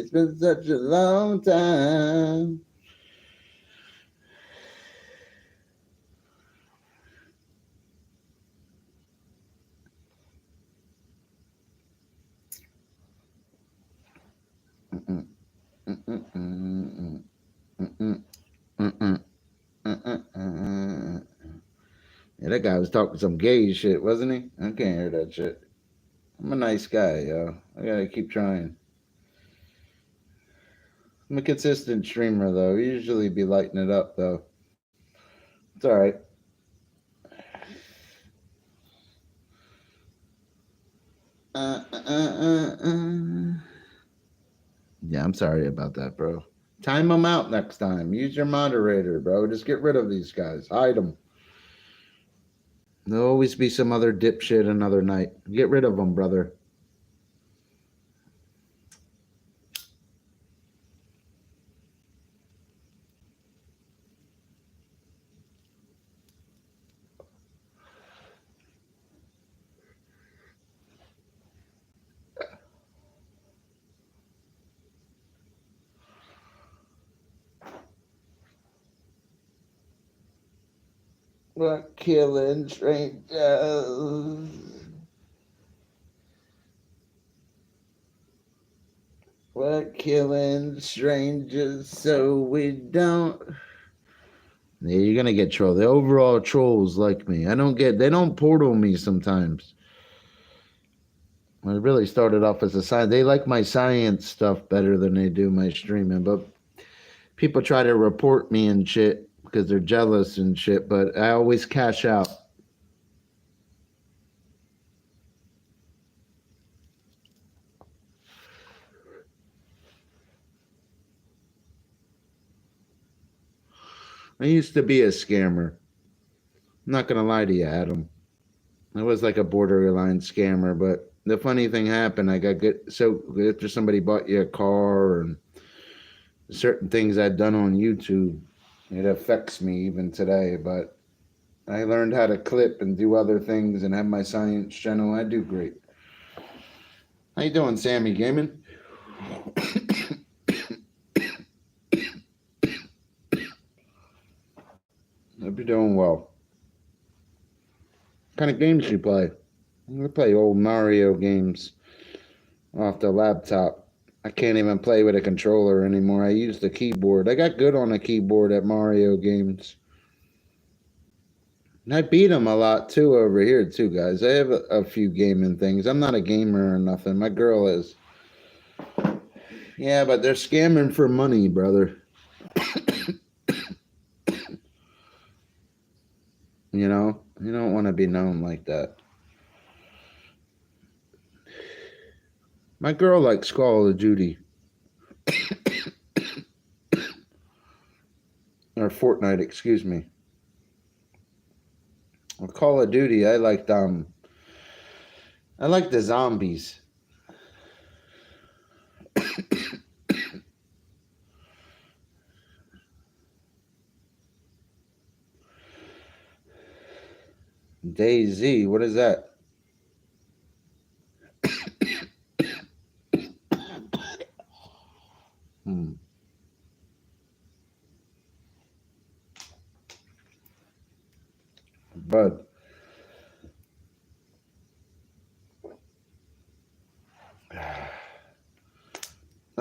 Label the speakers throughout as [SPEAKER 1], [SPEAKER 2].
[SPEAKER 1] It's been such a long time. Mm-mm, mm-mm, mm-mm, mm-mm, mm-mm, mm-mm. Yeah, that guy was talking some gay shit, wasn't he? I can't hear that shit. I'm a nice guy, yo. I gotta keep trying. I'm a consistent streamer, though. Usually be lighting it up, though. It's all right. Uh, uh, uh, uh. Yeah, I'm sorry about that, bro. Time them out next time. Use your moderator, bro. Just get rid of these guys. Hide them. There'll always be some other dipshit another night. Get rid of them, brother. We're killing strangers. We're killing strangers so we don't. Yeah, you're gonna get trolled. The overall trolls like me. I don't get. They don't portal me sometimes. I really started off as a science. They like my science stuff better than they do my streaming. But people try to report me and shit because they're jealous and shit. But I always cash out. I used to be a scammer. I'm not gonna lie to you, Adam. I was like a borderline scammer, but the funny thing happened. I got good. So after somebody bought you a car and certain things I'd done on YouTube, it affects me even today. But I learned how to clip and do other things and have my science channel. I do great. How you doing, Sammy Gaming? Hope you're doing well. What kind of games you play? I play old Mario games off the laptop. I can't even play with a controller anymore. I use the keyboard. I got good on the keyboard at Mario games. And I beat them a lot too over here too, guys. I have a few gaming things. I'm not a gamer or nothing. My girl is. Yeah, but they're scamming for money, brother. You know, you don't want to be known like that. My girl likes Call of Duty. Or Fortnite, excuse me. Well, Call of Duty, I like the zombies. DayZ, what is that? Bud. I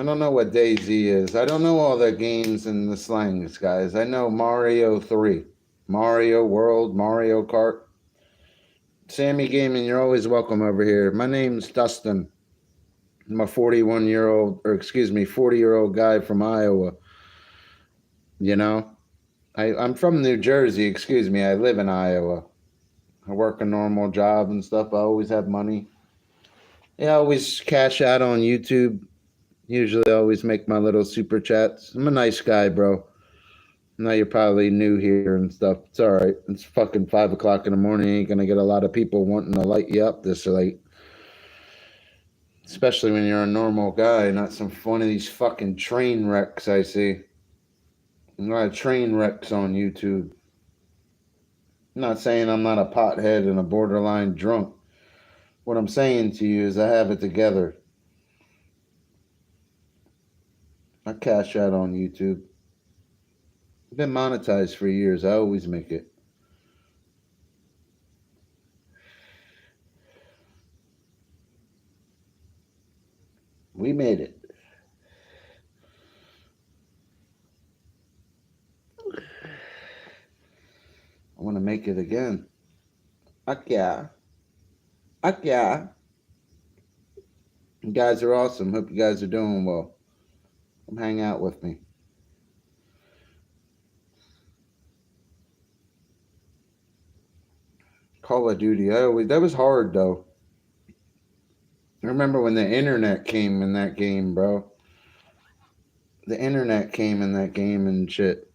[SPEAKER 1] don't know what DayZ is. I don't know all the games and the slangs, guys. I know Mario 3, Mario World, Mario Kart. Sammy Gaming, you're always welcome over here. My name's Dustin. I'm a 40-year-old guy from Iowa. You know, I'm from New Jersey, excuse me. I live in Iowa. I work a normal job and stuff. I always have money. Yeah, I always cash out on YouTube. Usually I always make my little super chats. I'm a nice guy, bro. Now you're probably new here and stuff. It's all right. It's fucking 5 o'clock in the morning. You ain't gonna get a lot of people wanting to light you up this late. Especially when you're a normal guy, not some one of these fucking train wrecks I see. A lot of train wrecks on YouTube. I'm not saying I'm not a pothead and a borderline drunk. What I'm saying to you is I have it together. I cash out on YouTube. I've been monetized for years. I always make it. We made it. I want to make it again. Fuck yeah. Fuck yeah. You guys are awesome. Hope you guys are doing well. Come hang out with me. Call of Duty. That was hard though. I remember when the internet came in that game, bro. The internet came in that game and shit.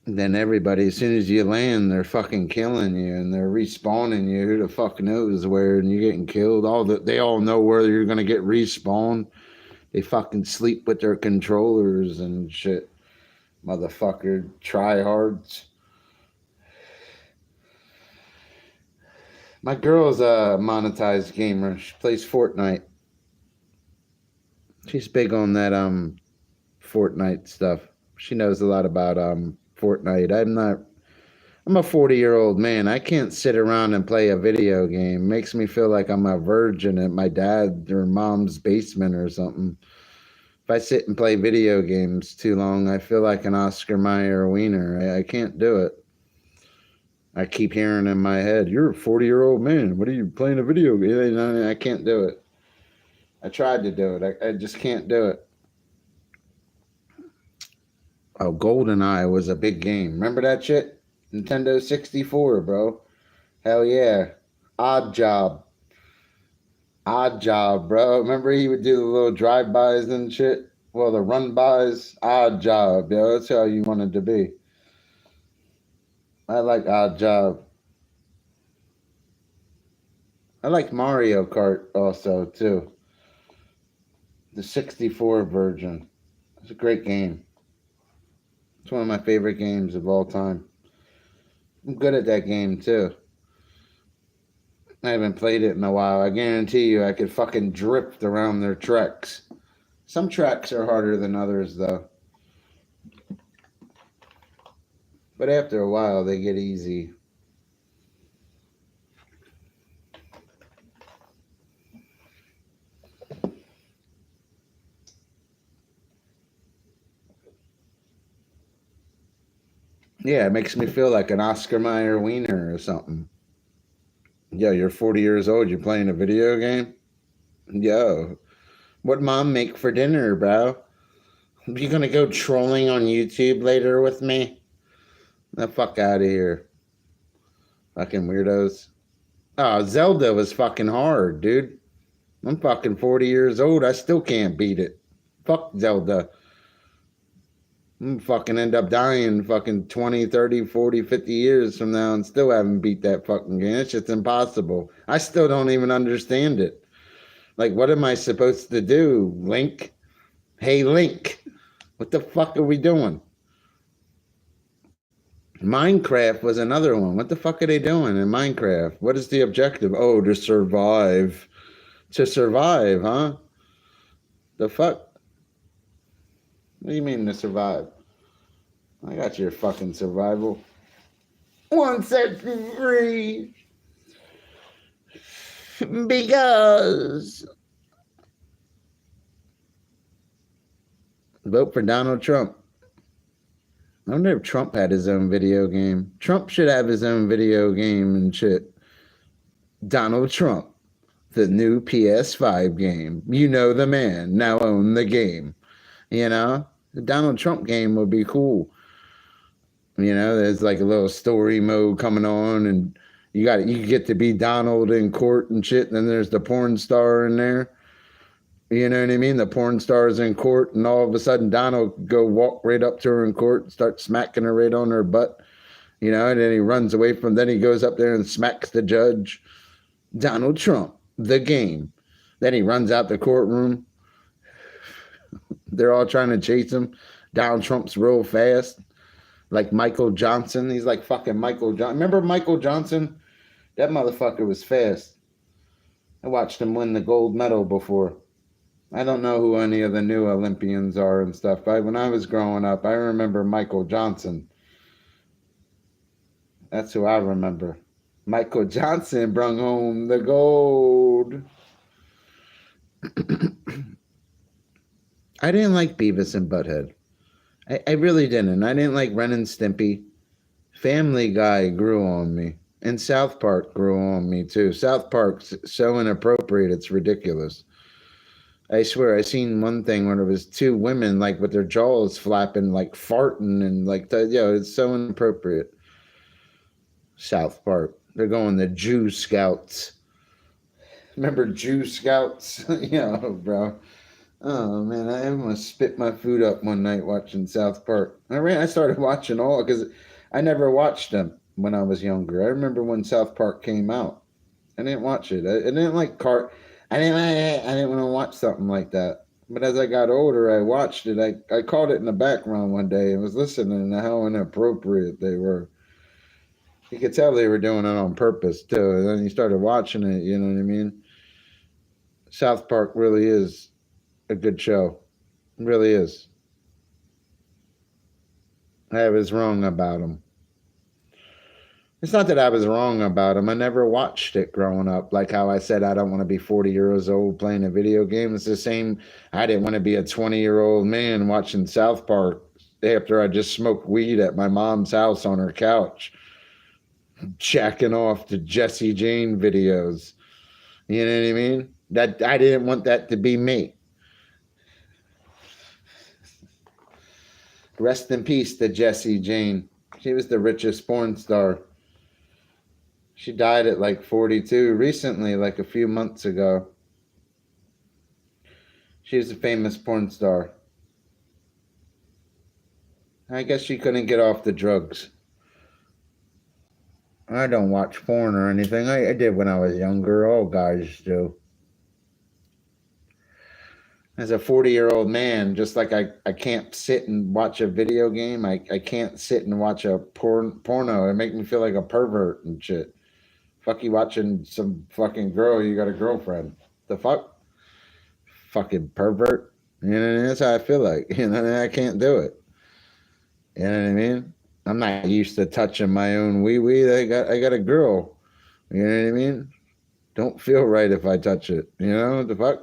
[SPEAKER 1] And then everybody, as soon as you land, they're fucking killing you and they're respawning you. Who the fuck knows where? And you're getting killed. They all know where you're gonna get respawned. They fucking sleep with their controllers and shit. Motherfucker, tryhards. My girl's a monetized gamer. She plays Fortnite. She's big on that Fortnite stuff. She knows a lot about Fortnite. I'm a 40-year-old man. I can't sit around and play a video game. It makes me feel like I'm a virgin at my dad or mom's basement or something. If I sit and play video games too long, I feel like an Oscar Mayer wiener. I can't do it. I keep hearing in my head, "You're a 40-year-old man. What are you playing a video game?" I can't do it. I tried to do it. I just can't do it. Oh, GoldenEye was a big game. Remember that shit? Nintendo 64, bro. Hell yeah. Odd Job. Odd Job, bro. Remember he would do the little drive-bys and shit? Well, the run-bys. Odd Job, yo. That's how you wanted to be. I like Odd Job. I like Mario Kart also, too. The 64 version. It's a great game. It's one of my favorite games of all time. I'm good at that game, too. I haven't played it in a while. I guarantee you I could fucking drift around their tracks. Some tracks are harder than others, though. But after a while, they get easy. Yeah, it makes me feel like an Oscar Mayer wiener or something. Yo, you're 40 years old. You're playing a video game? Yo, what mom make for dinner, bro? You gonna go trolling on YouTube later with me? The fuck out of here. Fucking weirdos. Oh, Zelda was fucking hard, dude. I'm fucking 40 years old. I still can't beat it. Fuck Zelda. I'm fucking end up dying fucking 20, 30, 40, 50 years from now and still haven't beat that fucking game. It's just impossible. I still don't even understand it. Like, what am I supposed to do, Link? Hey, Link, what the fuck are we doing? Minecraft was another one. What the fuck are they doing in Minecraft? What is the objective? Oh, to survive. To survive, huh? The fuck? What do you mean to survive? I got your fucking survival. One set free. Because. Vote for Donald Trump. I wonder if Trump had his own video game. Trump should have his own video game and shit. Donald Trump, the new PS5 game. You know the man. Now own the game. You know? The Donald Trump game would be cool. You know, there's like a little story mode coming on and you get to be Donald in court and shit. And then there's the porn star in there. You know what I mean? The porn star's in court, and all of a sudden Donald go walk right up to her in court and start smacking her right on her butt. You know, and then he runs away from. Then he goes up there and smacks the judge. Donald Trump, the game. Then he runs out the courtroom. They're all trying to chase him. Donald Trump's real fast, like Michael Johnson. He's like fucking Michael Johnson. Remember Michael Johnson? That motherfucker was fast. I watched him win the gold medal before. I don't know who any of the new Olympians are and stuff. But when I was growing up, I remember Michael Johnson. That's who I remember. Michael Johnson brung home the gold. I didn't like Beavis and Butthead. I really didn't. I didn't like Ren and Stimpy. Family Guy grew on me. And South Park grew on me too. South Park's so inappropriate, it's ridiculous. I swear, I seen one thing where it was two women like with their jaws flapping, like farting, and like, it's so inappropriate. South Park. They're going the Jew Scouts. Remember Jew Scouts? Yeah, bro. Oh man, I almost spit my food up one night watching South Park. I started watching all because I never watched them when I was younger. I remember when South Park came out. I didn't watch it. I didn't like I didn't want to watch something like that. But as I got older, I watched it. I caught it in the background one day and was listening to how inappropriate they were. You could tell they were doing it on purpose too. And then you started watching it. You know what I mean? South Park really is a good show. It really is. I was wrong about them. It's not that I was wrong about them. I never watched it growing up. Like how I said, I don't want to be 40 years old playing a video game. It's the same. I didn't want to be a 20-year-old man watching South Park after I just smoked weed at my mom's house on her couch, jacking off to Jesse Jane videos. You know what I mean? That I didn't want that to be me. Rest in peace to Jessie Jane. She was the richest porn star. She died at like 42 recently, like a few months ago. She was a famous porn star. I guess she couldn't get off the drugs. I don't watch porn or anything. I did when I was younger. All guys do. As a 40-year-old man, just like I can't sit and watch a video game, I can't sit and watch a porno. It makes me feel like a pervert and shit. Fuck you watching some fucking girl, you got a girlfriend. The fuck? Fucking pervert. You know what I mean? That's how I feel like. You know, I can't do it. You know what I mean? I'm not used to touching my own wee-wee. I got a girl. You know what I mean? Don't feel right if I touch it. You know what the fuck?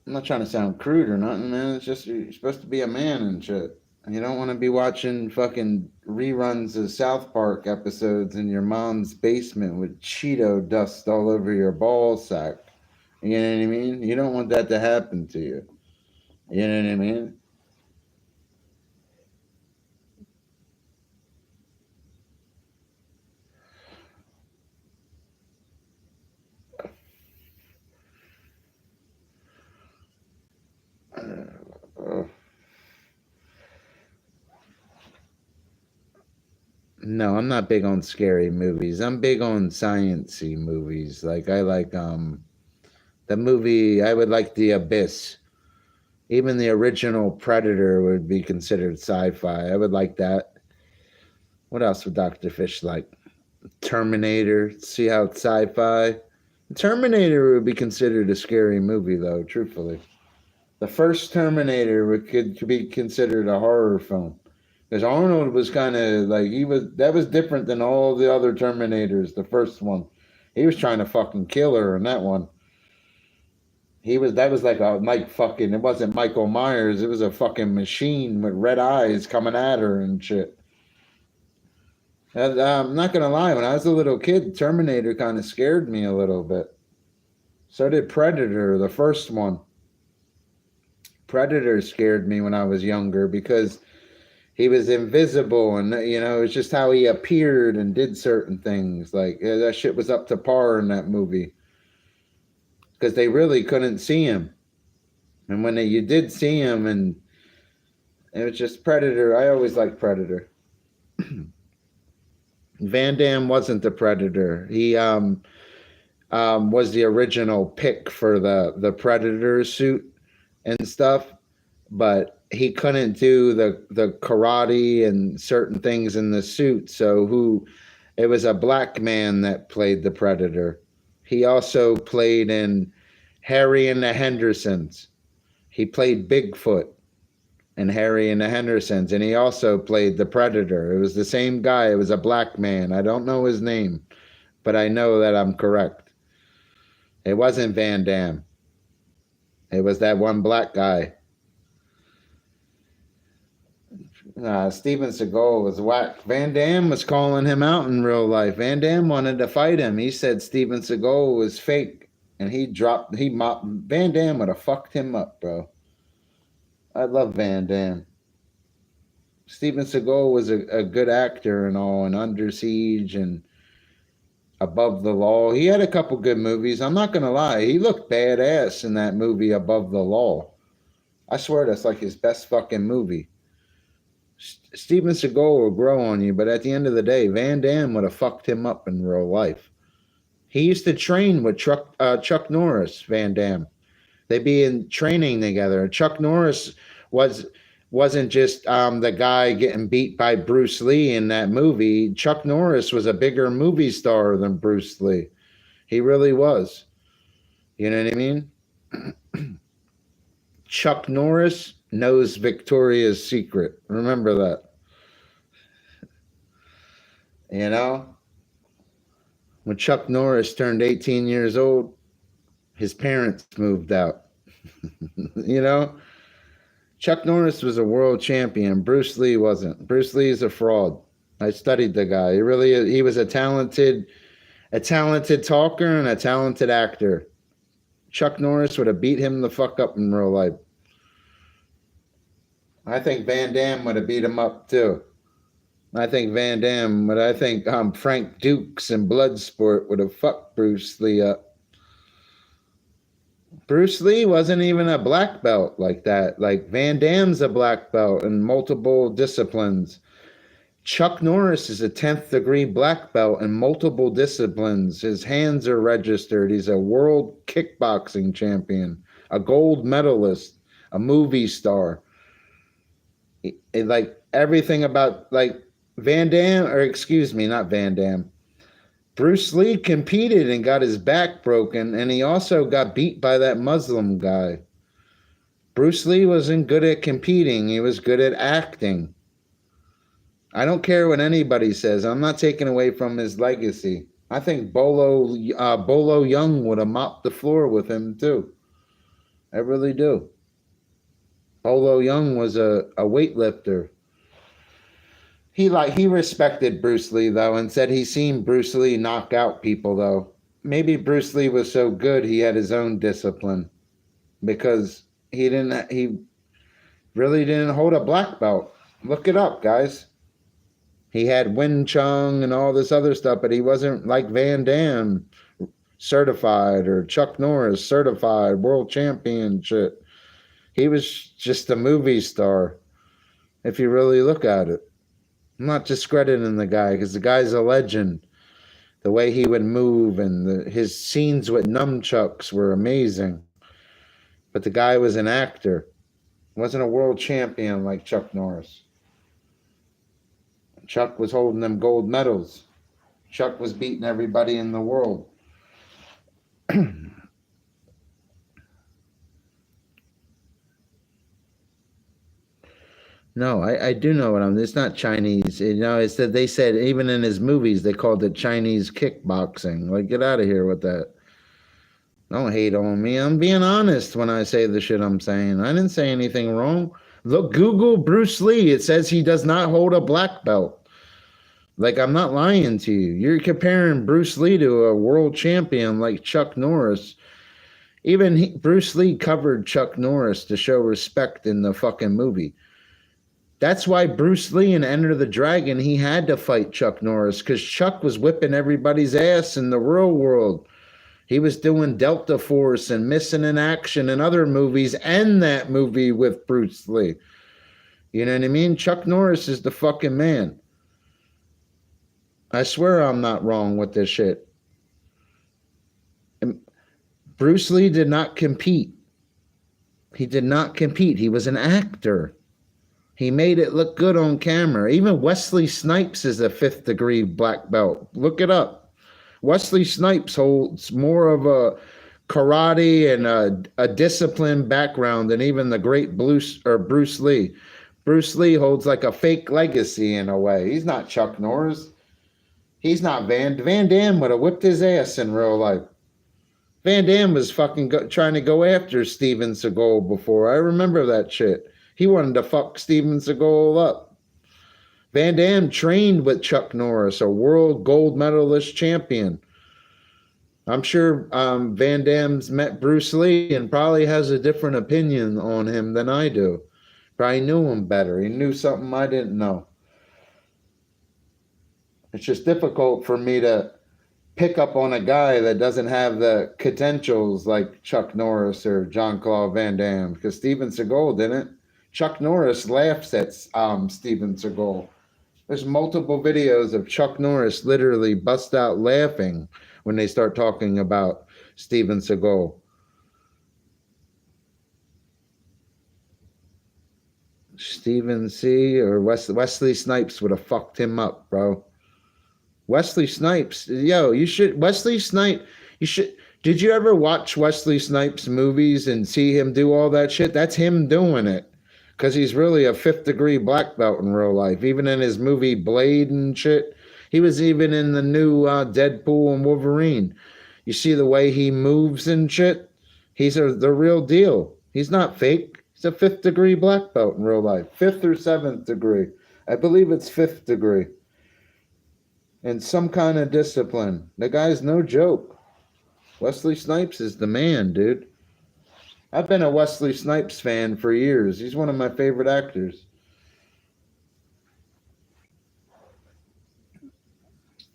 [SPEAKER 1] I'm not trying to sound crude or nothing, man. It's just you're supposed to be a man and shit. You don't want to be watching fucking reruns of South Park episodes in your mom's basement with Cheeto dust all over your ball sack. You know what I mean? You don't want that to happen to you. You know what I mean? Uh, no, I'm not big on scary movies. I'm big on science-y movies. Like I like the movie. I would like The Abyss. Even the original Predator would be considered sci-fi. I would like that. What else would Dr. Fish like? Terminator. See how it's sci-fi? Terminator would be considered a scary movie, though. Truthfully, the first Terminator could be considered a horror film because Arnold was kind of like that was different than all the other Terminators. The first one, he was trying to fucking kill her in that one. That was like fucking, it wasn't Michael Myers, it was a fucking machine with red eyes coming at her and shit. I'm not gonna lie, when I was a little kid, Terminator kind of scared me a little bit. So did Predator, the first one. Predator scared me when I was younger because he was invisible, and it's just how he appeared and did certain things. Like that shit was up to par in that movie because they really couldn't see him, and when you did see him, and it was just Predator. I always liked Predator. Van Damme wasn't the Predator. He was the original pick for the Predator suit and stuff, but he couldn't do the karate and certain things in the suit. So it was a black man that played the Predator. He also played in Harry and the Hendersons. He played Bigfoot in Harry and the Hendersons, and he also played the Predator. It was the same guy. It was a black man. I don't know his name, but I know that I'm correct. It wasn't Van Damme. It was that one black guy. Steven Seagal was whack. Van Damme was calling him out in real life. Van Damme wanted to fight him. He said Steven Seagal was fake, and Van Damme would have fucked him up, bro. I love Van Damme. Steven Seagal was a good actor and all, and Under Siege and Above the Law. He had a couple good movies. I'm not gonna lie, he looked badass in that movie Above the Law. I swear that's like his best fucking movie. Steven Seagal will grow on you, but at the end of the day, Van Damme would have fucked him up in real life. He used to train with Chuck Norris, Van Damme. They'd be in training together. Chuck Norris wasn't just the guy getting beat by Bruce Lee in that movie. Chuck Norris was a bigger movie star than Bruce Lee. He really was. You know what I mean? Chuck Norris knows Victoria's Secret. Remember that. You know? When Chuck Norris turned 18 years old, his parents moved out. You know? Chuck Norris was a world champion. Bruce Lee wasn't. Bruce Lee is a fraud. I studied the guy. He was a talented talker and a talented actor. Chuck Norris would have beat him the fuck up in real life. I think Van Damme would have beat him up too. I think Frank Dukes in Bloodsport would have fucked Bruce Lee up. Bruce Lee wasn't even a black belt like that. Like Van Damme's a black belt in multiple disciplines. Chuck Norris is a 10th degree black belt in multiple disciplines. His hands are registered. He's a world kickboxing champion, a gold medalist, a movie star. Like everything about like Van Damme, or excuse me, not Van Damme. Bruce Lee competed and got his back broken, and he also got beat by that Muslim guy. Bruce Lee wasn't good at competing. He was good at acting. I don't care what anybody says. I'm not taking away from his legacy. I think Bolo Young would have mopped the floor with him too. I really do. Bolo Young was a weightlifter. He respected Bruce Lee though, and said he seen Bruce Lee knock out people though. Maybe Bruce Lee was so good he had his own discipline, because he really didn't hold a black belt. Look it up, guys. He had Wing Chun and all this other stuff, but he wasn't like Van Damme certified or Chuck Norris certified world champion shit. He was just a movie star, if you really look at it. I'm not discrediting the guy, because the guy's a legend. The way he would move and his scenes with nunchucks were amazing. But the guy was an actor. He wasn't a world champion like Chuck Norris. Chuck was holding them gold medals. Chuck was beating everybody in the world. No, I do know what it's not Chinese. You know, it's that they said even in his movies they called it Chinese kickboxing. Like, get out of here with that. Don't hate on me. I'm being honest when I say the shit I'm saying. I didn't say anything wrong. Look, Google Bruce Lee. It says he does not hold a black belt. Like, I'm not lying to you. You're comparing Bruce Lee to a world champion like Chuck Norris. Even Bruce Lee covered Chuck Norris to show respect in the fucking movie. That's why Bruce Lee in Enter the Dragon, he had to fight Chuck Norris, because Chuck was whipping everybody's ass in the real world. He was doing Delta Force and Missing in Action and other movies, and that movie with Bruce Lee. You know what I mean? Chuck Norris is the fucking man. I swear I'm not wrong with this shit. And Bruce Lee did not compete. He did not compete. He was an actor. He made it look good on camera. Even Wesley Snipes is a 5th degree black belt. Look it up. Wesley Snipes holds more of a karate and a disciplined background than even the great Bruce Lee. Bruce Lee holds like a fake legacy in a way. He's not Chuck Norris. He's not Van Damme would have whipped his ass in real life. Van Damme was fucking trying to go after Steven Seagal before. I remember that shit. He wanted to fuck Steven Seagal up. Van Damme trained with Chuck Norris, a world gold medalist champion. I'm sure Van Damme's met Bruce Lee and probably has a different opinion on him than I do. Probably knew him better. He knew something I didn't know. It's just difficult for me to pick up on a guy that doesn't have the credentials like Chuck Norris or Jean-Claude Van Damme, because Steven Seagal didn't. Chuck Norris laughs at Steven Seagal. There's multiple videos of Chuck Norris literally bust out laughing when they start talking about Steven Seagal. Steven C. or Wesley Snipes would have fucked him up, bro. Wesley Snipes, yo, you should. Wesley Snipes, you should. Did you ever watch Wesley Snipes movies and see him do all that shit? That's him doing it, because he's really a 5th degree black belt in real life. Even in his movie Blade and shit, he was even in the new Deadpool and Wolverine. You see the way he moves and shit. He's the real deal. He's not fake. He's a 5th degree black belt in real life. 5th or 7th degree. I believe it's 5th degree. And some kind of discipline. The guy's no joke. Wesley Snipes is the man, dude. I've been a Wesley Snipes fan for years. He's one of my favorite actors.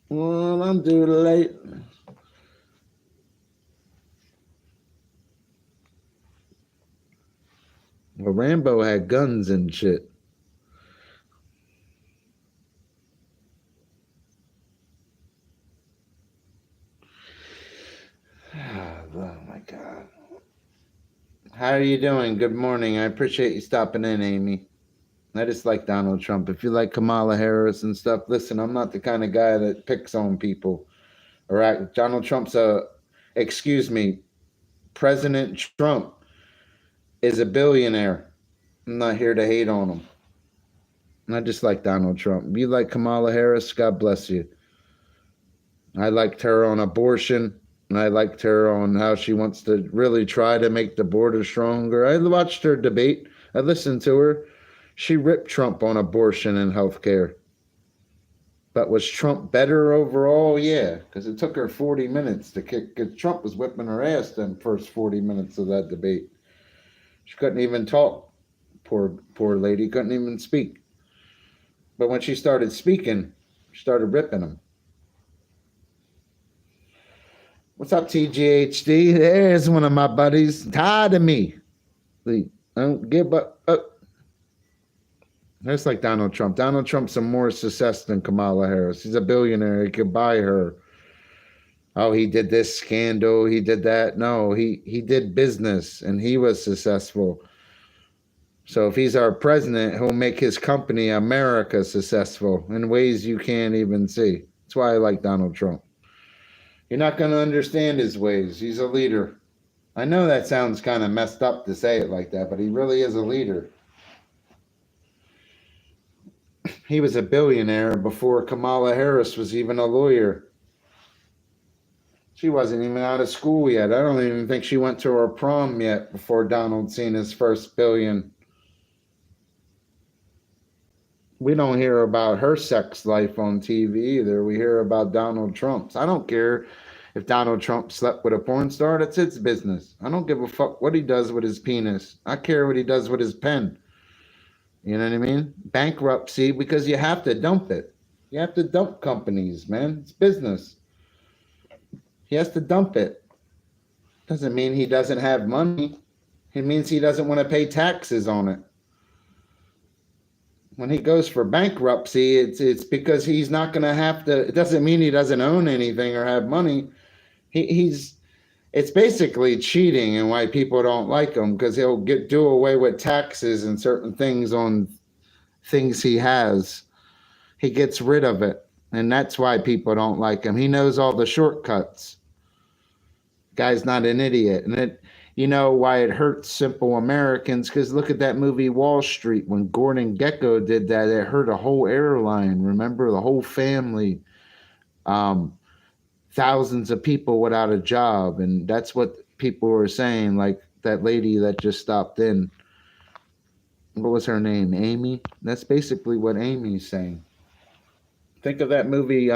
[SPEAKER 1] Well, I'm due late. Well, Rambo had guns and shit. Oh my God. How are you doing? Good morning. I appreciate you stopping in, Amy. I just like Donald Trump. If you like Kamala Harris and stuff, listen, I'm not the kind of guy that picks on people. All right, Donald Trump's President Trump is a billionaire. I'm not here to hate on him. I just like Donald Trump. If you like Kamala Harris, God bless you. I liked her on abortion, and I liked her on how she wants to really try to make the border stronger. I watched her debate. I listened to her. She ripped Trump on abortion and healthcare. But was Trump better overall? Yeah, because it took her 40 minutes to kick, because Trump was whipping her ass the first 40 minutes of that debate. She couldn't even talk. Poor lady couldn't even speak. But when she started speaking, she started ripping him. What's up, TGHD? There's one of my buddies. Tired of me. I don't give up. That's like Donald Trump. Donald Trump's a more success than Kamala Harris. He's a billionaire. He could buy her. Oh, he did this scandal. He did that. No, he did business, and he was successful. So if he's our president, he'll make his company, America, successful in ways you can't even see. That's why I like Donald Trump. You're not going to understand his ways. He's a leader. I know that sounds kind of messed up to say it like that, but he really is a leader. He was a billionaire before Kamala Harris was even a lawyer. She wasn't even out of school yet. I don't even think she went to her prom yet before Donald seen his first billion. We don't hear about her sex life on TV either. We hear about Donald Trump's. I don't care if Donald Trump slept with a porn star. That's his business. I don't give a fuck what he does with his penis. I care what he does with his pen. You know what I mean? Bankruptcy, because you have to dump it. You have to dump companies, man. It's business. He has to dump it. Doesn't mean he doesn't have money. It means he doesn't want to pay taxes on it. When he goes for bankruptcy, it's because he's not going to have to. It doesn't mean he doesn't own anything or have money. It's basically cheating, and why people don't like him, because he'll do away with taxes and certain things on things he has, he gets rid of it. And that's why people don't like him. He knows all the shortcuts. Guy's not an idiot. And you know why it hurts simple Americans? Because look at that movie Wall Street. When Gordon Gekko did that, it hurt a whole airline. Remember, the whole family, thousands of people without a job. And that's what people were saying. Like that lady that just stopped in. What was her name? Amy? That's basically what Amy's saying. Think of that movie,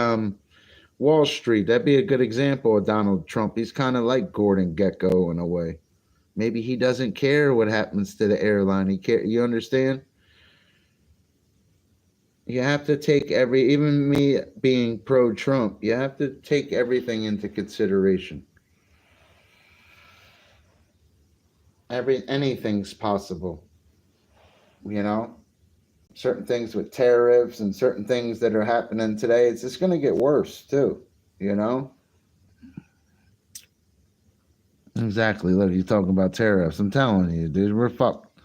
[SPEAKER 1] Wall Street. That'd be a good example of Donald Trump. He's kind of like Gordon Gekko in a way. Maybe he doesn't care what happens to the airline. You understand? You have to take even me being pro-Trump, you have to take everything into consideration. Anything's possible. You know? Certain things with tariffs and certain things that are happening today, it's just going to get worse too, you know? Exactly. Look, you're talking about tariffs. I'm telling you, dude, we're fucked.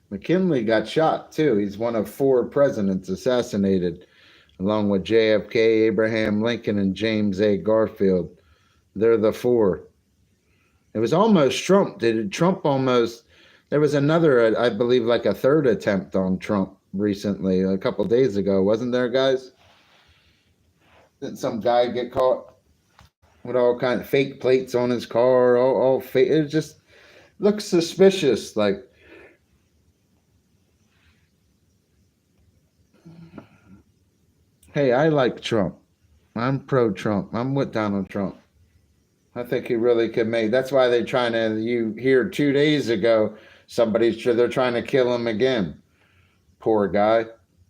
[SPEAKER 1] McKinley got shot too. He's one of 4 presidents assassinated, along with JFK, Abraham Lincoln, and James A. Garfield. They're the 4. It was almost Trump. Trump almost? There was another, I believe, like a 3rd attempt on Trump recently, a couple days ago, wasn't there, guys? Didn't some guy get caught with all kinds of fake plates on his car, all fake? It just looks suspicious. Like, hey, I like Trump. I'm pro-Trump. I'm with Donald Trump. I think he really could make. That's why they're trying to. You hear 2 days ago, they're trying to kill him again. Poor guy.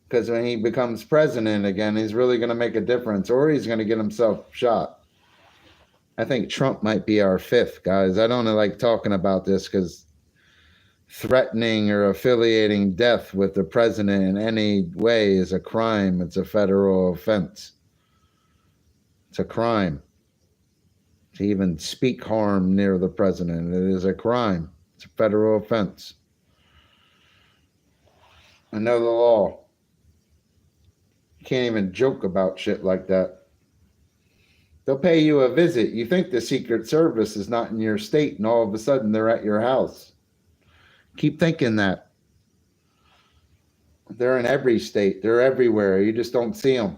[SPEAKER 1] Because when he becomes president again, he's really going to make a difference, or he's going to get himself shot. I think Trump might be our 5th, guys. I don't like talking about this because threatening or affiliating death with the president in any way is a crime. It's a federal offense. It's a crime. To even speak harm near the president, it is a crime. It's a federal offense. I know the law. You can't even joke about shit like that. They'll pay you a visit. You think the Secret Service is not in your state, and all of a sudden they're at your house. Keep thinking that. They're in every state. They're everywhere. You just don't see them.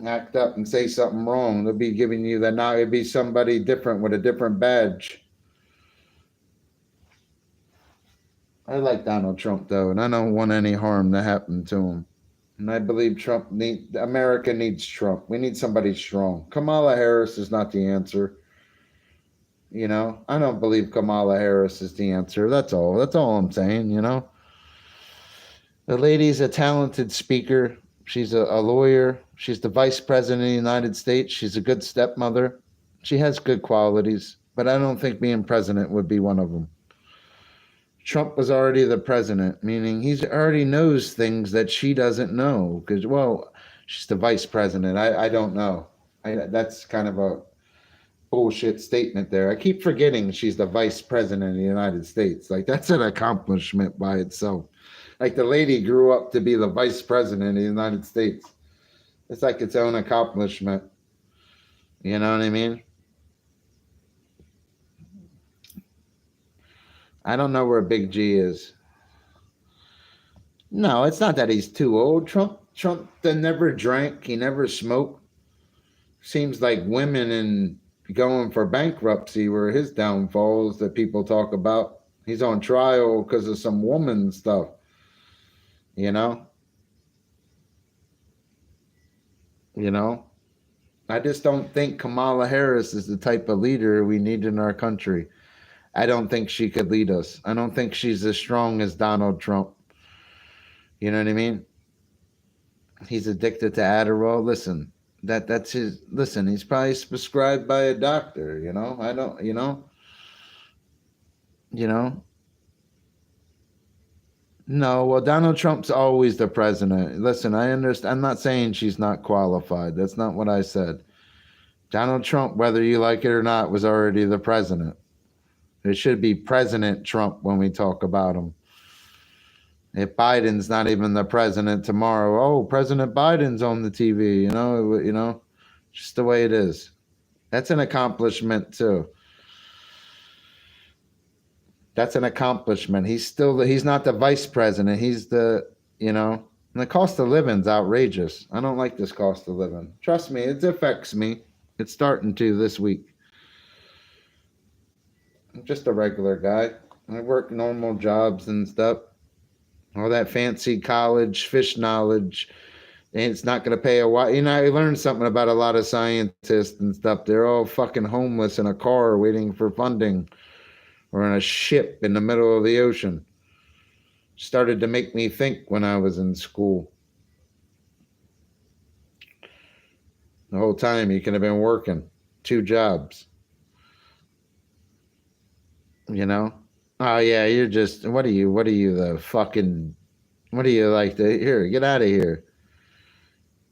[SPEAKER 1] Act up and say something wrong. They'll be giving you that. Now it'd be somebody different with a different badge. I like Donald Trump though, and I don't want any harm to happen to him. And I believe America needs Trump. We need somebody strong. Kamala Harris is not the answer. You know, I don't believe Kamala Harris is the answer. That's all. That's all I'm saying, you know. The lady's a talented speaker. She's a lawyer. She's the vice president of the United States. She's a good stepmother. She has good qualities, but I don't think being president would be one of them. Trump was already the president, meaning he already knows things that she doesn't know. Because, well, she's the vice president. I don't know. That's kind of a bullshit statement there. I keep forgetting she's the vice president of the United States. Like, that's an accomplishment by itself. Like, the lady grew up to be the vice president of the United States. It's like its own accomplishment. You know what I mean? I don't know where Big G is. No, it's not that he's too old. Trump never drank. He never smoked. Seems like women and going for bankruptcy were his downfalls that people talk about. He's on trial because of some woman stuff. You know? I just don't think Kamala Harris is the type of leader we need in our country. I don't think she could lead us. I don't think she's as strong as Donald Trump. You know what I mean? He's addicted to Adderall. Listen, that's his. Listen, he's probably prescribed by a doctor. You know, I don't. You know. No, well, Donald Trump's always the president. Listen, I understand. I'm not saying she's not qualified. That's not what I said. Donald Trump, whether you like it or not, was already the president. It should be President Trump when we talk about him. If Biden's not even the president tomorrow, oh, President Biden's on the TV, just the way it is. That's an accomplishment too. That's an accomplishment. He's not the vice president. He's and the cost of living's outrageous. I don't like this cost of living. Trust me, it affects me. It's starting to this week. I'm just a regular guy. I work normal jobs and stuff. All that fancy college fish knowledge, and it's not going to pay a while. I learned something about a lot of scientists and stuff. They're all fucking homeless in a car waiting for funding, or in a ship in the middle of the ocean. Started to make me think when I was in school. The whole time you could have been working 2 jobs. Oh yeah, you're just, what are you the fucking, what do you like to, here, get out of here.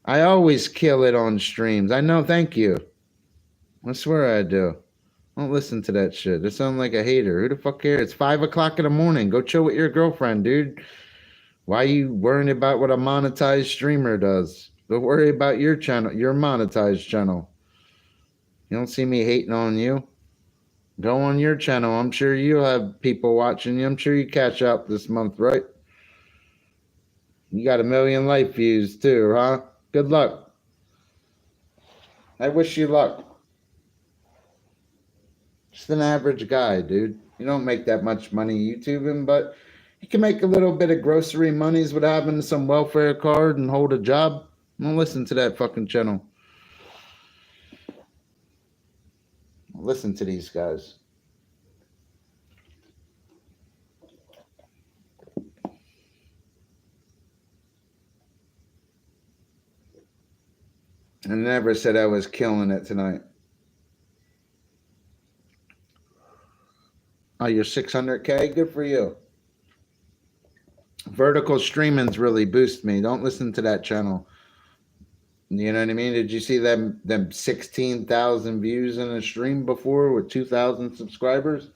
[SPEAKER 1] I always kill it on streams. I know, thank you. I swear I do. Don't listen to that shit. It sounds like a hater. Who the fuck cares? It's 5 o'clock in the morning. Go chill with your girlfriend, dude. Why are you worrying about what a monetized streamer does? Don't worry about your channel, your monetized channel. You don't see me hating on you. Go on your channel. I'm sure you'll have people watching you. I'm sure you catch up this month, right? You got 1 million life views too, huh? Good luck. I wish you luck. Just an average guy, dude. You don't make that much money YouTubing, but you can make a little bit of grocery monies with having some welfare card and hold a job. Don't listen to that fucking channel. Listen to these guys. I never said I was killing it tonight. Oh, you're 600K? Good for you. Vertical streaming's really boost me. Don't listen to that channel. You know what I mean? Did you see them 16,000 views in a stream before with 2,000 subscribers?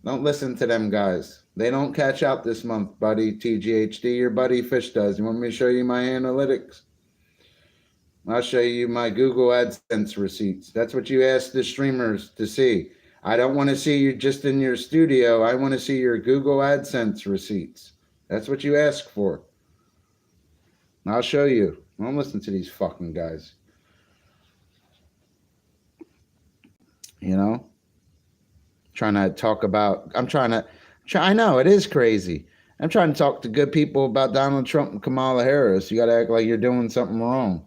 [SPEAKER 1] Don't listen to them guys. They don't catch out this month, buddy. TGHD, your buddy Fish does. You want me to show you my analytics? I'll show you my Google AdSense receipts. That's what you ask the streamers to see. I don't want to see you just in your studio. I want to see your Google AdSense receipts. That's what you ask for. I'll show you. Don't listen to these fucking guys. Trying to talk about, I know, it is crazy. I'm trying to talk to good people about Donald Trump and Kamala Harris. You got to act like you're doing something wrong.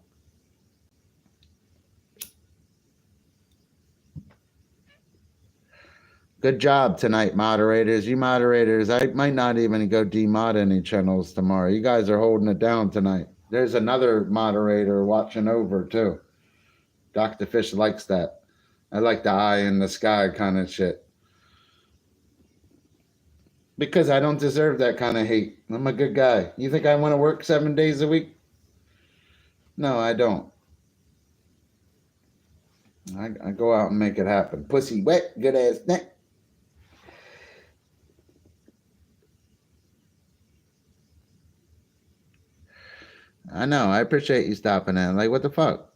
[SPEAKER 1] Good job tonight, moderators. You moderators, I might not even go demod any channels tomorrow. You guys are holding it down tonight. There's another moderator watching over, too. Dr. Fish likes that. I like the eye in the sky kind of shit. Because I don't deserve that kind of hate. I'm a good guy. You think I want to work 7 days a week? No, I don't. I go out and make it happen. Pussy wet, good ass neck. I know. I appreciate you stopping in. Like, what the fuck?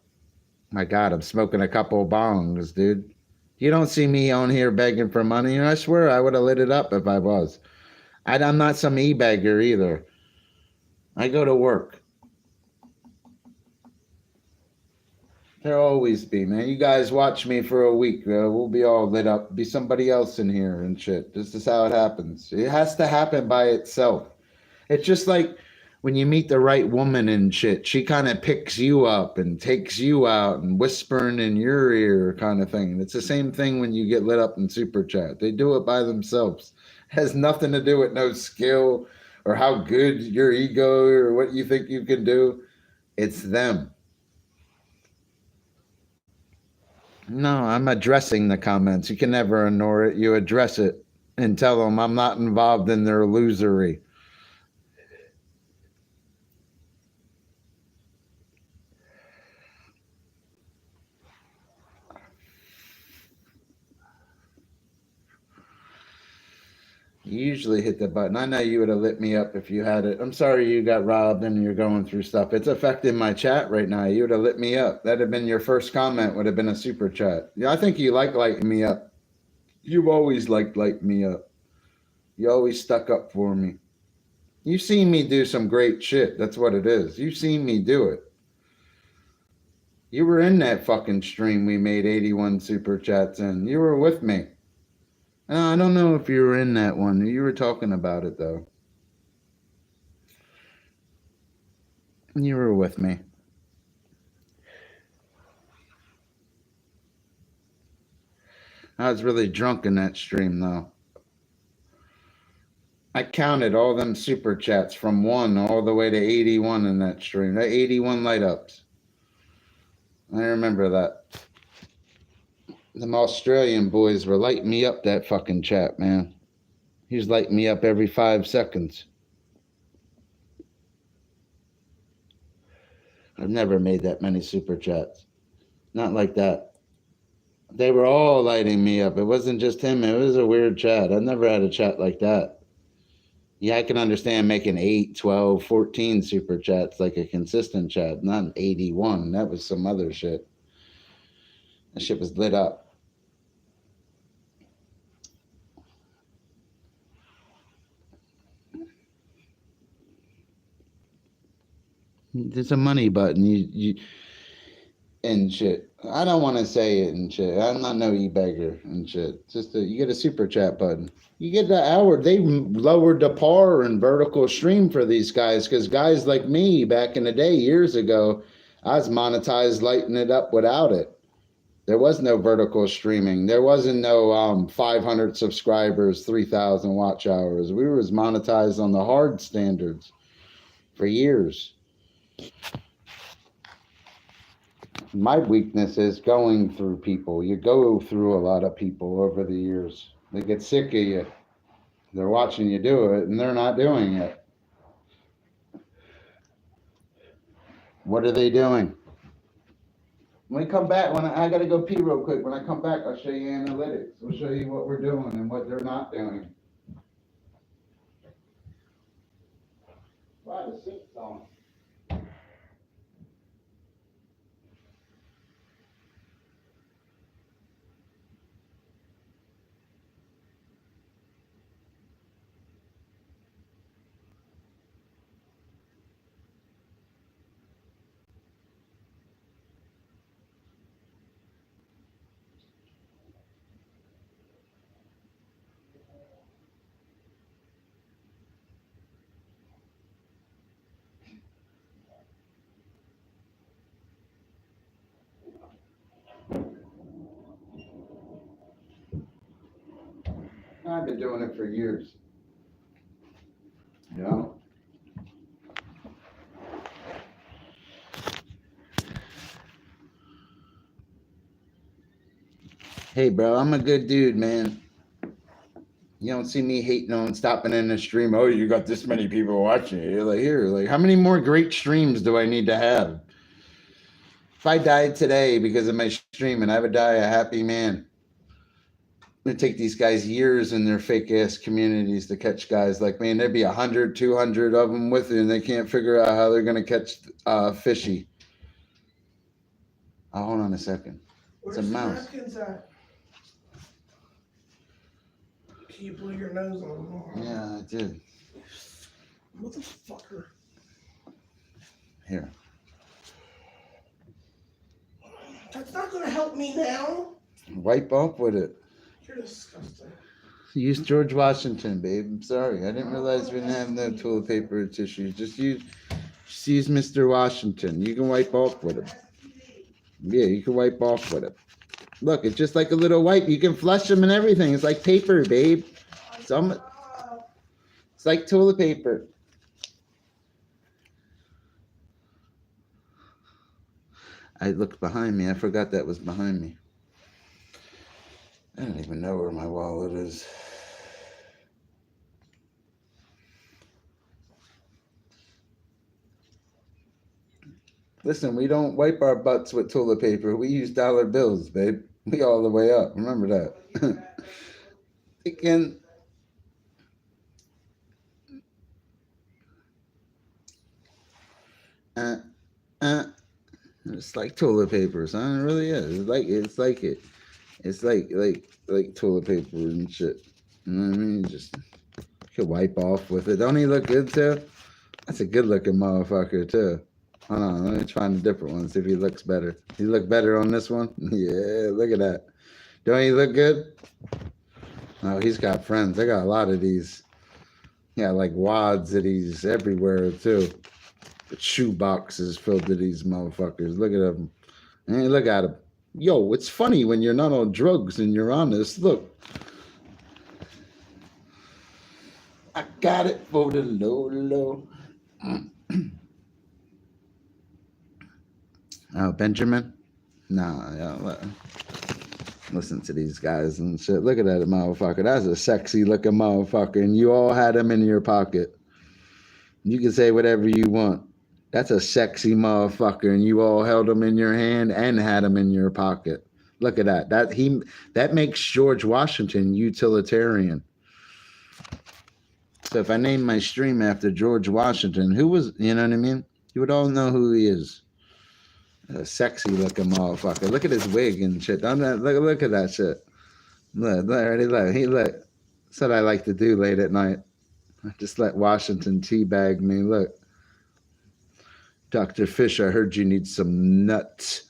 [SPEAKER 1] My God, I'm smoking a couple bongs, dude. You don't see me on here begging for money. I swear I would have lit it up if I was. I'm not some e-beggar either. I go to work. There'll always be, man. You guys watch me for a week. We'll be all lit up. Be somebody else in here and shit. This is how it happens. It has to happen by itself. It's just like when you meet the right woman and shit, she kind of picks you up and takes you out and whispering in your ear kind of thing. It's the same thing when you get lit up in Super Chat. They do it by themselves. It has nothing to do with no skill or how good your ego or what you think you can do. It's them. No, I'm addressing the comments. You can never ignore it. You address it and tell them I'm not involved in their losery. You usually hit the button. I know you would have lit me up if you had it. I'm sorry you got robbed and you're going through stuff. It's affecting my chat right now. You would have lit me up. That'd have been your first comment, would have been a super chat. Yeah, I think you like lighting me up. You've always liked lighting me up. You always stuck up for me. You've seen me do some great shit. That's what it is. You've seen me do it. You were in that fucking stream we made 81 super chats in. You were with me. I don't know if you were in that one. You were talking about it, though. You were with me. I was really drunk in that stream, though. I counted all them super chats from 1 all the way to 81 in that stream. That 81 light ups. I remember that. Them Australian boys were lighting me up that fucking chat, man. He was lighting me up every 5 seconds. I've never made that many super chats. Not like that. They were all lighting me up. It wasn't just him. It was a weird chat. I've never had a chat like that. Yeah, I can understand making 8, 12, 14 super chats like a consistent chat, not an 81. That was some other shit. That shit was lit up. There's a money button. You and shit. I don't want to say it and shit. I'm not no e-beggar and shit. Just you get a super chat button. You get the hour. They lowered the par and vertical stream for these guys because guys like me back in the day, years ago, I was monetized lighting it up without it. There was no vertical streaming. There wasn't no 500 subscribers, 3,000 watch hours. We was monetized on the hard standards for years. My weakness is going through people. You go through a lot of people over the years. They get sick of you. They're watching you do it, and they're not doing it. What are they doing? When we come back, I got to go pee real quick. When I come back, I'll show you analytics. We'll show you what we're doing and what they're not doing. Why the seat's on? I've been doing it for years. You know? Hey, bro, I'm a good dude, man. You don't see me hating on stopping in the stream. Oh, you got this many people watching it. You're like, here, like, how many more great streams do I need to have? If I died today because of my streaming, I would die a happy man. It'd take these guys years in their fake ass communities to catch guys like me. And there'd be 100, 200 of them with you, and they can't figure out how they're going to catch fishy. Oh, hold on a second. It's a mouse.
[SPEAKER 2] Can you blow your nose on them?
[SPEAKER 1] Yeah, I did.
[SPEAKER 2] Motherfucker.
[SPEAKER 1] Here.
[SPEAKER 2] That's not going to help me now.
[SPEAKER 1] Wipe off with it.
[SPEAKER 2] You're disgusting.
[SPEAKER 1] Use George Washington, babe. I'm sorry. I didn't realize we didn't have no toilet paper or tissue. Just use Mr. Washington. You can wipe off with it. Yeah, you can wipe off with it. Look, it's just like a little wipe. You can flush them and everything. It's like paper, babe. It's like toilet paper. I looked behind me. I forgot that was behind me. I don't even know where my wallet is. Listen, we don't wipe our butts with toilet paper. We use dollar bills, babe. We all the way up. Remember that. It's like toilet paper, son. It really is. It's like it. It's like toilet paper and shit. You know what I mean? Just you can wipe off with it. Don't he look good too? That's a good looking motherfucker too. Hold on, let me try a different one. See if he looks better. He look better on this one. Yeah, look at that. Don't he look good? Oh, he's got friends. I got a lot of these. Yeah, like wads of these everywhere too. Shoe boxes filled to these motherfuckers. Look at them. Hey, look at them. Yo, it's funny when you're not on drugs and you're honest. Look. I got it for the low. Oh, Benjamin? Nah, yeah, listen to these guys and shit. Look at that motherfucker. That's a sexy looking motherfucker. And you all had him in your pocket. You can say whatever you want. That's a sexy motherfucker. And you all held him in your hand and had him in your pocket. Look at that. That makes George Washington utilitarian. So if I name my stream after George Washington, who was, you know what I mean? You would all know who he is. A sexy looking motherfucker. Look at his wig and shit. Look at that shit. Look. He look. That's what I like to do late at night. I just let Washington teabag me. Look. Dr. Fish, I heard you need some nuts.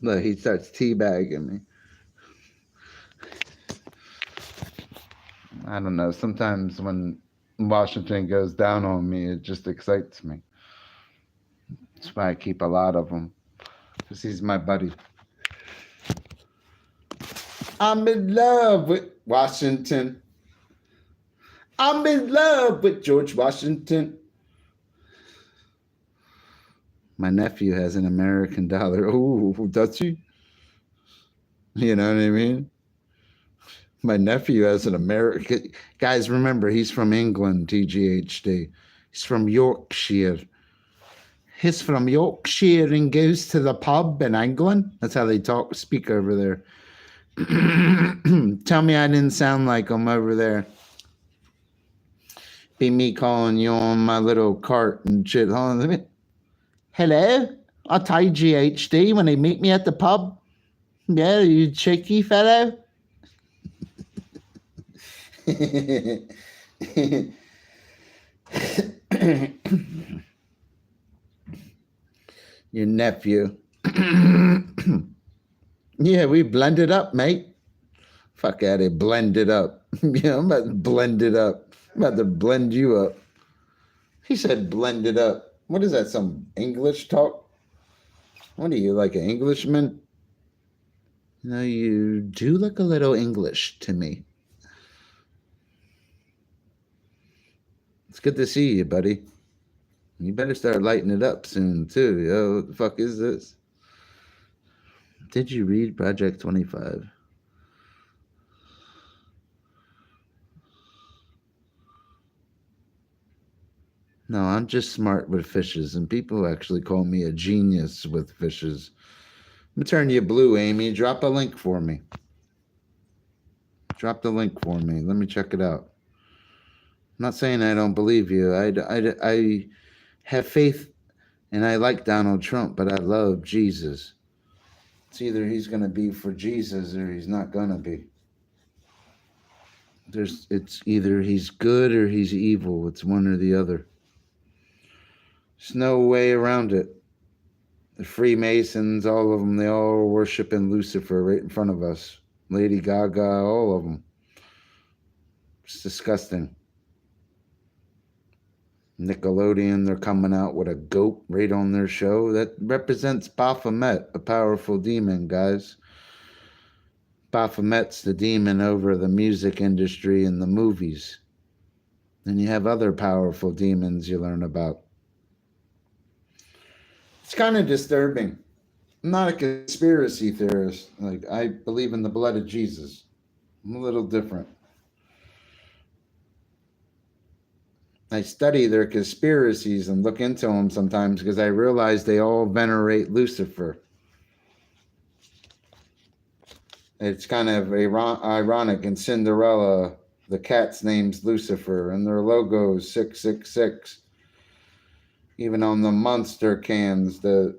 [SPEAKER 1] Look, he starts teabagging me. I don't know. Sometimes when Washington goes down on me, it just excites me. That's why I keep a lot of them. Because he's my buddy. I'm in love with Washington. I'm in love with George Washington. My nephew has an American dollar. Oh, does he? You know what I mean? My nephew has an American. Guys, remember, he's from England, TGHD. He's from Yorkshire. He's from Yorkshire and goes to the pub in England. That's how they speak over there. Tell me I didn't sound like him over there. Be me calling you on my little cart and shit. Hold on, hello? I'll tie GHD when they meet me at the pub. Yeah, you cheeky fellow. Your nephew. Yeah, we blended up, mate. Fuck out of it, blend it up. Yeah, I'm about to blend it up. I'm about to blend you up. He said blend it up. What is that, some English talk? What are you, like an Englishman? No, you do look a little English to me. It's good to see you, buddy. You better start lighting it up soon, too. Yo, what the fuck is this? Did you read Project 25? No, I'm just smart with fishes, and people actually call me a genius with fishes. I'm going to turn you blue, Amy. Drop a link for me. Drop the link for me. Let me check it out. I'm not saying I don't believe you. I have faith, and I like Donald Trump, but I love Jesus. It's either he's going to be for Jesus or he's not going to be. It's either he's good or he's evil. It's one or the other. There's no way around it. The Freemasons, all of them, they all are worshiping Lucifer right in front of us. Lady Gaga, all of them. It's disgusting. Nickelodeon, they're coming out with a goat right on their show. That represents Baphomet, a powerful demon, guys. Baphomet's the demon over the music industry and the movies. Then you have other powerful demons you learn about. It's kind of disturbing. I'm not a conspiracy theorist. Like, I believe in the blood of Jesus. I'm a little different. I study their conspiracies and look into them sometimes because I realize they all venerate Lucifer. It's kind of ironic. In Cinderella, the cat's name's Lucifer, and their logo is 666. Even on the Monster cans, that's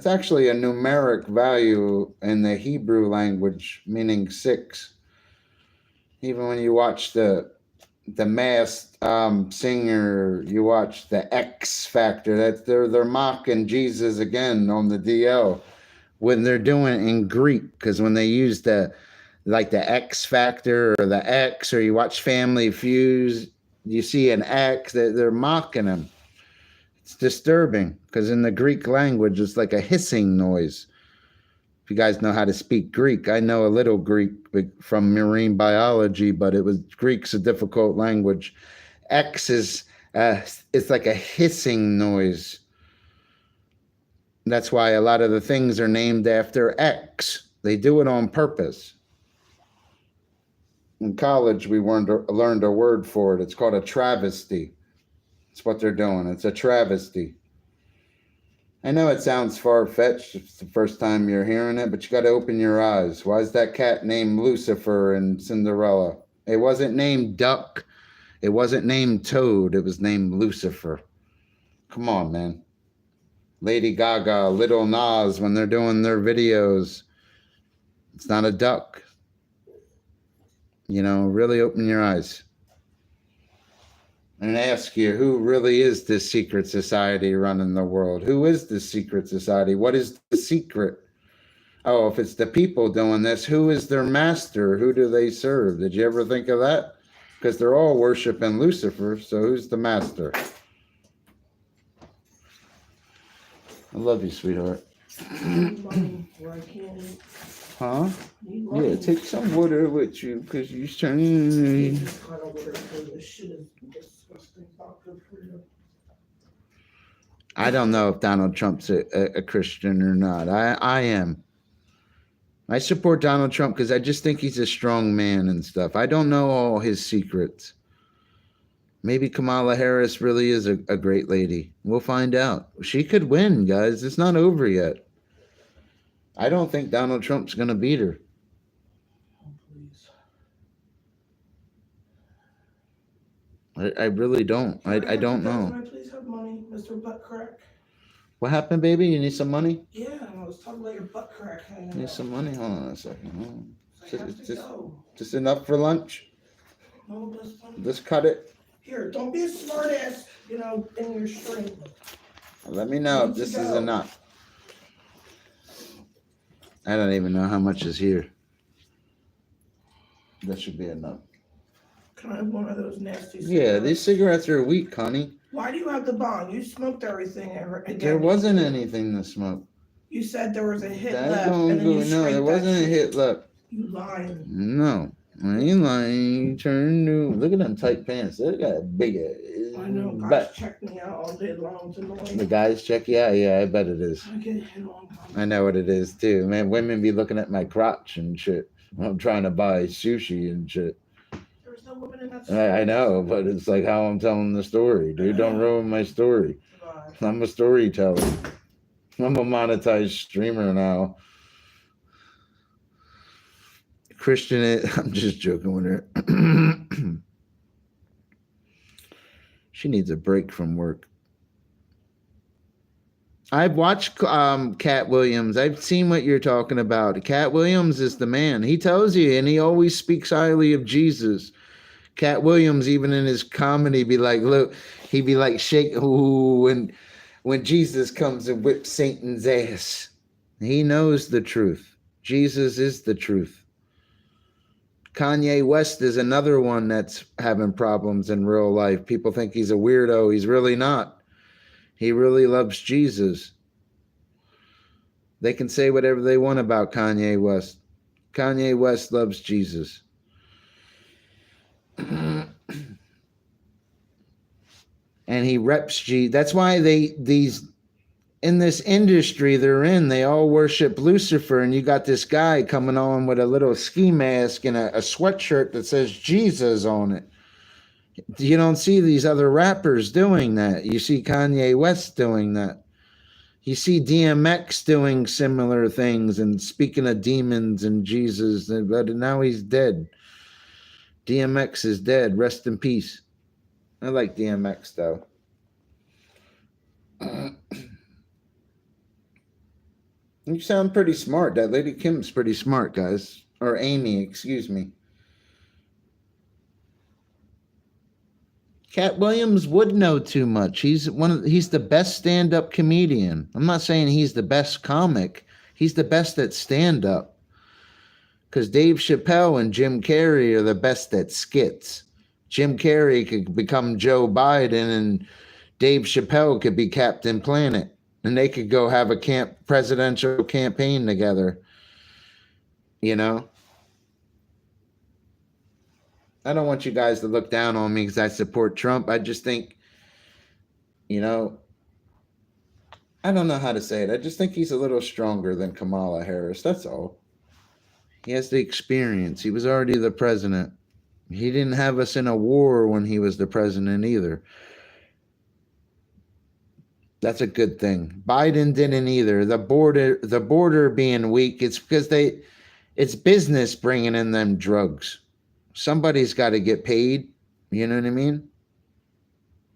[SPEAKER 1] actually a numeric value in the Hebrew language, meaning 6. Even when you watch the Masked Singer, you watch the X Factor. That they're mocking Jesus again on the DL when they're doing it in Greek, because when they use the X Factor or the X, or you watch Family Feud, you see an X. They're mocking him. It's disturbing because in the Greek language, it's like a hissing noise. If you guys know how to speak Greek, I know a little Greek from marine biology, but Greek's a difficult language. X is it's like a hissing noise. That's why a lot of the things are named after X. They do it on purpose. In college, we learned a word for it. It's called a travesty. It's what they're doing. It's a travesty. I know it sounds far-fetched if it's the first time you're hearing it, but you got to open your eyes. Why is that cat named Lucifer in Cinderella? It wasn't named Duck. It wasn't named Toad. It was named Lucifer. Come on, man. Lady Gaga, Little Nas, when they're doing their videos, it's not a duck. Really open your eyes. And ask you, who really is this secret society running the world? Who is this secret society? What is the secret? Oh, if it's the people doing this, who is their master? Who do they serve? Did you ever think of that? Because they're all worshiping Lucifer, so who's the master? I love you, sweetheart. Huh? Yeah, take some water with you because you're turning. I don't know if Donald Trump's a Christian or not. I am. I support Donald Trump because I just think he's a strong man and stuff. I don't know all his secrets. Maybe Kamala Harris really is a great lady. We'll find out. She could win, guys. It's not over yet. I don't think Donald Trump's going to beat her.
[SPEAKER 2] Oh, please.
[SPEAKER 1] I really don't. I don't know.
[SPEAKER 2] Can I please have money, Mr. Butt Crack?
[SPEAKER 1] What happened, baby? You need some money?
[SPEAKER 2] Yeah, I was talking about your butt crack hanging out.
[SPEAKER 1] You need some money? Hold on a second. Just enough for lunch?
[SPEAKER 2] No,
[SPEAKER 1] Just cut it.
[SPEAKER 2] Here, don't be a smart ass, in your stream.
[SPEAKER 1] Let me know if this is enough. I don't even know how much is here. That should be enough.
[SPEAKER 2] Can I have one of those nasty cigarettes?
[SPEAKER 1] Yeah, these cigarettes are weak, honey.
[SPEAKER 2] Why do you have the bong? You smoked everything again.
[SPEAKER 1] There wasn't anything to smoke.
[SPEAKER 2] You said there was a hit left.
[SPEAKER 1] No, there wasn't a hit left.
[SPEAKER 2] You lying.
[SPEAKER 1] No. I ain't lying. You turn new. Look at them tight pants. They got a big
[SPEAKER 2] I know. Guys check me out all day long. It's annoying.
[SPEAKER 1] The guys check you out? Yeah, I bet it is.
[SPEAKER 2] I get hit on.
[SPEAKER 1] I know what it is, too. Man, women be looking at my crotch and shit. I'm trying to buy sushi and shit.
[SPEAKER 2] There's no woman in that story.
[SPEAKER 1] I know, but it's like how I'm telling the story, dude. Don't ruin my story. I'm a storyteller. I'm a monetized streamer now. Christian, I'm just joking with her. She needs a break from work. I've watched Cat Williams. I've seen what you're talking about. Cat Williams is the man. He tells you, and he always speaks highly of Jesus. Cat Williams, even in his comedy, be like, look, he'd be like, shake, ooh, when Jesus comes and whips Satan's ass. He knows the truth. Jesus is the truth. Kanye West is another one that's having problems in real life. People think he's a weirdo. He's really not. He really loves Jesus. They can say whatever they want about Kanye West. Kanye West loves Jesus. And he reps Jesus. That's why these in this industry they're in, they all worship Lucifer, and you got this guy coming on with a little ski mask and a sweatshirt that says Jesus on it. You don't see these other rappers doing that. You see Kanye West doing that. You see DMX doing similar things and speaking of demons and Jesus, but now he's dead. DMX is dead. Rest in peace. I like DMX though. You sound pretty smart. That Lady Kim's pretty smart, guys. Or Amy, excuse me. Cat Williams would know too much. He's the best stand-up comedian. I'm not saying he's the best comic. He's the best at stand-up. Because Dave Chappelle and Jim Carrey are the best at skits. Jim Carrey could become Joe Biden and Dave Chappelle could be Captain Planet. And they could go have a presidential campaign together. You know? I don't want you guys to look down on me because I support Trump. I just think, you know, I don't know how to say it. I just think he's a little stronger than Kamala Harris. That's all. He has the experience. He was already the president. He didn't have us in a war when he was the president either. That's a good thing. Biden didn't either. The border being weak, it's because it's business bringing in them drugs. Somebody's got to get paid. You know what I mean?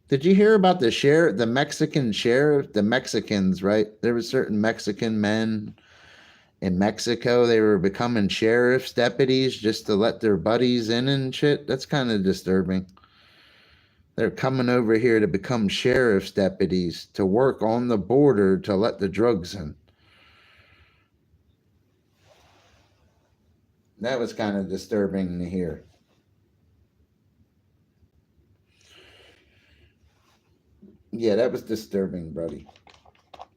[SPEAKER 1] Did you hear about the Mexican sheriff, the Mexicans, right? There were certain Mexican men in Mexico. They were becoming sheriff's deputies just to let their buddies in and shit. That's kind of disturbing. They're coming over here to become sheriff's deputies to work on the border to let the drugs in. That was kind of disturbing to hear. Yeah, that was disturbing, buddy.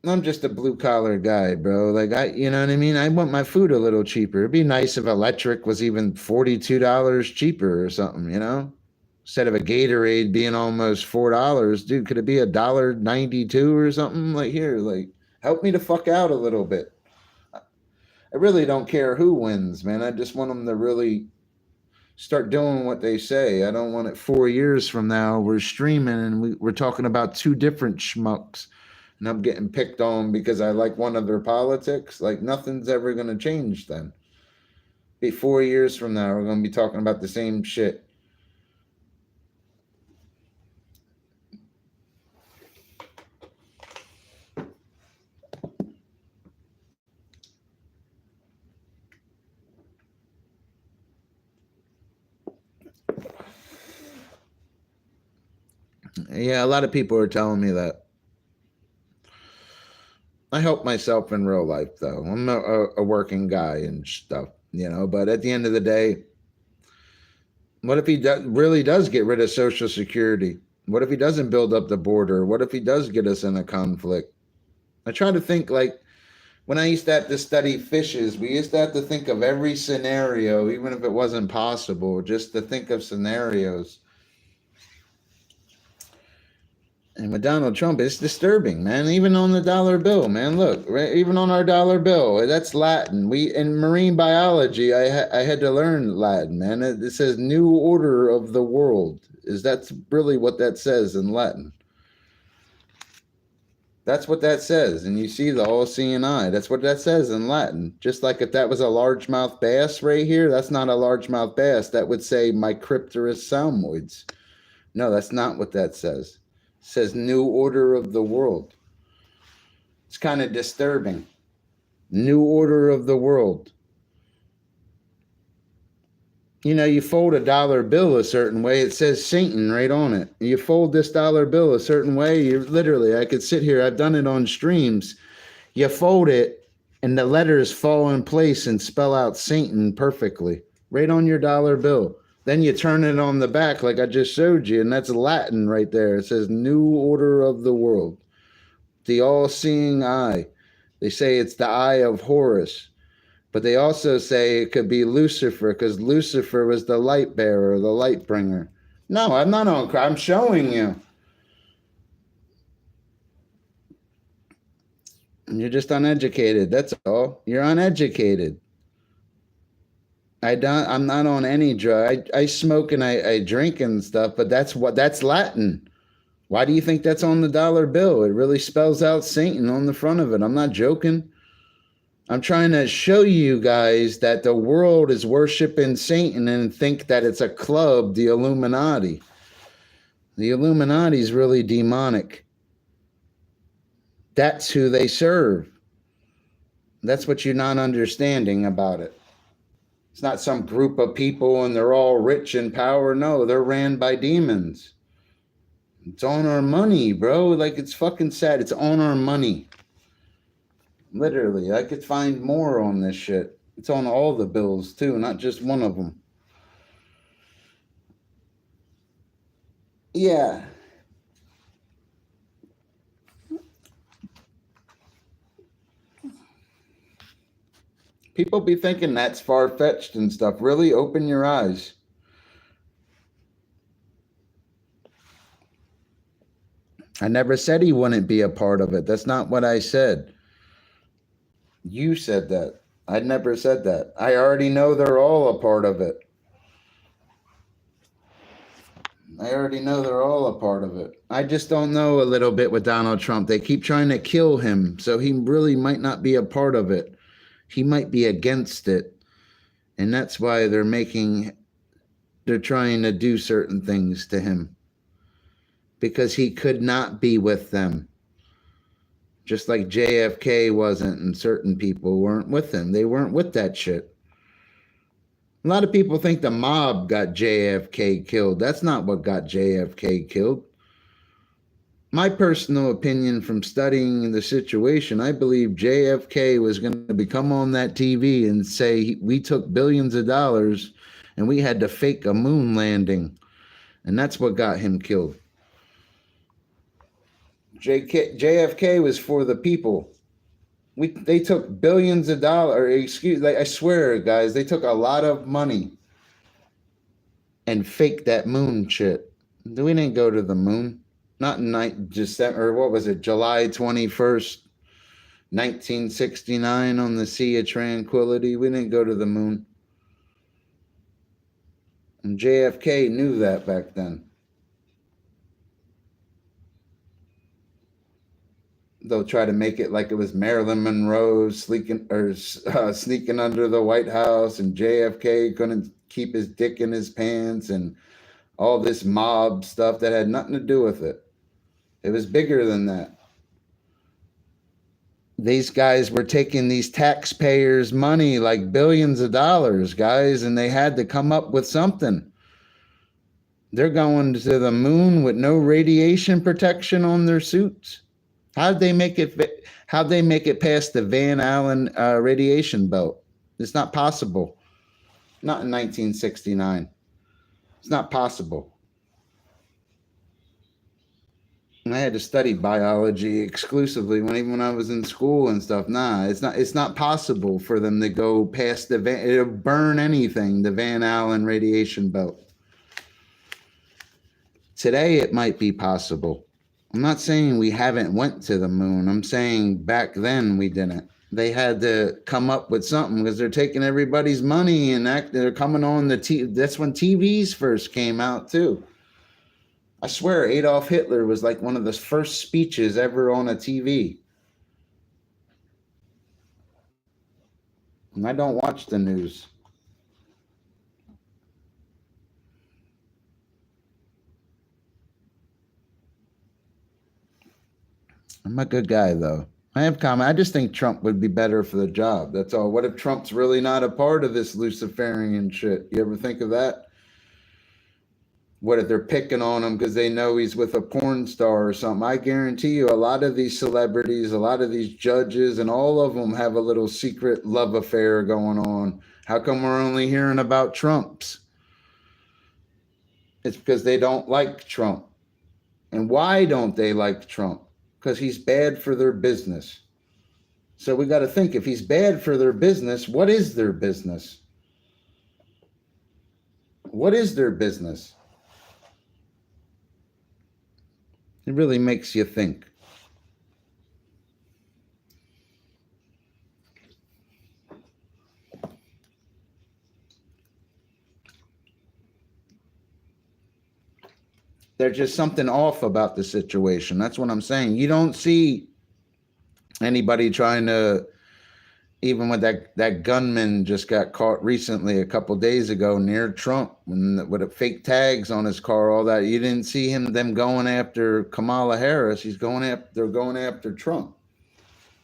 [SPEAKER 1] I'm just a blue collar guy, bro. Like you know what I mean? I want my food a little cheaper. It'd be nice if electric was even $42 cheaper or something, you know? Instead of a Gatorade being almost $4, dude, could it be $1.92 or something? Like here, like help me the fuck out a little bit. I really don't care who wins, man. I just want them to really start doing what they say. I don't want it 4 years from now we're streaming and we're talking about two different schmucks and I'm getting picked on because I like one of their politics. Like nothing's ever going to change then. Be 4 years from now we're going to be talking about the same shit. Yeah, a lot of people are telling me that. I help myself in real life, though. I'm a working guy and stuff, you know. But at the end of the day, what if he really does get rid of Social Security? What if he doesn't build up the border? What if he does get us in a conflict? I try to think like when I used to have to study fishes, we used to have to think of every scenario, even if it wasn't possible, just to think of scenarios. And with Donald Trump, it's disturbing, man. Even on the dollar bill, man. Look, right? Even on our dollar bill, that's Latin. In marine biology, I had to learn Latin, man. It says "New Order of the World." That's really what that says in Latin? That's what that says, and you see the all-seeing eye. That's what that says in Latin. Just like if that was a largemouth bass right here, that's not a largemouth bass. That would say Micropterus salmoides. No, that's not what that says. Says New Order of the World. It's kind of disturbing. New Order of the World. You know, you fold a dollar bill a certain way, it says Satan right on it. You fold this dollar bill a certain way, you literally, I could sit here, I've done it on streams. You fold it and the letters fall in place and spell out Satan perfectly, right on your dollar bill. Then you turn it on the back like I just showed you, and that's Latin right there. It says New Order of the World. The all-seeing eye. They say it's the eye of Horus. But they also say it could be Lucifer, because Lucifer was the light bearer, the light bringer. No, I'm not on crap. I'm showing you. You're just uneducated. That's all. You're uneducated. I'm not on any drug. I smoke and I drink and stuff, but that's Latin. Why do you think that's on the dollar bill? It really spells out Satan on the front of it. I'm not joking. I'm trying to show you guys that the world is worshiping Satan and think that it's a club, the Illuminati. The Illuminati is really demonic. That's who they serve. That's what you're not understanding about it. It's not some group of people and they're all rich and power. No, they're ran by demons. It's on our money, bro. Like, it's fucking sad. It's on our money. Literally, I could find more on this shit. It's on all the bills too, not just one of them. Yeah. People be thinking that's far-fetched and stuff. Really open your eyes. I never said he wouldn't be a part of it. That's not what I said. You said that. I never said that. I already know they're all a part of it. I already know they're all a part of it. I just don't know a little bit with Donald Trump. They keep trying to kill him, so he really might not be a part of it. He might be against it. And that's why they're trying to do certain things to him. Because he could not be with them. Just like JFK wasn't, and certain people weren't with him. They weren't with that shit. A lot of people think the mob got JFK killed. That's not what got JFK killed. My personal opinion from studying the situation, I believe JFK was going to come on that TV and say, we took billions of dollars and we had to fake a moon landing. And that's what got him killed. JFK was for the people. They took billions of dollars. I swear, guys, they took a lot of money and faked that moon shit. We didn't go to the moon. Not in December, or what was it, July 21st, 1969 on the Sea of Tranquility. We didn't go to the moon. And JFK knew that back then. They'll try to make it like it was Marilyn Monroe sneaking under the White House, and JFK couldn't keep his dick in his pants, and all this mob stuff that had nothing to do with it. It was bigger than that. These guys were taking these taxpayers' money, like billions of dollars, guys, and they had to come up with something. They're going to the moon with no radiation protection on their suits. How'd they make it past the Van Allen radiation belt? It's not possible. Not in 1969. It's not possible. And I had to study biology exclusively even when I was in school and stuff. Nah, it's not possible for them to go past it'll burn anything, the Van Allen radiation belt. Today it might be possible. I'm not saying we haven't went to the moon. I'm saying back then we didn't. They had to come up with something because they're taking everybody's money and they're coming on the TV. That's when TVs first came out too. I swear Adolf Hitler was like one of the first speeches ever on a TV. And I don't watch the news. I'm a good guy, though. I just think Trump would be better for the job. That's all. What if Trump's really not a part of this Luciferian shit? You ever think of that? What if they're picking on him because they know he's with a porn star or something? I guarantee you a lot of these celebrities, a lot of these judges, and all of them have a little secret love affair going on. How come we're only hearing about Trump's? It's because they don't like Trump. And why don't they like Trump? Because he's bad for their business. So we got to think, if he's bad for their business, what is their business? What is their business? It really makes you think. There's just something off about the situation. That's what I'm saying. You don't see anybody trying to, even with that gunman just got caught recently a couple days ago near Trump with fake tags on his car, all that. You didn't see them going after Kamala Harris. They're going after Trump.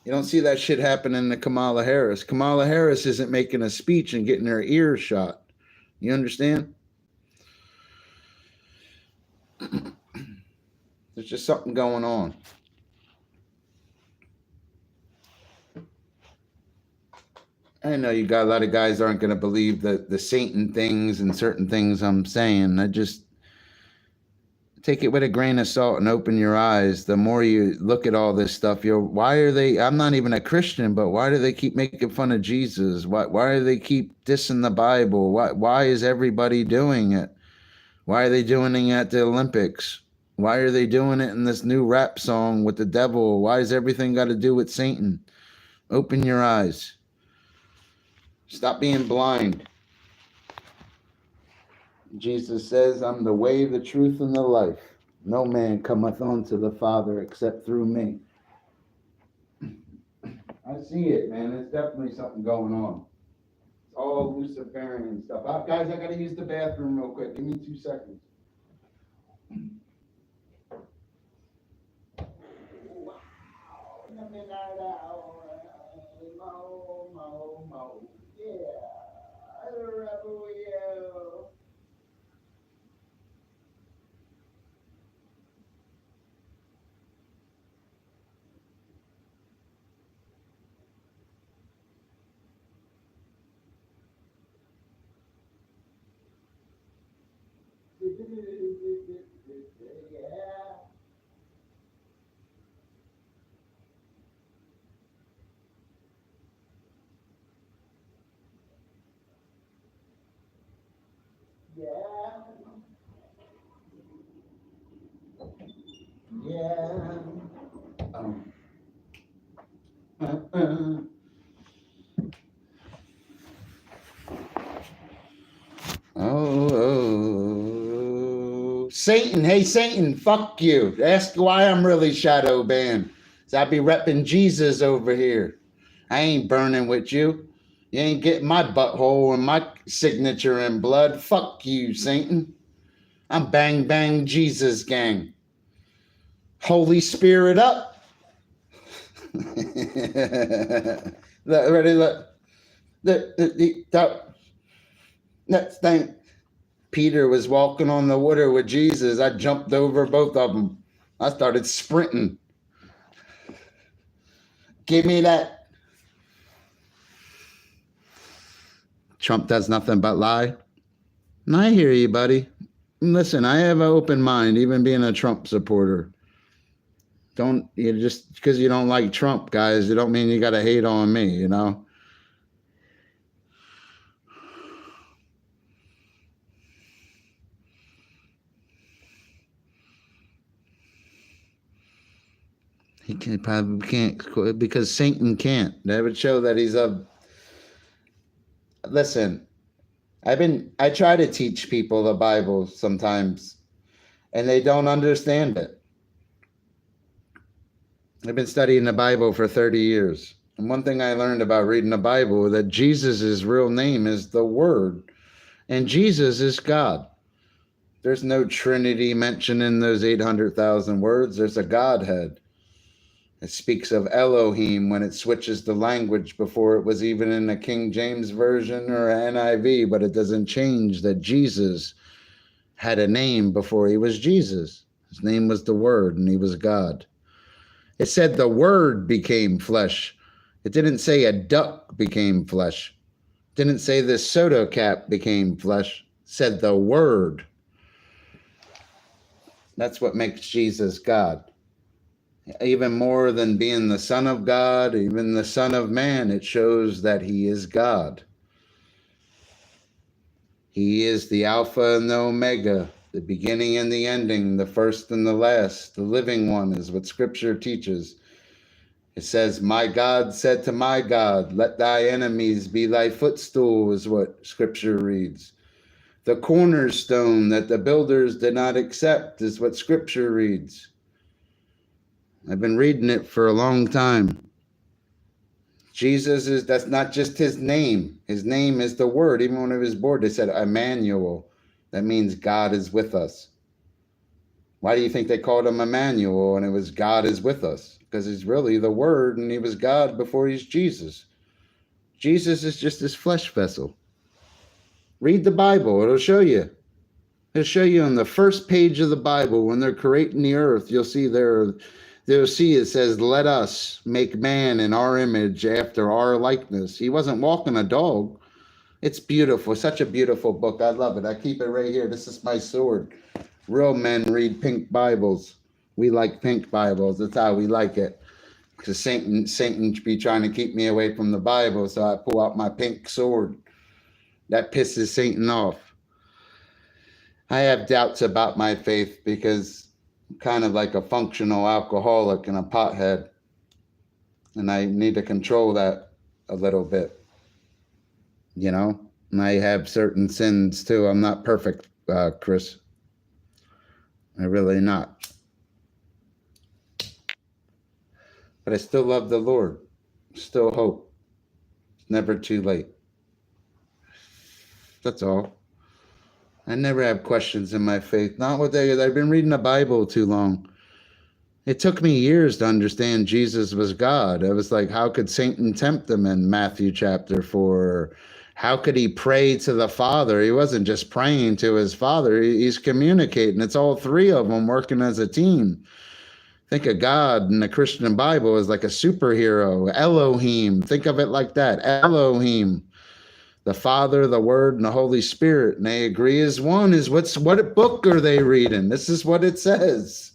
[SPEAKER 1] You don't see that shit happening to Kamala Harris. Kamala Harris isn't making a speech and getting her ears shot. You understand? There's just something going on. I know you got a lot of guys aren't going to believe the Satan things and certain things I'm saying. I just take it with a grain of salt and open your eyes. The more you look at all this stuff, why are they, I'm not even a Christian, but why do they keep making fun of Jesus? Why do they keep dissing the Bible? Why is everybody doing it? Why are they doing it at the Olympics? Why are they doing it in this new rap song with the devil? Why is everything got to do with Satan? Open your eyes. Stop being blind. Jesus says, I'm the way, the truth, and the life. No man cometh unto the Father except through me. I see it, man. There's definitely something going on. It's all Luciferian stuff. Guys, I got to use the bathroom real quick. Give me 2 seconds. Oh, Satan. Hey, Satan, fuck you. Ask why I'm really shadow banned. So I be repping Jesus over here. I ain't burning with you. You ain't getting my butthole and my signature in blood. Fuck you, Satan. I'm bang bang Jesus gang. Holy Spirit up. Ready, look. That thing. Peter was walking on the water with Jesus. I jumped over both of them. I started sprinting. Give me that. Trump does nothing but lie. And I hear you, buddy. Listen, I have an open mind, even being a Trump supporter. Don't you just because you don't like Trump, guys, it don't mean you got to hate on me, you know? He probably can't because Satan can't. That would show that he's a. Listen, I try to teach people the Bible sometimes, and they don't understand it. I've been studying the Bible for 30 years. And one thing I learned about reading the Bible, that Jesus' real name is the Word, and Jesus is God. There's no Trinity mentioned in those 800,000 words. There's a Godhead. It speaks of Elohim when it switches the language before it was even in a King James Version or NIV, but it doesn't change that Jesus had a name before he was Jesus. His name was the Word, and he was God. It said the Word became flesh. It didn't say a duck became flesh. It didn't say the soda cap became flesh. It said the Word. That's what makes Jesus God. Even more than being the Son of God, even the Son of Man, it shows that he is God. He is the Alpha and the Omega, the beginning and the ending, the first and the last, the living one is what Scripture teaches. It says, my God said to my God, let thy enemies be thy footstool, is what Scripture reads. The cornerstone that the builders did not accept is what Scripture reads. I've been reading it for a long time. Jesus that's not just his name. His name is the Word. Even when he was born, they said Emmanuel. That means God is with us. Why do you think they called him Emmanuel and it was God is with us? Because he's really the Word and he was God before he's Jesus. Jesus is just his flesh vessel. Read the Bible. It'll show you. It'll show you on the first page of the Bible when they're creating the earth. You'll see it says, "Let us make man in our image after our likeness." He wasn't walking a dog. It's beautiful. Such a beautiful book. I love it. I keep it right here. This is my sword. Real men read pink Bibles. We like pink Bibles. That's how we like it. Because Satan be trying to keep me away from the Bible, so I pull out my pink sword. That pisses Satan off. I have doubts about my faith because I'm kind of like a functional alcoholic and a pothead. And I need to control that a little bit. You know? And I have certain sins too. I'm not perfect, Chris. I'm really not. But I still love the Lord. Still hope. It's never too late. That's all. I never have questions in my faith. Not what I've been reading the Bible too long. It took me years to understand Jesus was God. I was like, how could Satan tempt him in Matthew chapter 4? How could he pray to the Father? He wasn't just praying to his Father. He's communicating. It's all three of them working as a team. Think of God in the Christian Bible as like a superhero. Elohim. Think of it like that. Elohim. The Father, the Word, and the Holy Spirit, and they agree as one. What book are they reading? This is what it says.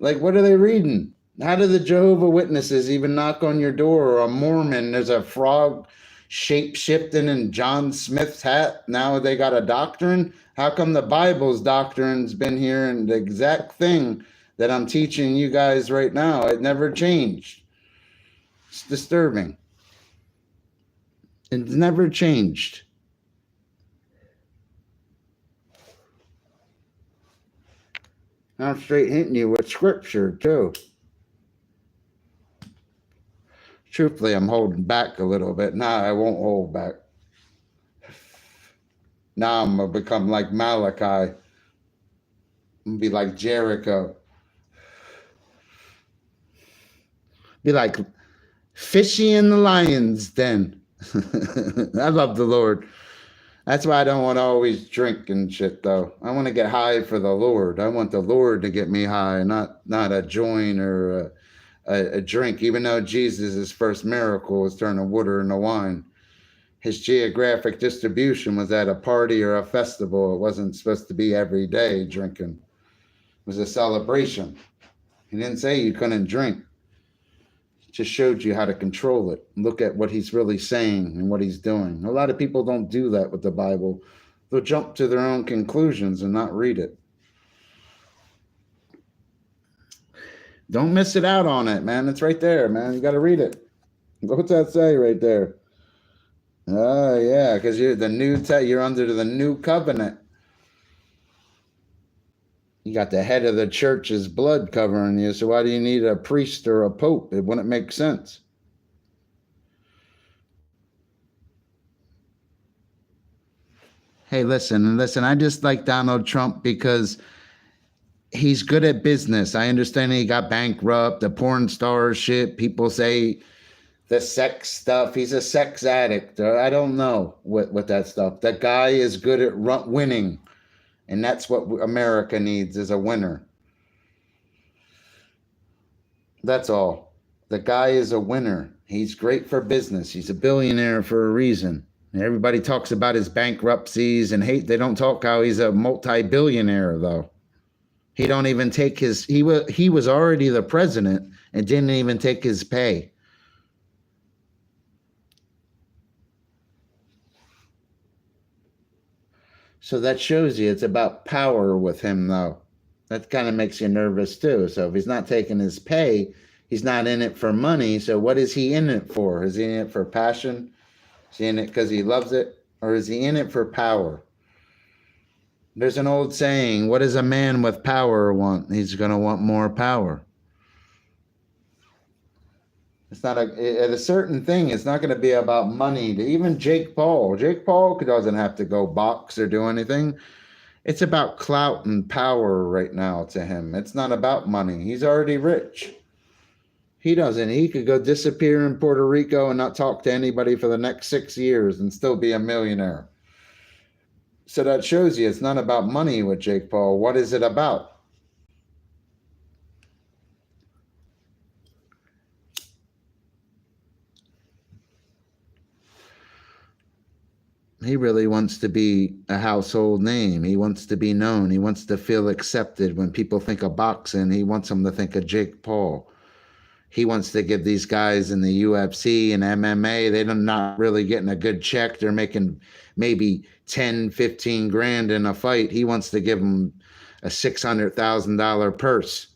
[SPEAKER 1] Like, what are they reading? How do the Jehovah Witnesses even knock on your door? Or a Mormon, there's a frog shape-shifting in John Smith's hat. Now they got a doctrine. How come the Bible's doctrine's been here and the exact thing that I'm teaching you guys right now? It never changed. It's disturbing. It's never changed. I'm straight hitting you with scripture, too. Truthfully, I'm holding back a little bit. Now I won't hold back. Now I'm going to become like Malachi. I'm going to be like Jericho. Be like Fishy in the lion's den. I love the Lord. That's why I don't want to always drink and shit, though. I want to get high for the Lord. I want the Lord to get me high, not a joint or a drink. Even though Jesus' first miracle was turning water into wine, his geographic distribution was at a party or a festival. It wasn't supposed to be every day drinking. It was a celebration. He didn't say you couldn't drink. Just showed you how to control it. Look at what he's really saying and what he's doing. A lot of people don't do that with the Bible. They'll jump to their own conclusions and not read it. Don't miss it out on it, man. It's right there, man. You got to read it. What's that say right there? Oh, yeah, because you're under the new covenant. You got the head of the church's blood covering you, so why do you need a priest or a pope? It wouldn't make sense. Hey, listen, I just like Donald Trump because he's good at business. I understand he got bankrupt, the porn star shit. People say the sex stuff. He's a sex addict. I don't know what that stuff. That guy is good at winning. And that's what America needs, is a winner. That's all. The guy is a winner. He's great for business. He's a billionaire for a reason. And everybody talks about his bankruptcies and hate. They don't talk how he's a multi-billionaire, though. He don't even take his... He was already the president and didn't even take his pay. So that shows you it's about power with him, though. That kind of makes you nervous, too. So if he's not taking his pay, he's not in it for money. So what is he in it for? Is he in it for passion? Is he in it because he loves it? Or is he in it for power? There's an old saying, what does a man with power want? He's going to want more power. It's not at a certain thing. It's not going to be about money. Even Jake Paul doesn't have to go box or do anything. It's about clout and power right now to him. It's not about money. He's already rich. He doesn't. He could go disappear in Puerto Rico and not talk to anybody for the next 6 years and still be a millionaire. So that shows you it's not about money with Jake Paul. What is it about? He really wants to be a household name. He wants to be known. He wants to feel accepted. When people think of boxing, he wants them to think of Jake Paul. He wants to give these guys in the UFC and MMA, they're not really getting a good check. They're making maybe 10, 15 grand in a fight. He wants to give them a $600,000 purse.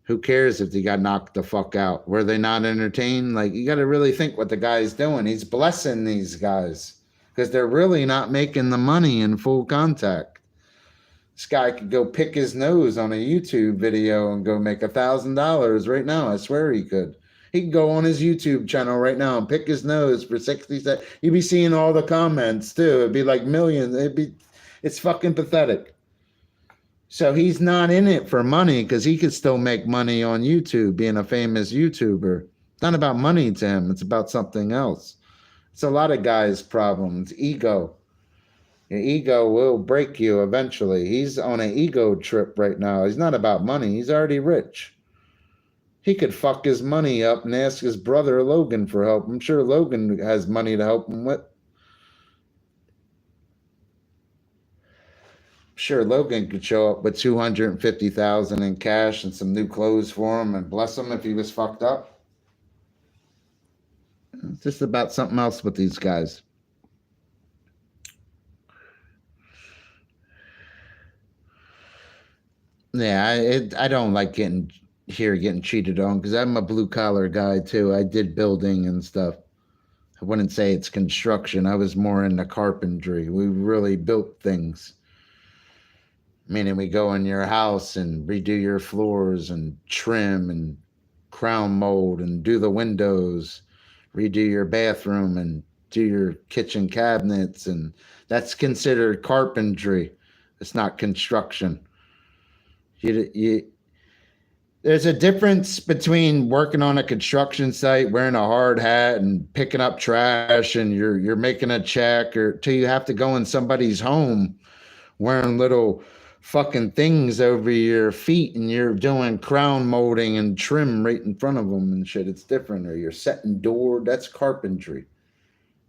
[SPEAKER 1] Who cares if they got knocked the fuck out? Were they not entertained? Like, you got to really think what the guy's doing. He's blessing these guys because they're really not making the money in full contact. This guy could go pick his nose on a YouTube video and go make $1,000 right now. I swear he could. He could go on his YouTube channel right now and pick his nose for 60 seconds. You'd be seeing all the comments too. It'd be like millions. It's fucking pathetic. So he's not in it for money because he could still make money on YouTube being a famous YouTuber. It's not about money to him. It's about something else. It's a lot of guys' problems. Ego. Your ego will break you eventually. He's on an ego trip right now. He's not about money. He's already rich. He could fuck his money up and ask his brother Logan for help. I'm sure Logan has money to help him with. Sure, Logan could show up with $250,000 in cash and some new clothes for him and bless him if he was fucked up. It's just about something else with these guys. Yeah, I don't like getting cheated on because I'm a blue collar guy too. I did building and stuff. I wouldn't say it's construction. I was more into carpentry. We really built things. Meaning we go in your house and redo your floors and trim and crown mold and do the windows, redo your bathroom and do your kitchen cabinets. And that's considered carpentry. It's not construction. There's a difference between working on a construction site, wearing a hard hat and picking up trash and you're making a check, or till you have to go in somebody's home wearing little fucking things over your feet and you're doing crown molding and trim right in front of them and shit. It's different. Or you're setting door. That's carpentry.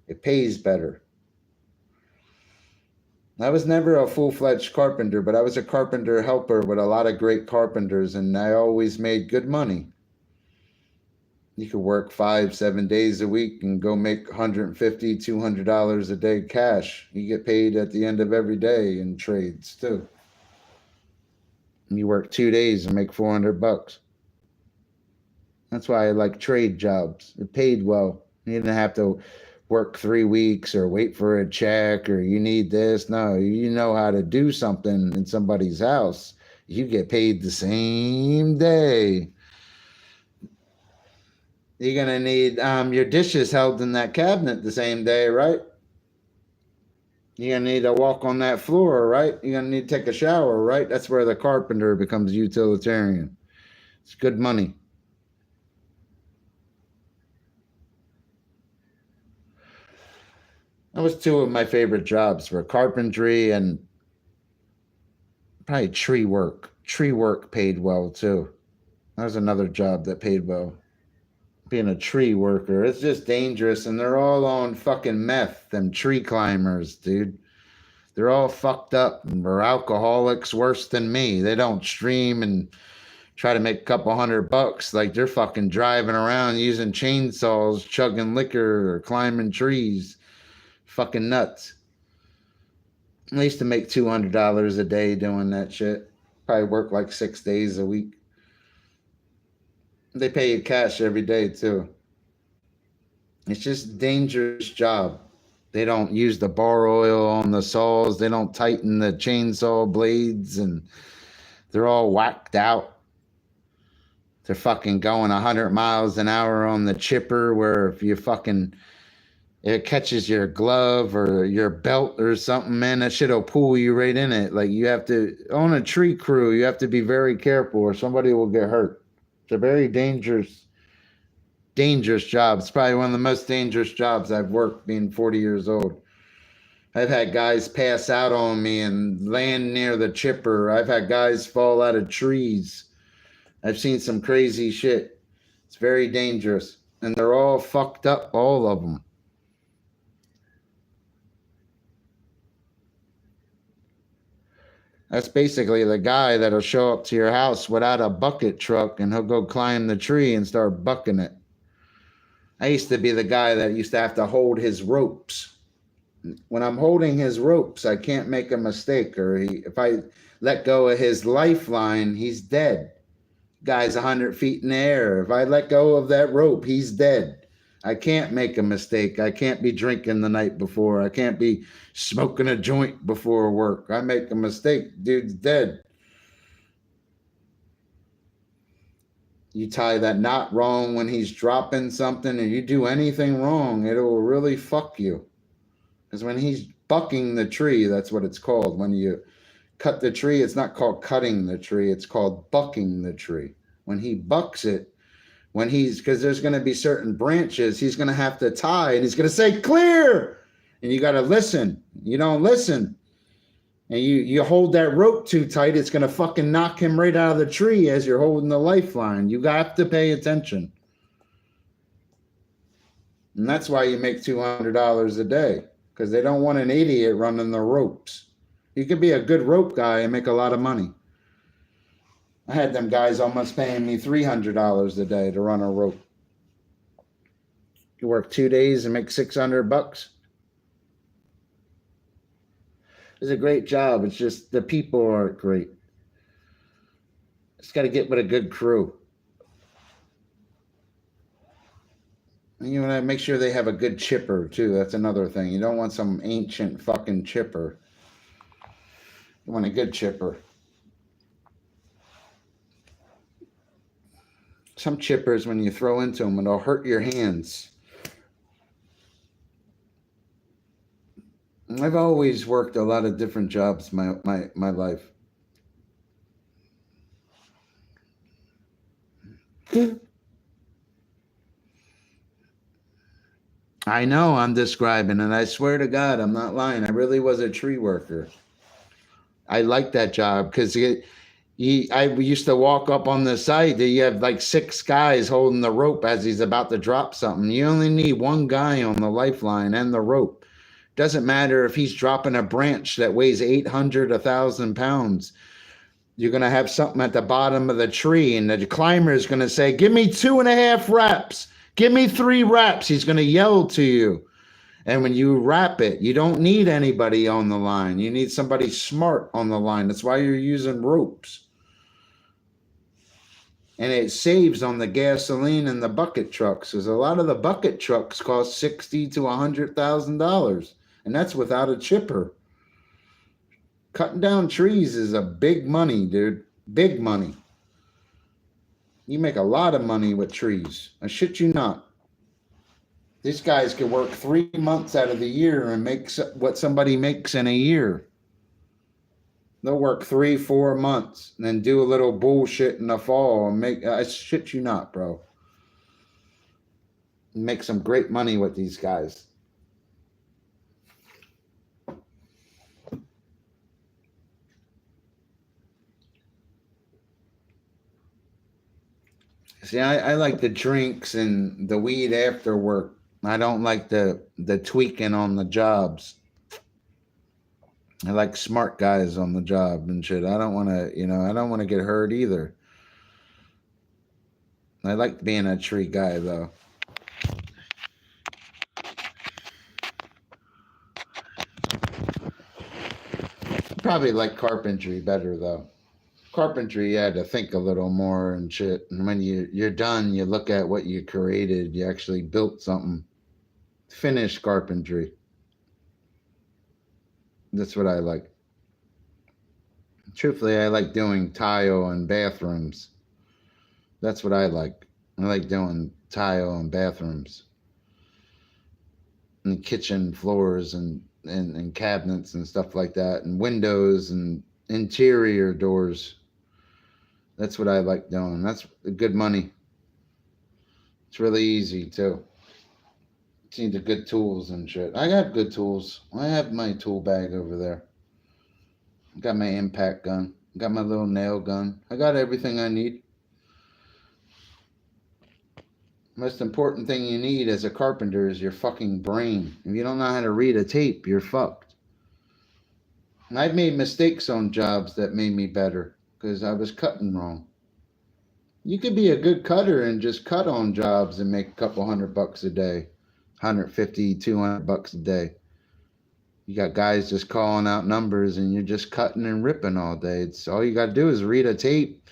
[SPEAKER 1] It pays better. I was never a full-fledged carpenter, but I was a carpenter helper with a lot of great carpenters, and I always made good money. You could work 5-7 days a week and go make $150, $200 a day cash. You get paid at the end of every day in trades too. You work 2 days and make $400. That's why I like trade jobs. It paid well. You didn't have to work 3 weeks or wait for a check or you need this. No, you know how to do something in somebody's house. You get paid the same day. You're going to need your dishes held in that cabinet the same day, right? You're going to need to walk on that floor, right? You're going to need to take a shower, right? That's where the carpenter becomes utilitarian. It's good money. That was two of my favorite jobs were carpentry and probably tree work. Tree work paid well too. That was another job that paid well. Being a tree worker, it's just dangerous, and they're all on fucking meth, them tree climbers, dude. They're all fucked up and they're alcoholics worse than me. They don't stream and try to make a couple $100. Like they're fucking driving around using chainsaws, chugging liquor or climbing trees. Fucking nuts. I used to make $200 a day doing that shit. Probably work like 6 days a week. They pay you cash every day too. It's just a dangerous job. They don't use the bar oil on the saws. They don't tighten the chainsaw blades, and they're all whacked out. They're fucking going 100 miles an hour on the chipper, where if you fucking it catches your glove or your belt or something, man, that shit'll pull you right in it. Like you have to, on a tree crew, you have to be very careful or somebody will get hurt. It's a very dangerous job. It's probably one of the most dangerous jobs I've worked being 40 years old. I've had guys pass out on me and land near the chipper. I've had guys fall out of trees. I've seen some crazy shit. It's very dangerous. And they're all fucked up, all of them. That's basically the guy that'll show up to your house without a bucket truck and he'll go climb the tree and start bucking it. I used to be the guy that used to have to hold his ropes. When I'm holding his ropes, I can't make a mistake. Or if I let go of his lifeline, he's dead. Guy's 100 feet in the air. If I let go of that rope, he's dead. I can't make a mistake. I can't be drinking the night before. I can't be smoking a joint before work. I make a mistake, dude's dead. You tie that knot wrong when he's dropping something, and you do anything wrong, it'll really fuck you. Because when he's bucking the tree, that's what it's called. When you cut the tree, it's not called cutting the tree. It's called bucking the tree. When he bucks it, because there's going to be certain branches, he's going to have to tie, and he's going to say, clear! And you got to listen. You don't listen. And you hold that rope too tight, it's going to fucking knock him right out of the tree as you're holding the lifeline. You got to pay attention. And that's why you make $200 a day, because they don't want an idiot running the ropes. You could be a good rope guy and make a lot of money. I had them guys almost paying me $300 a day to run a rope. You work 2 days and make $600. It's a great job. It's just the people aren't great. It's got to get with a good crew. And you want to make sure they have a good chipper too. That's another thing. You don't want some ancient fucking chipper. You want a good chipper. Some chippers, when you throw into them, it'll hurt your hands. I've always worked a lot of different jobs my life. I know I'm describing, and I swear to God, I'm not lying. I really was a tree worker. I liked that job because I used to walk up on the site. You have like 6 guys holding the rope as he's about to drop something. You only need one guy on the lifeline and the rope. Doesn't matter if he's dropping a branch that weighs 800, 1,000 pounds. You're going to have something at the bottom of the tree, and the climber is going to say, give me 2.5 reps. Give me 3 reps. He's going to yell to you. And when you wrap it, you don't need anybody on the line. You need somebody smart on the line. That's why you're using ropes. And it saves on the gasoline and the bucket trucks, because a lot of the bucket trucks cost $60,000 to $100,000, and that's without a chipper. Cutting down trees is a big money, dude. Big money. You make a lot of money with trees. I shit you not. These guys can work 3 months out of the year and make what somebody makes in a year. They'll work 3-4 months and then do a little bullshit in the fall and make, I shit you not, bro. Make some great money with these guys. See, I like the drinks and the weed after work. I don't like the tweaking on the jobs. I like smart guys on the job and shit. I don't want to, I don't want to get hurt either. I like being a tree guy, though. Probably like carpentry better, though. Carpentry, you had to think a little more and shit. And when you're done, you look at what you created. You actually built something. Finished carpentry. That's what I like. Truthfully, I like doing tile and bathrooms. That's what I like. I like doing tile and bathrooms. and kitchen floors and cabinets and stuff like that, and windows and interior doors. That's what I like doing. That's good money. It's really easy too. See the good tools and shit. I got good tools. I have my tool bag over there. I got my impact gun. I got my little nail gun. I got everything I need. Most important thing you need as a carpenter is your fucking brain. If you don't know how to read a tape, you're fucked. And I've made mistakes on jobs that made me better because I was cutting wrong. You could be a good cutter and just cut on jobs and make a couple $100 a day, 150, $200 a day. You got guys just calling out numbers and you're just cutting and ripping all day. It's all you got to do is read a tape,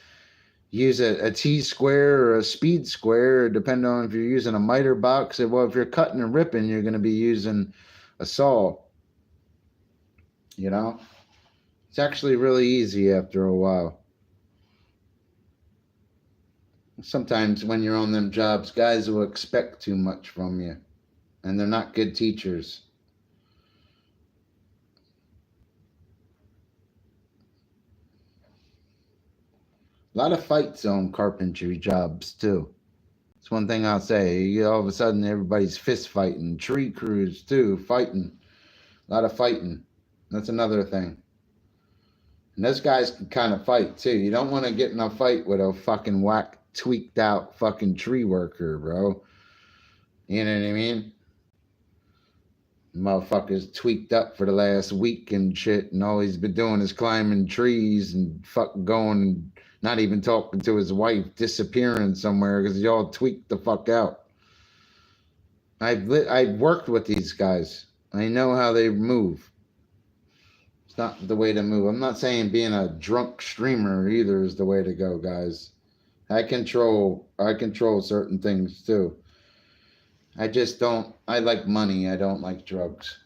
[SPEAKER 1] use a T-square or a speed square, depending on if you're using a miter box. Well, if you're cutting and ripping, you're going to be using a saw. You know, it's actually really easy after a while. Sometimes when you're on them jobs, guys will expect too much from you, and they're not good teachers. A lot of fights on carpentry jobs too. It's one thing I'll say. All of a sudden, everybody's fist fighting. Tree crews too, fighting. A lot of fighting. That's another thing. And those guys can kind of fight too. You don't want to get in a fight with a fucking whack, tweaked out fucking tree worker, bro. You know what I mean? Motherfucker's tweaked up for the last week and shit, and all he's been doing is climbing trees and fucking going and not even talking to his wife, disappearing somewhere because he all tweaked the fuck out. I've worked with these guys. I know how they move. It's not the way to move. I'm not saying being a drunk streamer either is the way to go, guys. I control certain things too. I just don't. I like money. I don't like drugs.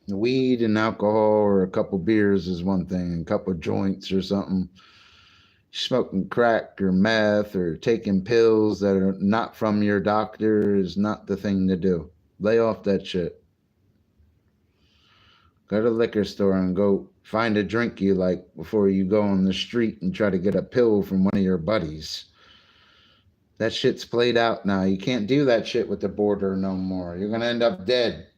[SPEAKER 1] Weed and alcohol or a couple beers is one thing. A couple joints or something. Smoking crack or meth or taking pills that are not from your doctor is not the thing to do. Lay off that shit. Go to the liquor store and go find a drink you like before you go on the street and try to get a pill from one of your buddies. That shit's played out now. You can't do that shit with the border no more. You're going to end up dead.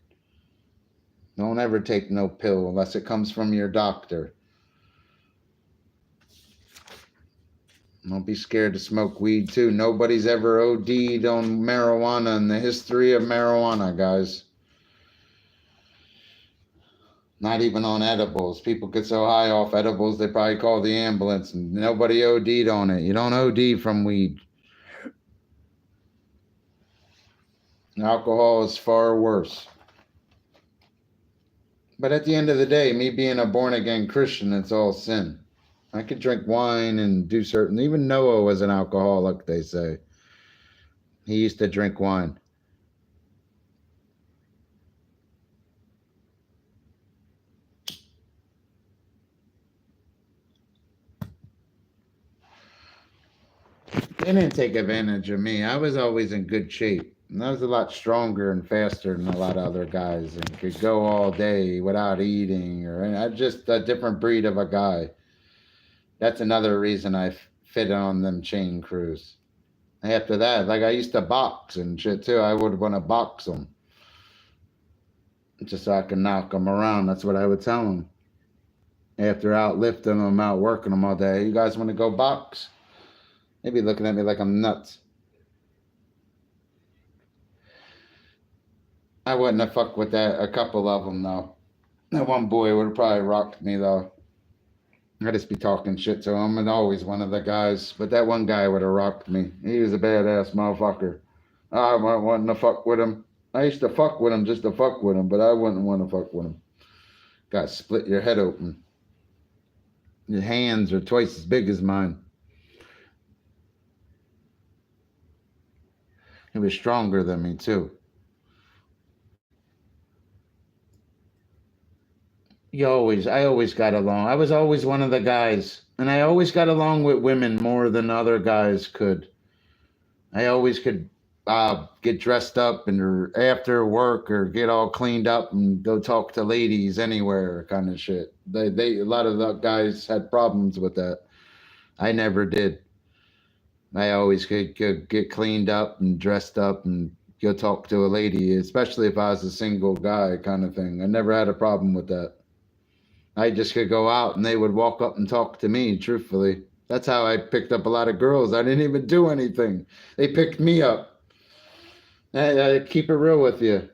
[SPEAKER 1] Don't ever take no pill unless it comes from your doctor. Don't be scared to smoke weed too. Nobody's ever OD'd on marijuana in the history of marijuana, guys. Not even on edibles. People get so high off edibles, they probably call the ambulance, and nobody OD'd on it. You don't OD from weed. Alcohol is far worse. But at the end of the day, me being a born-again Christian, it's all sin. I could drink wine and do certain... Even Noah was an alcoholic, they say. He used to drink wine. They didn't take advantage of me. I was always in good shape. And I was a lot stronger and faster than a lot of other guys and could go all day without eating. I'm just a different breed of a guy. That's another reason I fit on them chain crews. After that, like I used to box and shit too. I would want to box them. Just so I can knock them around. That's what I would tell them. After outlifting them, outworking them all day. You guys want to go box? They'd be looking at me like I'm nuts. I wouldn't have fucked with that. A couple of them, though. That one boy would have probably rocked me, though. I just be talking shit to him, and always one of the guys. But that one guy would have rocked me. He was a badass motherfucker. I wasn't to fuck with him. I used to fuck with him just to fuck with him, but I wouldn't want to fuck with him. Got to split your head open. Your hands are twice as big as mine. He was stronger than me, too. I always got along. I was always one of the guys. And I always got along with women more than other guys could. I get dressed up and or after work or get all cleaned up and go talk to ladies anywhere kind of shit. They a lot of the guys had problems with that. I never did. I always could get cleaned up and dressed up and go talk to a lady, especially if I was a single guy kind of thing. I never had a problem with that. I just could go out and they would walk up and talk to me, truthfully. That's how I picked up a lot of girls. I didn't even do anything. They picked me up. I keep it real with you.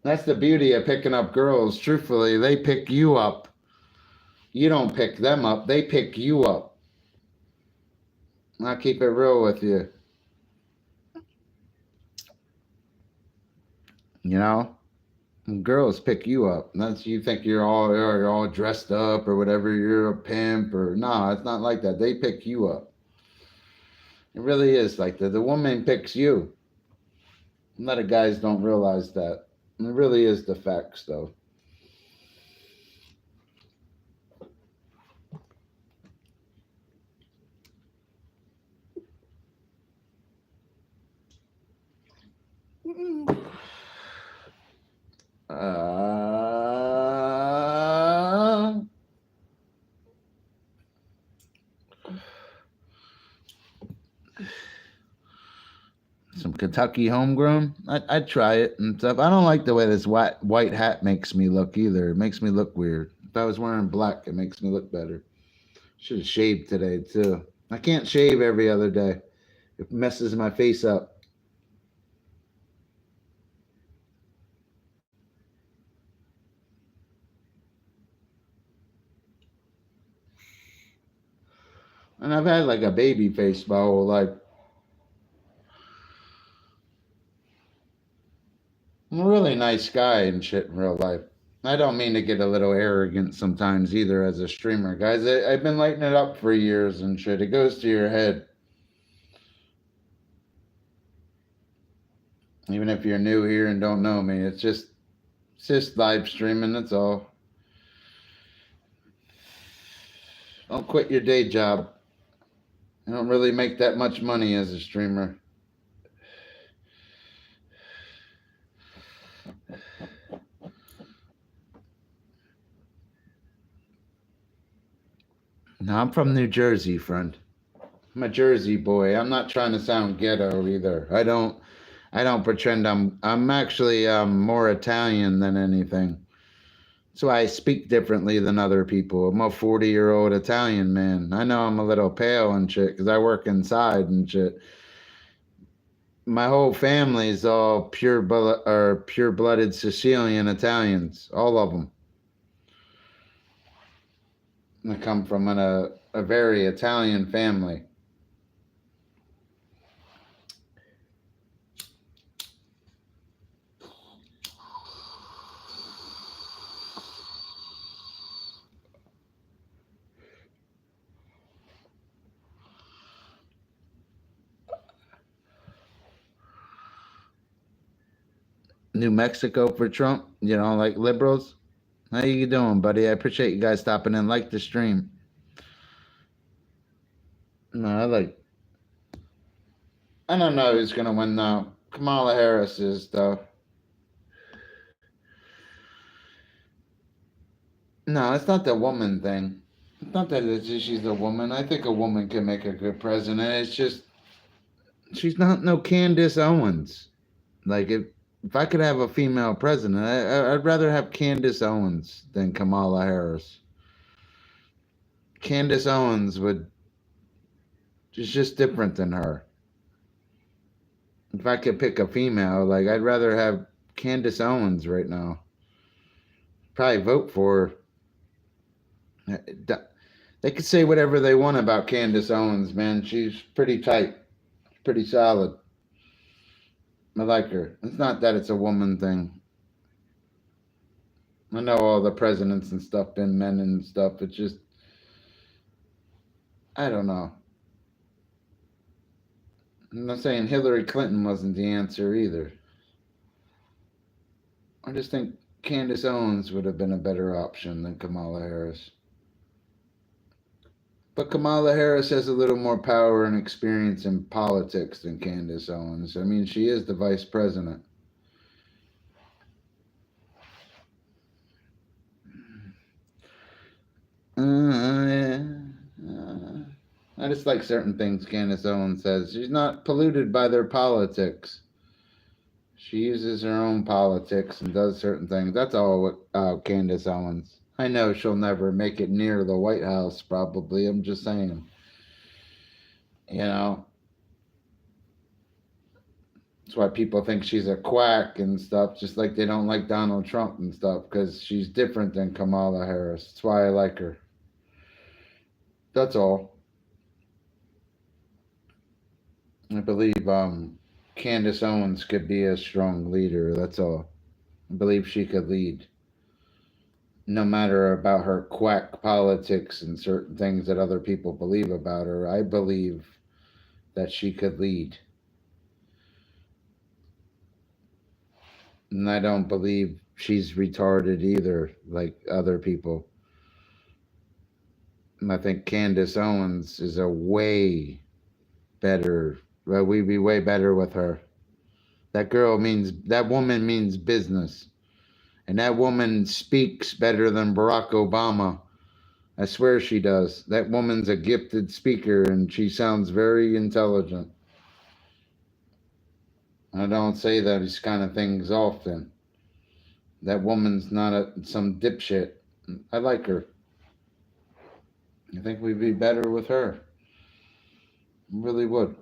[SPEAKER 1] That's the beauty of picking up girls. Truthfully, they pick you up. You don't pick them up. They pick you up. I keep it real with you. You know? And girls pick you up. And that's you think you're all dressed up or whatever. You're a pimp or no, it's not like that. They pick you up. It really is like that. The woman picks you. A lot of guys don't realize that. It really is the facts, though. Some Kentucky homegrown. I'd try it and stuff. I don't like the way this white hat makes me look either. It makes me look weird. If I was wearing black, it makes me look better. Should have shaved today too. I can't shave every other day. It messes my face up. And I've had like a baby face my whole life. I'm a really nice guy and shit in real life. I don't mean to get a little arrogant sometimes either as a streamer, guys. I've been lighting it up for years and shit. It goes to your head. Even if you're new here and don't know me, it's just live streaming, that's all. Don't quit your day job. I don't really make that much money as a streamer. No, I'm from New Jersey, friend. I'm a Jersey boy. I'm not trying to sound ghetto either. I don't pretend I'm actually more Italian than anything. That's why I speak differently than other people. I'm a 40-year-old Italian man. I know I'm a little pale and shit because I work inside and shit. My whole family is all pure-blooded Sicilian Italians, all of them. I come from a very Italian family. New Mexico for Trump, like liberals. How you doing, buddy? I appreciate you guys stopping in. Like the stream. No, I don't know who's gonna win though. Kamala Harris is though. No, it's not the woman thing. It's not that she's a woman. I think a woman can make a good president. It's just she's not no Candace Owens. Like if I could have a female president, I'd rather have Candace Owens than Kamala Harris. Candace Owens is just different than her. If I could pick a female, like I'd rather have Candace Owens right now. Probably vote for her. They could say whatever they want about Candace Owens, man. She's pretty tight, pretty solid. I like her. It's not that it's a woman thing. I know all the presidents and stuff been men and stuff. It's just, I don't know. I'm not saying Hillary Clinton wasn't the answer either. I just think Candace Owens would have been a better option than Kamala Harris. But Kamala Harris has a little more power and experience in politics than Candace Owens. I mean, she is the vice president. Yeah. I just like certain things Candace Owens says. She's not polluted by their politics. She uses her own politics and does certain things. That's all Candace Owens. I know she'll never make it near the White House, probably. I'm just saying. You know, that's why people think she's a quack and stuff, just like they don't like Donald Trump and stuff, because she's different than Kamala Harris. That's why I like her. That's all. I believe Candace Owens could be a strong leader. That's all. I believe she could lead. No matter about her quack politics and certain things that other people believe about her, I believe that she could lead. And I don't believe she's retarded either, like other people. And I think Candace Owens is a way better. Well, we'd be way better with her. That woman means business. And that woman speaks better than Barack Obama. I swear she does. That woman's a gifted speaker and she sounds very intelligent. I don't say these kind of things often. That woman's not some dipshit. I like her. I think we'd be better with her. I really would.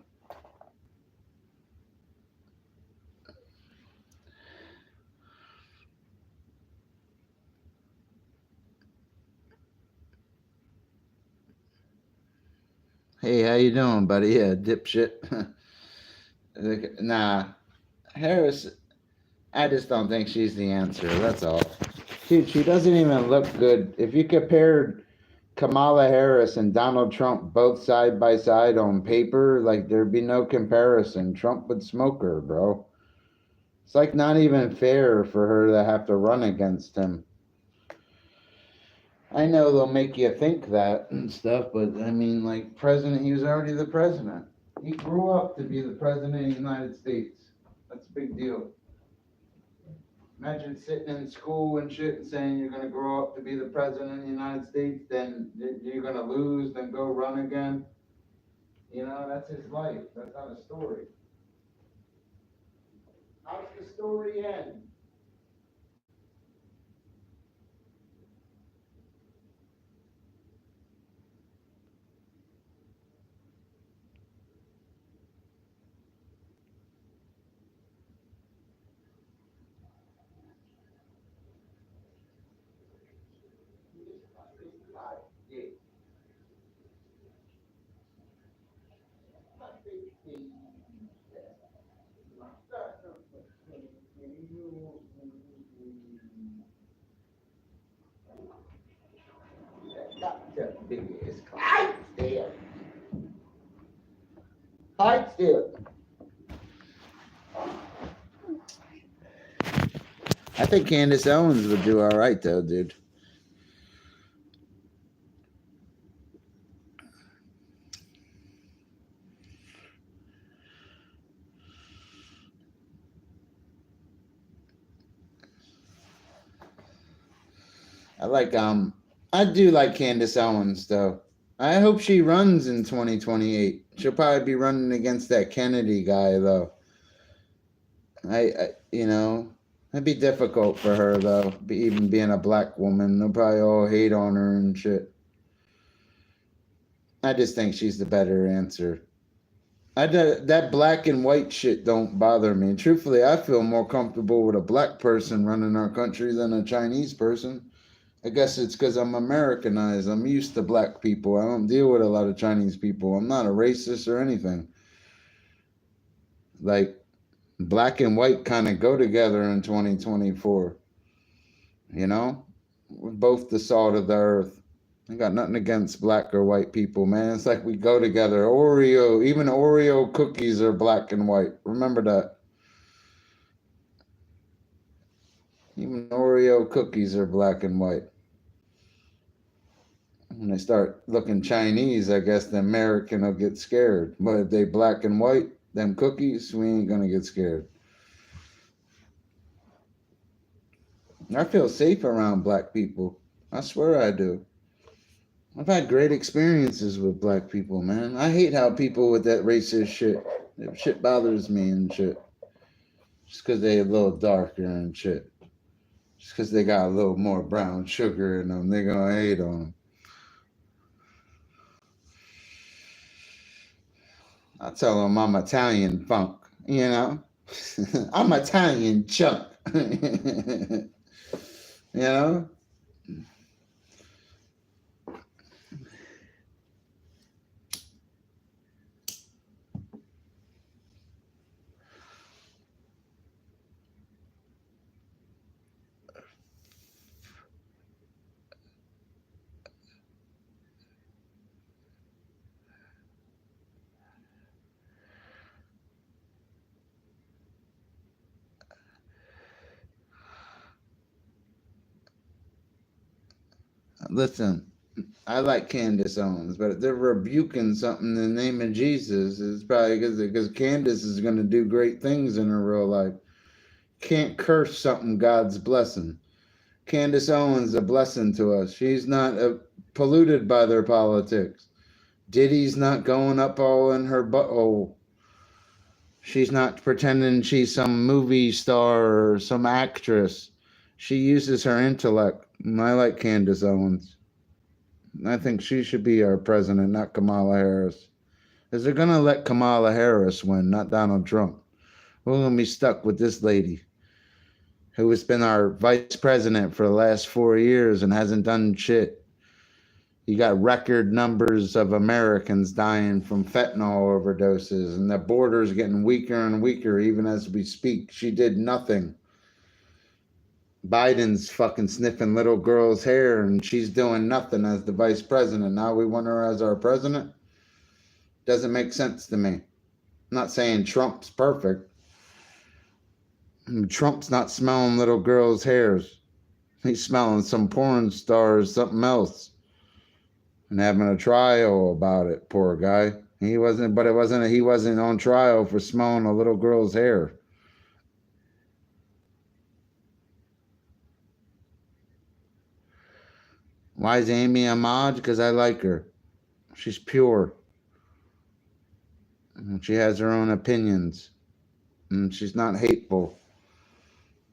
[SPEAKER 1] Hey, how you doing, buddy? Yeah, dipshit. Nah, Harris, I just don't think she's the answer. That's all. Dude, she doesn't even look good. If you compared Kamala Harris and Donald Trump both side by side on paper, like there'd be no comparison. Trump would smoke her, bro. It's like not even fair for her to have to run against him. I know they'll make you think that and stuff, but I mean, like, president, he was already the president. He grew up to be the president of the United States. That's a big deal. Imagine sitting in school and shit and saying you're going to grow up to be the president of the United States, then you're going to lose, then go run again. You know, that's his life. That's not a story. How's the story end? Hide still. I think Candace Owens would do all right, though, dude. I do like Candace Owens though. I hope she runs in 2028. She'll probably be running against that Kennedy guy though. You know, it'd be difficult for her though, even being a black woman. They'll probably all hate on her and shit. I just think she's the better answer. That black and white shit don't bother me. Truthfully, I feel more comfortable with a black person running our country than a Chinese person. I guess it's because I'm Americanized. I'm used to black people. I don't deal with a lot of Chinese people. I'm not a racist or anything. Like, black and white kind of go together in 2024. You know? We're both the salt of the earth. I got nothing against black or white people, man. It's like we go together. Even Oreo cookies are black and white. Remember that. Even Oreo cookies are black and white. When they start looking Chinese, I guess the American will get scared. But if they black and white, them cookies, we ain't gonna get scared. I feel safe around black people. I swear I do. I've had great experiences with black people, man. I hate how people with that racist shit, that shit bothers me and shit. Just because they a little darker and shit. Just because they got a little more brown sugar in them, they gonna hate on them. I tell them I'm Italian funk, you know? I'm Italian chunk, you know? Listen, I like Candace Owens, but if they're rebuking something in the name of Jesus, it's probably because Candace is going to do great things in her real life. Can't curse something God's blessing. Candace Owens is a blessing to us. She's not polluted by their politics. Diddy's not going up all in her butthole. She's not pretending she's some movie star or some actress. She uses her intellect. And I like Candace Owens. I think she should be our president, not Kamala Harris. Because they're going to let Kamala Harris win, not Donald Trump. We're going to be stuck with this lady who has been our vice president for the last 4 years and hasn't done shit. You got record numbers of Americans dying from fentanyl overdoses, and the border's getting weaker and weaker even as we speak. She did nothing. Biden's fucking sniffing little girls' hair, and she's doing nothing as the vice president. Now we want her as our president? Doesn't make sense to me. I'm not saying Trump's perfect. Trump's not smelling little girls' hairs. He's smelling some porn stars, something else, and having a trial about it. Poor guy. He wasn't on trial for smelling a little girl's hair. Why is Amy a mod? Because I like her. She's pure. And she has her own opinions. And she's not hateful.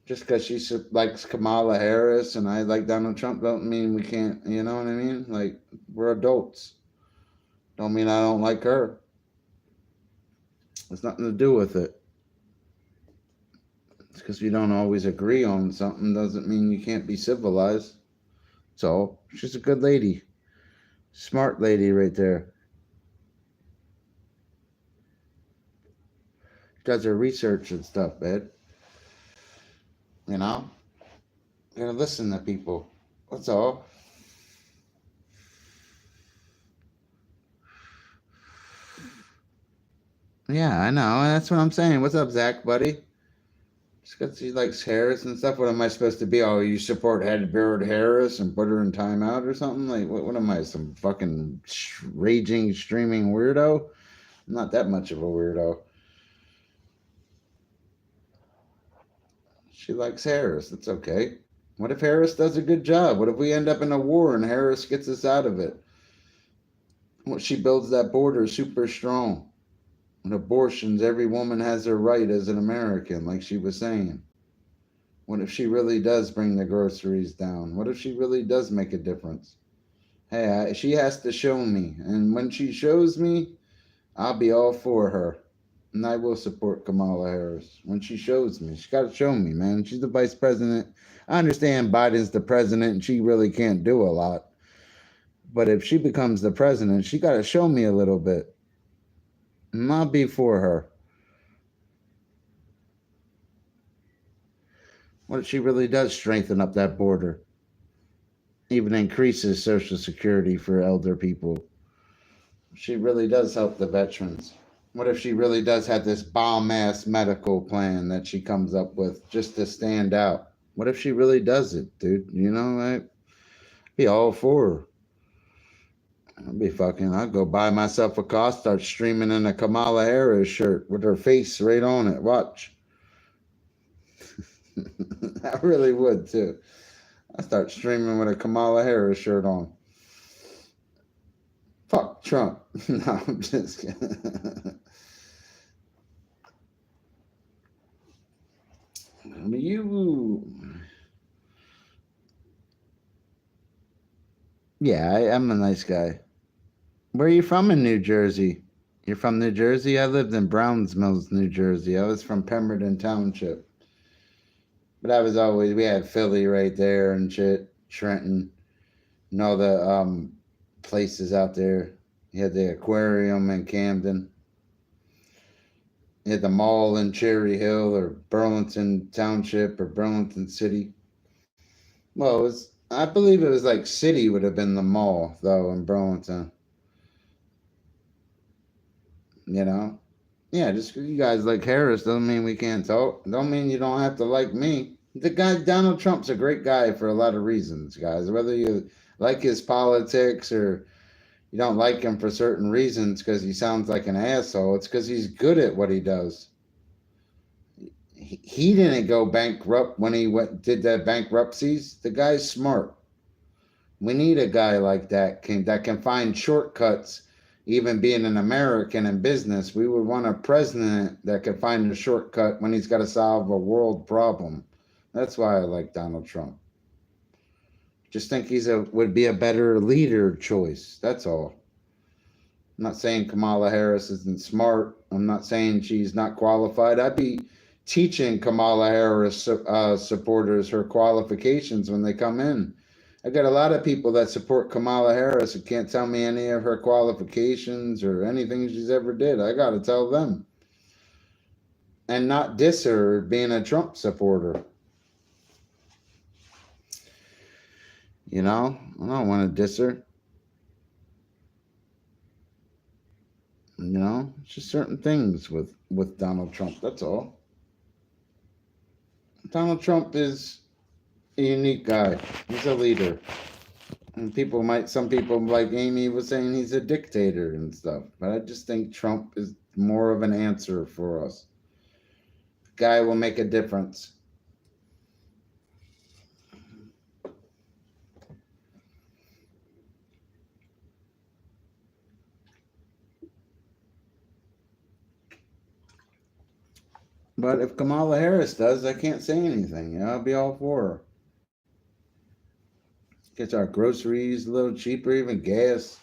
[SPEAKER 1] Just because she likes Kamala Harris and I like Donald Trump don't mean we can't, you know what I mean? Like, we're adults. Don't mean I don't like her. It's nothing to do with it. It's because we don't always agree on something doesn't mean you can't be civilized. So, she's a good lady. Smart lady right there. She does her research and stuff, man. You know? You gotta listen to people. That's all. Yeah, I know. That's what I'm saying. What's up, Zach, buddy? Just because she likes Harris and stuff, what am I supposed to be? Oh, you support Edward Harris and put her in timeout or something? Like, what am I, some fucking raging, streaming weirdo? I'm not that much of a weirdo. She likes Harris. That's okay. What if Harris does a good job? What if we end up in a war and Harris gets us out of it? What she builds that border super strong. And abortions, every woman has her right as an American, like she was saying. What if she really does bring the groceries down? What if she really does make a difference? Hey, she has to show me. And when she shows me, I'll be all for her. And I will support Kamala Harris when she shows me. She's got to show me, man. She's the vice president. I understand Biden's the president and she really can't do a lot. But if she becomes the president, she got to show me a little bit. And I'll be for her. What if she really does strengthen up that border? Even increases Social Security for elder people. She really does help the veterans. What if she really does have this bomb-ass medical plan that she comes up with just to stand out? What if she really does it, dude? You know, I'd be all for her. I'll go buy myself a car, start streaming in a Kamala Harris shirt with her face right on it. Watch. I really would too. I start streaming with a Kamala Harris shirt on. Fuck Trump. No, I'm just kidding. Yeah, I'm a nice guy. Where are you from in New Jersey? You're from New Jersey? I lived in Browns Mills, New Jersey. I was from Pemberton Township. But we had Philly right there and shit, Trenton, and all the places out there. You had the aquarium in Camden. You had the mall in Cherry Hill or Burlington Township or Burlington City. Well, I believe it was like City would have been the mall, though, in Burlington. You know? Yeah, just 'cause you guys like Harris doesn't mean we can't talk. Don't mean you don't have to like me. The guy, Donald Trump's a great guy for a lot of reasons, guys. Whether you like his politics or you don't like him for certain reasons because he sounds like an asshole, it's because he's good at what he does. He didn't go bankrupt when he did the bankruptcies. The guy's smart. We need a guy like that can find shortcuts. Even being an American in business, we would want a president that can find a shortcut when he's got to solve a world problem. That's why I like Donald Trump. Just think would be a better leader choice. That's all. I'm not saying Kamala Harris isn't smart. I'm not saying she's not qualified. I'd be teaching Kamala Harris supporters her qualifications when they come in. I got a lot of people that support Kamala Harris who can't tell me any of her qualifications or anything she's ever did. I got to tell them. And not diss her being a Trump supporter. You know, I don't want to diss her. You know, it's just certain things with Donald Trump. That's all. Donald Trump is a unique guy. He's a leader. And some people like Amy was saying he's a dictator and stuff. But I just think Trump is more of an answer for us. The guy will make a difference. But if Kamala Harris does, I can't say anything. You know, I'll be all for her. Gets our groceries a little cheaper, even gas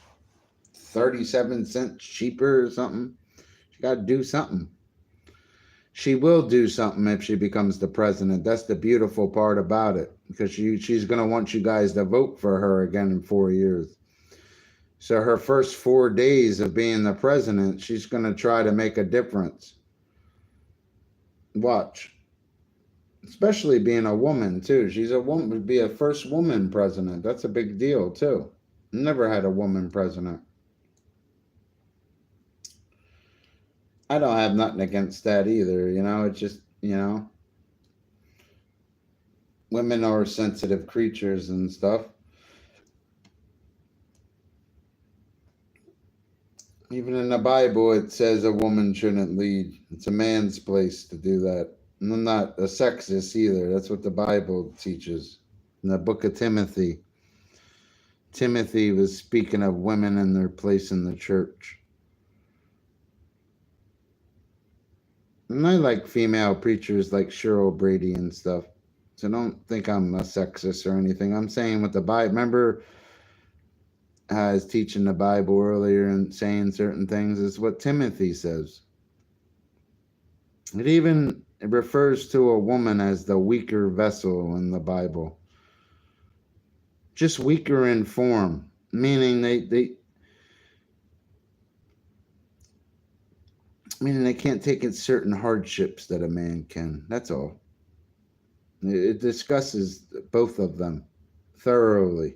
[SPEAKER 1] 37 cents cheaper or something. She got to do something. She will do something if she becomes the president. That's the beautiful part about it, because she's going to want you guys to vote for her again in 4 years. So her first 4 days of being the president, she's going to try to make a difference. Watch. Especially being a woman, too. She's a woman, would be a first woman president. That's a big deal, too. Never had a woman president. I don't have nothing against that either. You know, it's just, you know, women are sensitive creatures and stuff. Even in the Bible, it says a woman shouldn't lead. It's a man's place to do that. And I'm not a sexist either. That's what the Bible teaches. In the book of Timothy, Timothy was speaking of women and their place in the church. And I like female preachers like Cheryl Brady and stuff. So don't think I'm a sexist or anything. I'm saying with the Bible. Remember, I was teaching the Bible earlier and saying certain things. Is what Timothy says. It refers to a woman as the weaker vessel in the Bible. Just weaker in form, meaning they can't take in certain hardships that a man can. That's all. It discusses both of them thoroughly.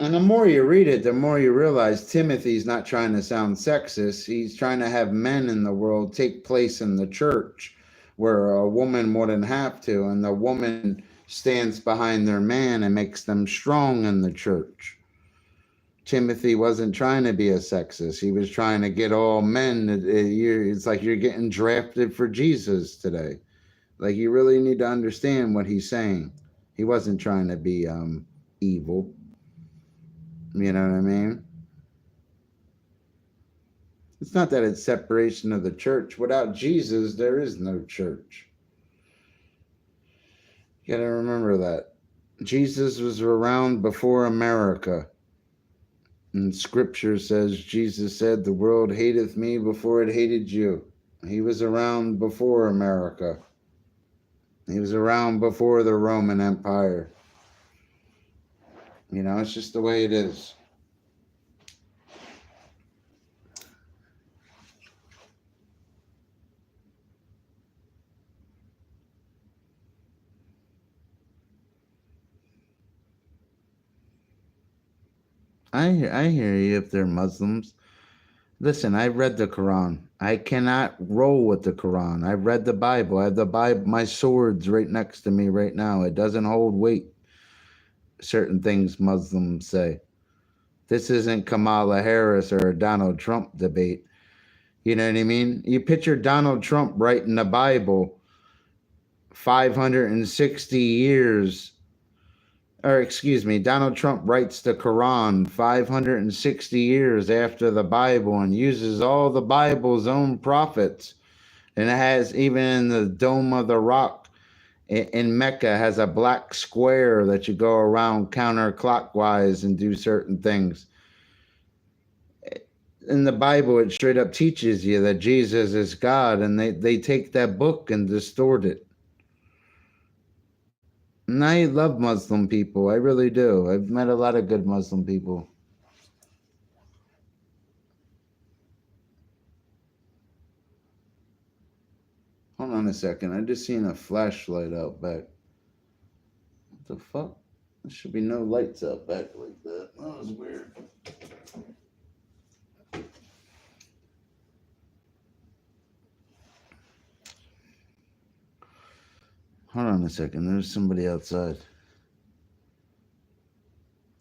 [SPEAKER 1] And the more you read it, the more you realize Timothy's not trying to sound sexist. He's trying to have men in the world take place in the church where a woman wouldn't have to, and the woman stands behind their man and makes them strong in the church. Timothy wasn't trying to be a sexist. He was trying to get all men. It's like you're getting drafted for Jesus today. Like, you really need to understand what he's saying. He wasn't trying to be evil. You know what I mean? It's not that it's separation of the church. Without Jesus, there is no church. You gotta remember that. Jesus was around before America. And scripture says, Jesus said, the world hateth me before it hated you. He was around before America. He was around before the Roman Empire. You know, it's just the way it is. I hear you if they're Muslims. Listen, I read the Quran. I cannot roll with the Quran. I read the Bible. I have the Bible, my sword's right next to me right now. It doesn't hold weight. Certain things Muslims say. This isn't Kamala Harris or a Donald Trump debate. You know what I mean? You picture Donald Trump writing the Bible 560 years, or excuse me, Donald Trump writes the Quran 560 years after the Bible and uses all the Bible's own prophets. And it has, even in the Dome of the Rock in Mecca, has a black square that you go around counterclockwise and do certain things. In the Bible, it straight up teaches you that Jesus is God, and they take that book and distort it. And I love Muslim people. I really do. I've met a lot of good Muslim people. Hold on a second. I just seen a flashlight out back. What the fuck? There should be no lights out back like that. That was weird. Hold on a second. There's somebody outside.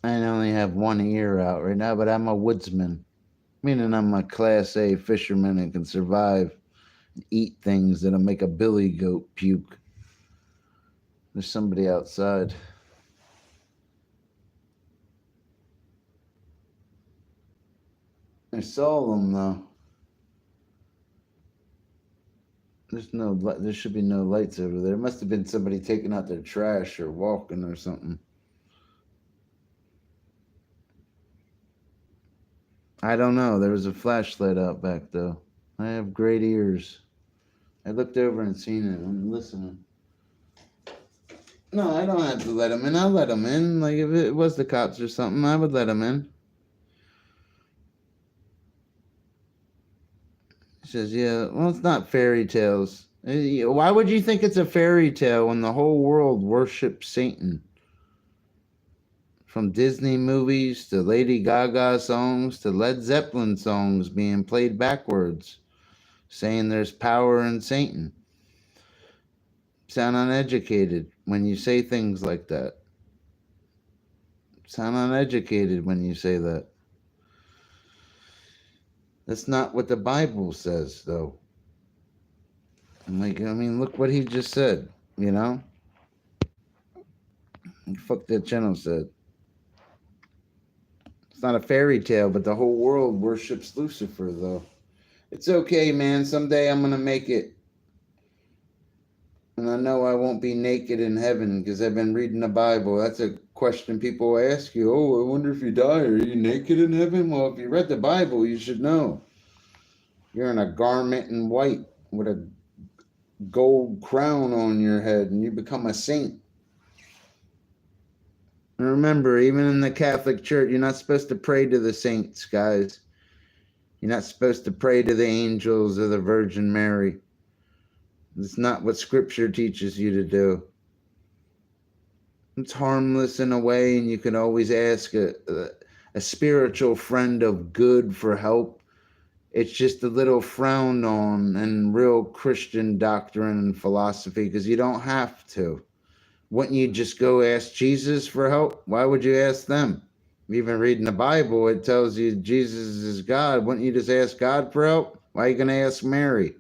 [SPEAKER 1] I only have one ear out right now, but I'm a woodsman. Meaning I'm a class A fisherman and can survive and eat things that'll make a billy goat puke. There's somebody outside. I saw them though. There should be no lights over there. It must have been somebody taking out their trash or walking or something. I don't know. There was a flashlight out back though. I have great ears. I looked over and seen it. I'm listening. No, I don't have to let them in. I'll let them in. Like, if it was the cops or something, I would let them in. He says, yeah, well, it's not fairy tales. Why would you think it's a fairy tale when the whole world worships Satan? From Disney movies to Lady Gaga songs to Led Zeppelin songs being played backwards, saying there's power in Satan. Sound uneducated when you say things like that. Sound uneducated when you say that. That's not what the Bible says, though. Look what he just said, you know? Fuck that channel said. It's not a fairy tale, but the whole world worships Lucifer, though. It's okay, man. Someday I'm going to make it. And I know I won't be naked in heaven because I've been reading the Bible. That's a question people ask you. Oh, I wonder if you die, are you naked in heaven? Well, if you read the Bible, you should know. You're in a garment in white with a gold crown on your head and you become a saint. And remember, even in the Catholic Church, you're not supposed to pray to the saints, guys. You're not supposed to pray to the angels or the Virgin Mary. It's not what Scripture teaches you to do. It's harmless in a way, and you can always ask a spiritual friend of good for help. It's just a little frowned on in real Christian doctrine and philosophy because you don't have to. Wouldn't you just go ask Jesus for help? Why would you ask them? Even reading the Bible, it tells you Jesus is God. Wouldn't you just ask God for help? Why are you going to ask Mary?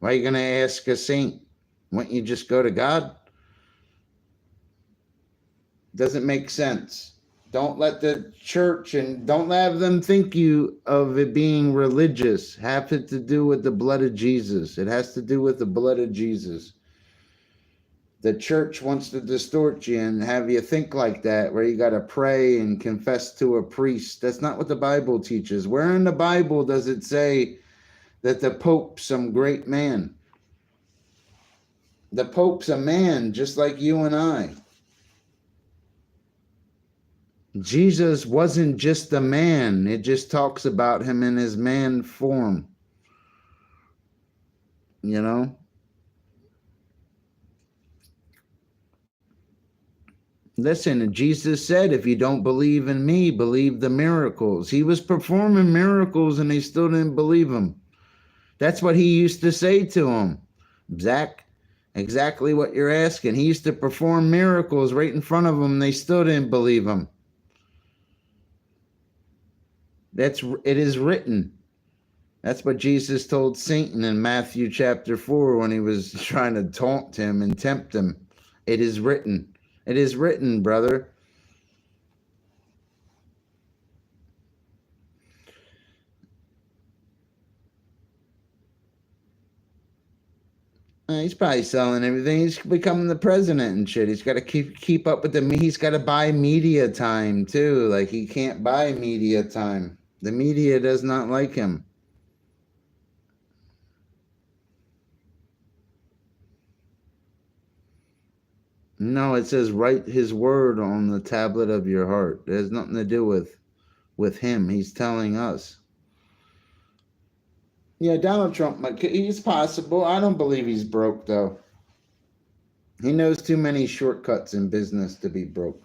[SPEAKER 1] Why are you going to ask a saint? Wouldn't you just go to God? Doesn't make sense. Don't let the church and don't have them think you of it being religious. Have it to do with the blood of Jesus. It has to do with the blood of Jesus. The church wants to distort you and have you think like that, where you got to pray and confess to a priest. That's not what the Bible teaches. Where in the Bible does it say that the Pope's some great man? The Pope's a man just like you and I. Jesus wasn't just a man. It just talks about him in his man form. You know? Listen, Jesus said, if you don't believe in me, believe the miracles. He was performing miracles and they still didn't believe him. That's what he used to say to him. Zach, exactly what you're asking. He used to perform miracles right in front of them. They still didn't believe him. It is written. That's what Jesus told Satan in Matthew chapter 4 when he was trying to taunt him and tempt him. It is written. It is written, brother. He's probably selling everything. He's becoming the president and shit. He's got to keep up with he's got to buy media time too. Like, he can't buy media time. The media does not like him. No, it says write his word on the tablet of your heart. It has nothing to do with him. He's telling us. Yeah, Donald Trump, he's possible. I don't believe he's broke, though. He knows too many shortcuts in business to be broke.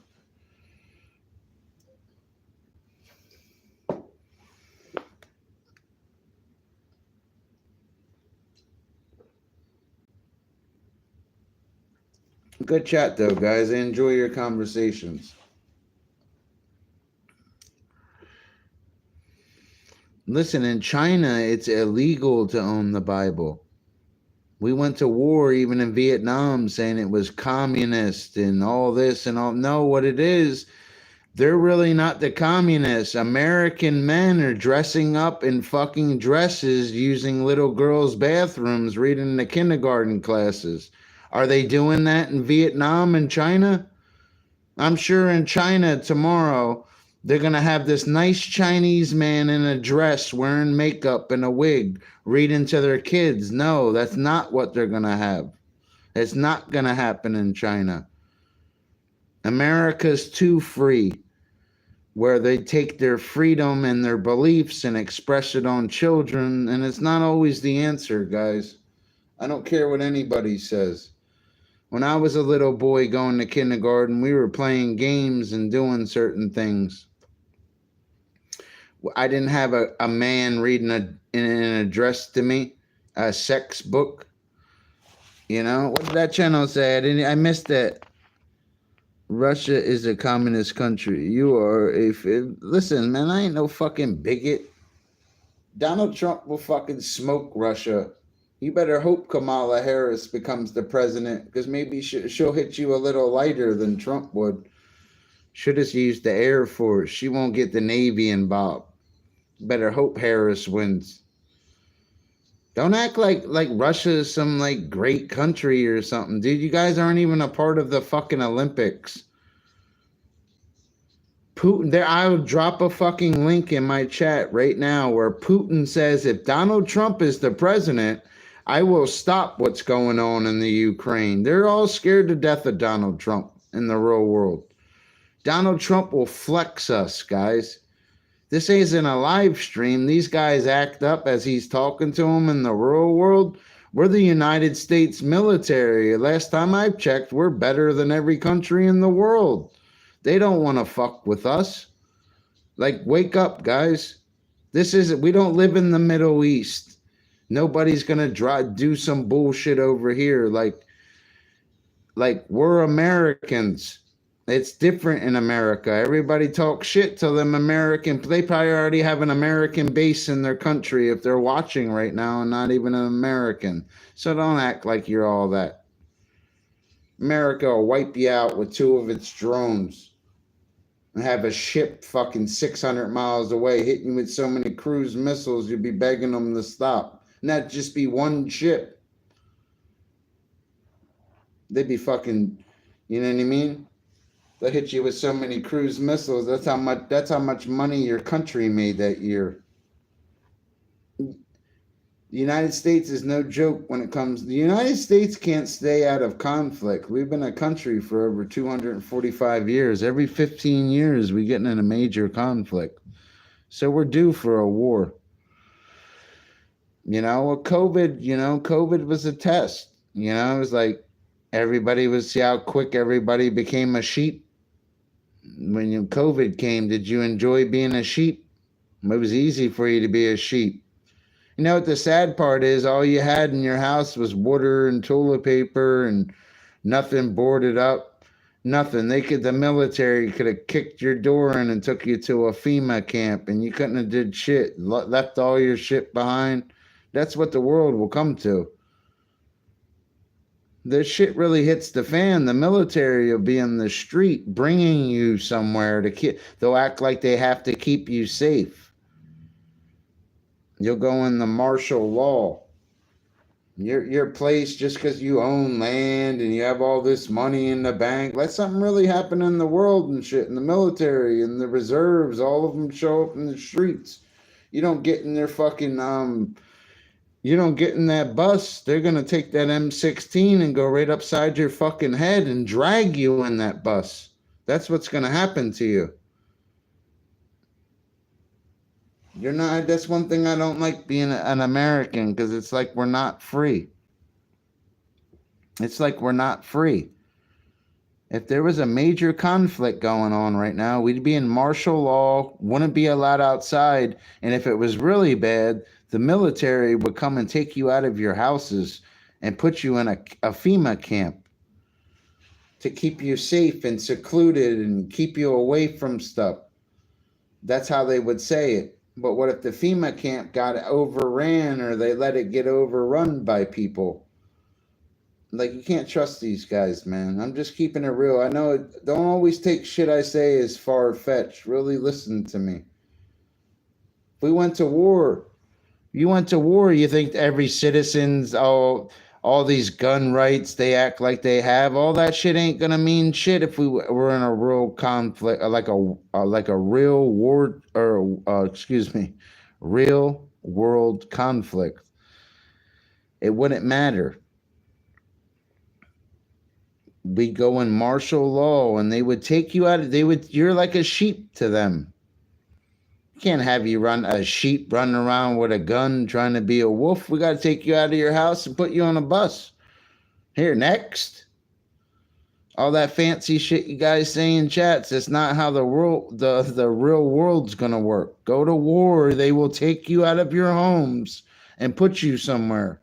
[SPEAKER 1] Good chat, though, guys. I enjoy your conversations. Listen, in China, it's illegal to own the Bible. We went to war even in Vietnam saying it was communist and all this and all. No, what it is, they're really not the communists. American men are dressing up in fucking dresses using little girls' bathrooms, reading the kindergarten classes. Are they doing that in Vietnam and China? I'm sure in China tomorrow, they're going to have this nice Chinese man in a dress wearing makeup and a wig reading to their kids. No, that's not what they're going to have. It's not going to happen in China. America's too free, where they take their freedom and their beliefs and express it on children, and it's not always the answer, guys. I don't care what anybody says. When I was a little boy going to kindergarten, we were playing games and doing certain things. I didn't have a man reading an address to me, a sex book. You know, what did that channel say? I missed that. Russia is a communist country. You are listen, man, I ain't no fucking bigot. Donald Trump will fucking smoke Russia. You better hope Kamala Harris becomes the president, because maybe she'll hit you a little lighter than Trump would. Should have used the Air Force. She won't get the Navy involved. Better hope Harris wins. Don't act like Russia is some like great country or something, dude. You guys aren't even a part of the fucking Olympics. Putin, there, I'll drop a fucking link in my chat right now where Putin says if Donald Trump is the president, I will stop what's going on in the Ukraine. They're all scared to death of Donald Trump in the real world. Donald Trump will flex us, guys. This isn't a live stream. These guys act up as he's talking to them in the real world. We're the United States military. Last time I checked, we're better than every country in the world. They don't want to fuck with us. Like, wake up, guys. We don't live in the Middle East. Nobody's going to do some bullshit over here. Like we're Americans. It's different in America. Everybody talks shit to them American. They probably already have an American base in their country if they're watching right now and not even an American. So don't act like you're all that. America will wipe you out with 2 of its drones and have a ship fucking 600 miles away hitting you with so many cruise missiles you'd be begging them to stop. And that'd just be one ship. They'd be fucking, you know what I mean? They'll hit you with so many cruise missiles. That's how much money your country made that year. The United States is no joke when it comes. The United States can't stay out of conflict. We've been a country for over 245 years. Every 15 years, we get in a major conflict. So we're due for a war. COVID was a test. It was like everybody would see how quick everybody became a sheep. When COVID came, did you enjoy being a sheep? It was easy for you to be a sheep. You know what the sad part is? All you had in your house was water and toilet paper and nothing boarded up. Nothing. The military could have kicked your door in and took you to a FEMA camp and you couldn't have did shit. Left all your shit behind. That's what the world will come to. The shit really hits the fan. The military will be in the street bringing you somewhere they'll act like they have to keep you safe. You'll go in the martial law. Your place, just because you own land and you have all this money in the bank, let something really happen in the world and shit, in the military and the reserves, all of them show up in the streets. You don't get in their fucking you don't get in that bus, they're going to take that M16 and go right upside your fucking head and drag you in that bus. That's what's going to happen to you. That's one thing I don't like being an American, because it's like we're not free. It's like we're not free. If there was a major conflict going on right now, we'd be in martial law, wouldn't be allowed outside, and if it was really bad, the military would come and take you out of your houses and put you in a FEMA camp to keep you safe and secluded and keep you away from stuff. That's how they would say it. But what if the FEMA camp got overran or they let it get overrun by people? Like, you can't trust these guys, man. I'm just keeping it real. I know don't always take shit I say as far-fetched. Really listen to me. If we went to war, you think every citizen's all these gun rights they act like they have, all that shit ain't gonna mean shit if we were in a real conflict, like a real war, or real world conflict. It wouldn't matter. We go in martial law and they would take you out. You're like a sheep to them. Can't have you a sheep running around with a gun trying to be a wolf. We got to take you out of your house and put you on a bus. Here, next. All that fancy shit you guys say in chats, it's not how the real world's going to work. Go to war. They will take you out of your homes and put you somewhere.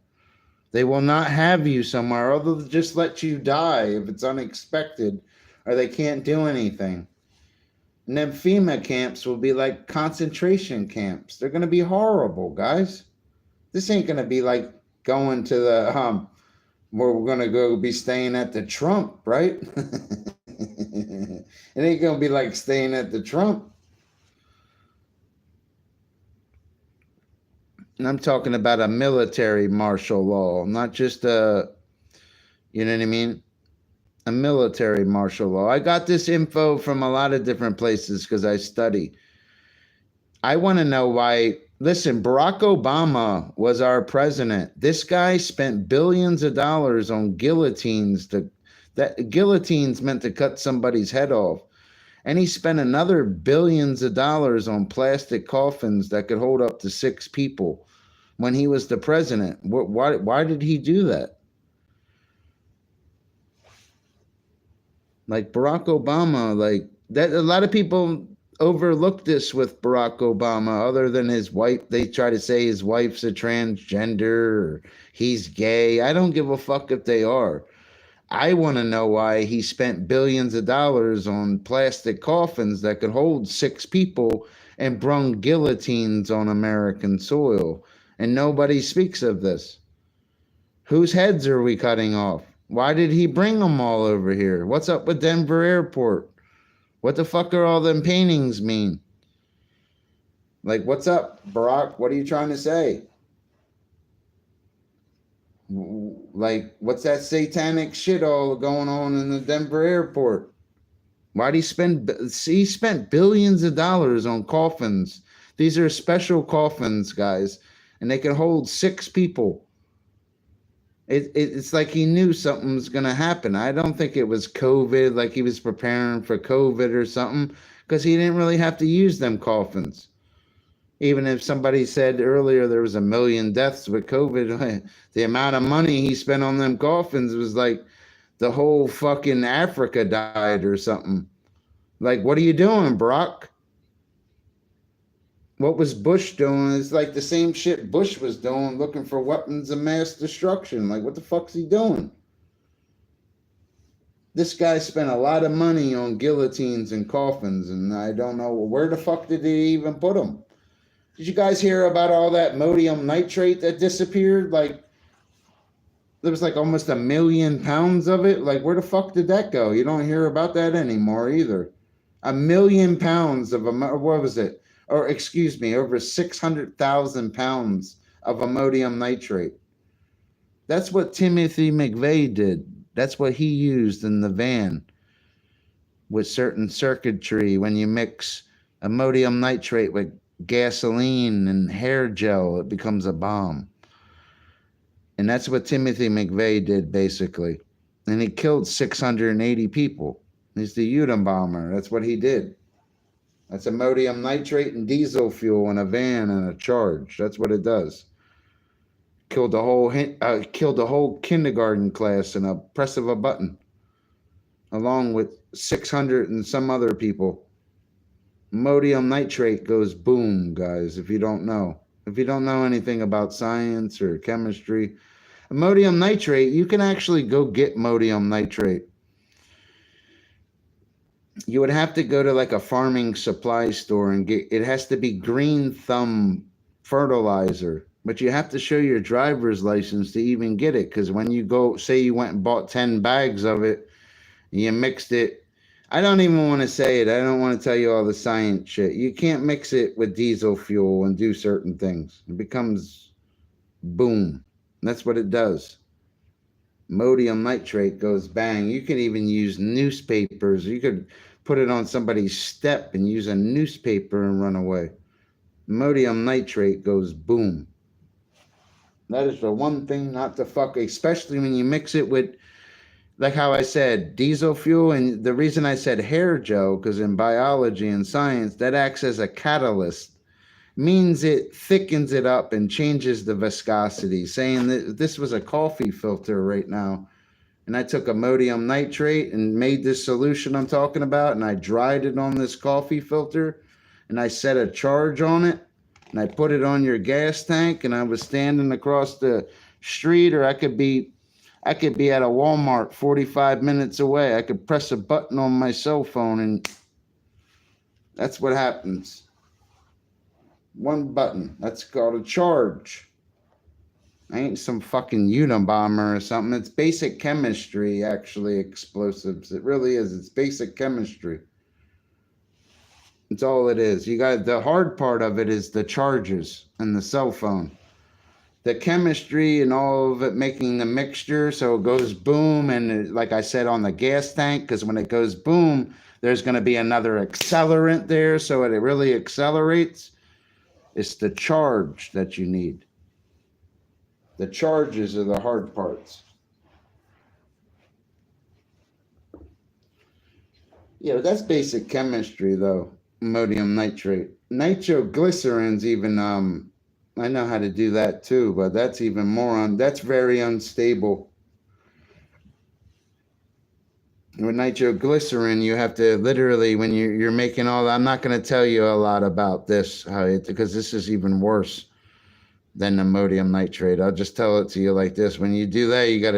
[SPEAKER 1] They will not have you somewhere, or they'll just let you die if it's unexpected or they can't do anything. And then FEMA camps will be like concentration camps. They're going to be horrible, guys. This ain't going to be like going to the, where we're going to go be staying at the Trump, right? It ain't going to be like staying at the Trump. And I'm talking about a military martial law, not just you know what I mean? A military martial law. I got this info from a lot of different places because I study. I want to know why. Listen, Barack Obama was our president. This guy spent billions of dollars on guillotines. Guillotines meant to cut somebody's head off. And he spent another billions of dollars on plastic coffins that could hold up to 6 people when he was the president. Why did he do that? Like Barack Obama, like that, a lot of people overlook this with Barack Obama, other than his wife. They try to say his wife's a transgender or he's gay. I don't give a fuck if they are. I want to know why he spent billions of dollars on plastic coffins that could hold 6 people and brung guillotines on American soil. And nobody speaks of this. Whose heads are we cutting off? Why did he bring them all over here? What's up with Denver Airport? What the fuck are all them paintings mean? Like, what's up, Barack? What are you trying to say? Like, what's that satanic shit all going on in the Denver airport? Why'd he spend? He spent billions of dollars on coffins. These are special coffins, guys, and they can hold 6 people. It's like he knew something was going to happen. I don't think it was COVID, like he was preparing for COVID or something, because he didn't really have to use them coffins. Even if somebody said earlier there was 1 million deaths with COVID, the amount of money he spent on them coffins was like the whole fucking Africa died or something. Like, what are you doing, Brock? What was Bush doing? It's like the same shit Bush was doing, looking for weapons of mass destruction. Like, what the fuck's he doing? This guy spent a lot of money on guillotines and coffins, and I don't know, where the fuck did he even put them? Did you guys hear about all that ammonium nitrate that disappeared? Like, there was like almost 1 million pounds of it. Like, where the fuck did that go? You don't hear about that anymore either. 1 million pounds of, what was it? Or excuse me, over 600,000 pounds of ammonium nitrate. That's what Timothy McVeigh did. That's what he used in the van with certain circuitry. When you mix ammonium nitrate with gasoline and hair gel, it becomes a bomb. And that's what Timothy McVeigh did, basically. And he killed 680 people. He's the Unabomber. That's what he did. That's ammonium nitrate and diesel fuel in a van and a charge. That's what it does. Killed the whole kindergarten class in a press of a button, along with 600 and some other people. Ammonium nitrate goes boom, guys, if you don't know. If you don't know anything about science or chemistry, ammonium nitrate, you can actually go get ammonium nitrate. You would have to go to like a farming supply store and get, it has to be green thumb fertilizer, but you have to show your driver's license to even get it. Because when you go, say you went and bought 10 bags of it, and you mixed it, I don't even want to say it. I don't want to tell you all the science shit. You can't mix it with diesel fuel and do certain things. It becomes boom. That's what it does. Ammonium nitrate goes bang. You can even use newspapers. You could put it on somebody's step and use a newspaper and run away. Ammonium nitrate goes boom. That is the one thing not to fuck, especially when you mix it with, like how I said, diesel fuel. And the reason I said hair gel, because in biology and science, that acts as a catalyst. Means it thickens it up and changes the viscosity. Saying that this was a coffee filter right now, and I took ammonium nitrate and made this solution I'm talking about, and I dried it on this coffee filter, and I set a charge on it, and I put it on your gas tank, and I was standing across the street, or I could be at a Walmart 45 minutes away. I could press a button on my cell phone, and that's what happens. One button. That's called a charge. I ain't some fucking Unabomber or something. It's basic chemistry, actually, explosives. It really is. It's basic chemistry. It's all it is. You got the hard part of it is the charges and the cell phone. The chemistry and all of it making the mixture so it goes boom, and it, like I said, on the gas tank, because when it goes boom, there's going to be another accelerant there, so it really accelerates. It's the charge that you need. The charges are the hard parts. Yeah, that's basic chemistry, though. Ammonium nitrate. Nitroglycerin's even, I know how to do that too, but that's even more that's very unstable. With nitroglycerin, you have to literally, when you're making all that, I'm not going to tell you a lot about this, because this is even worse than ammonium nitrate. I'll just tell it to you like this. When you do that, you got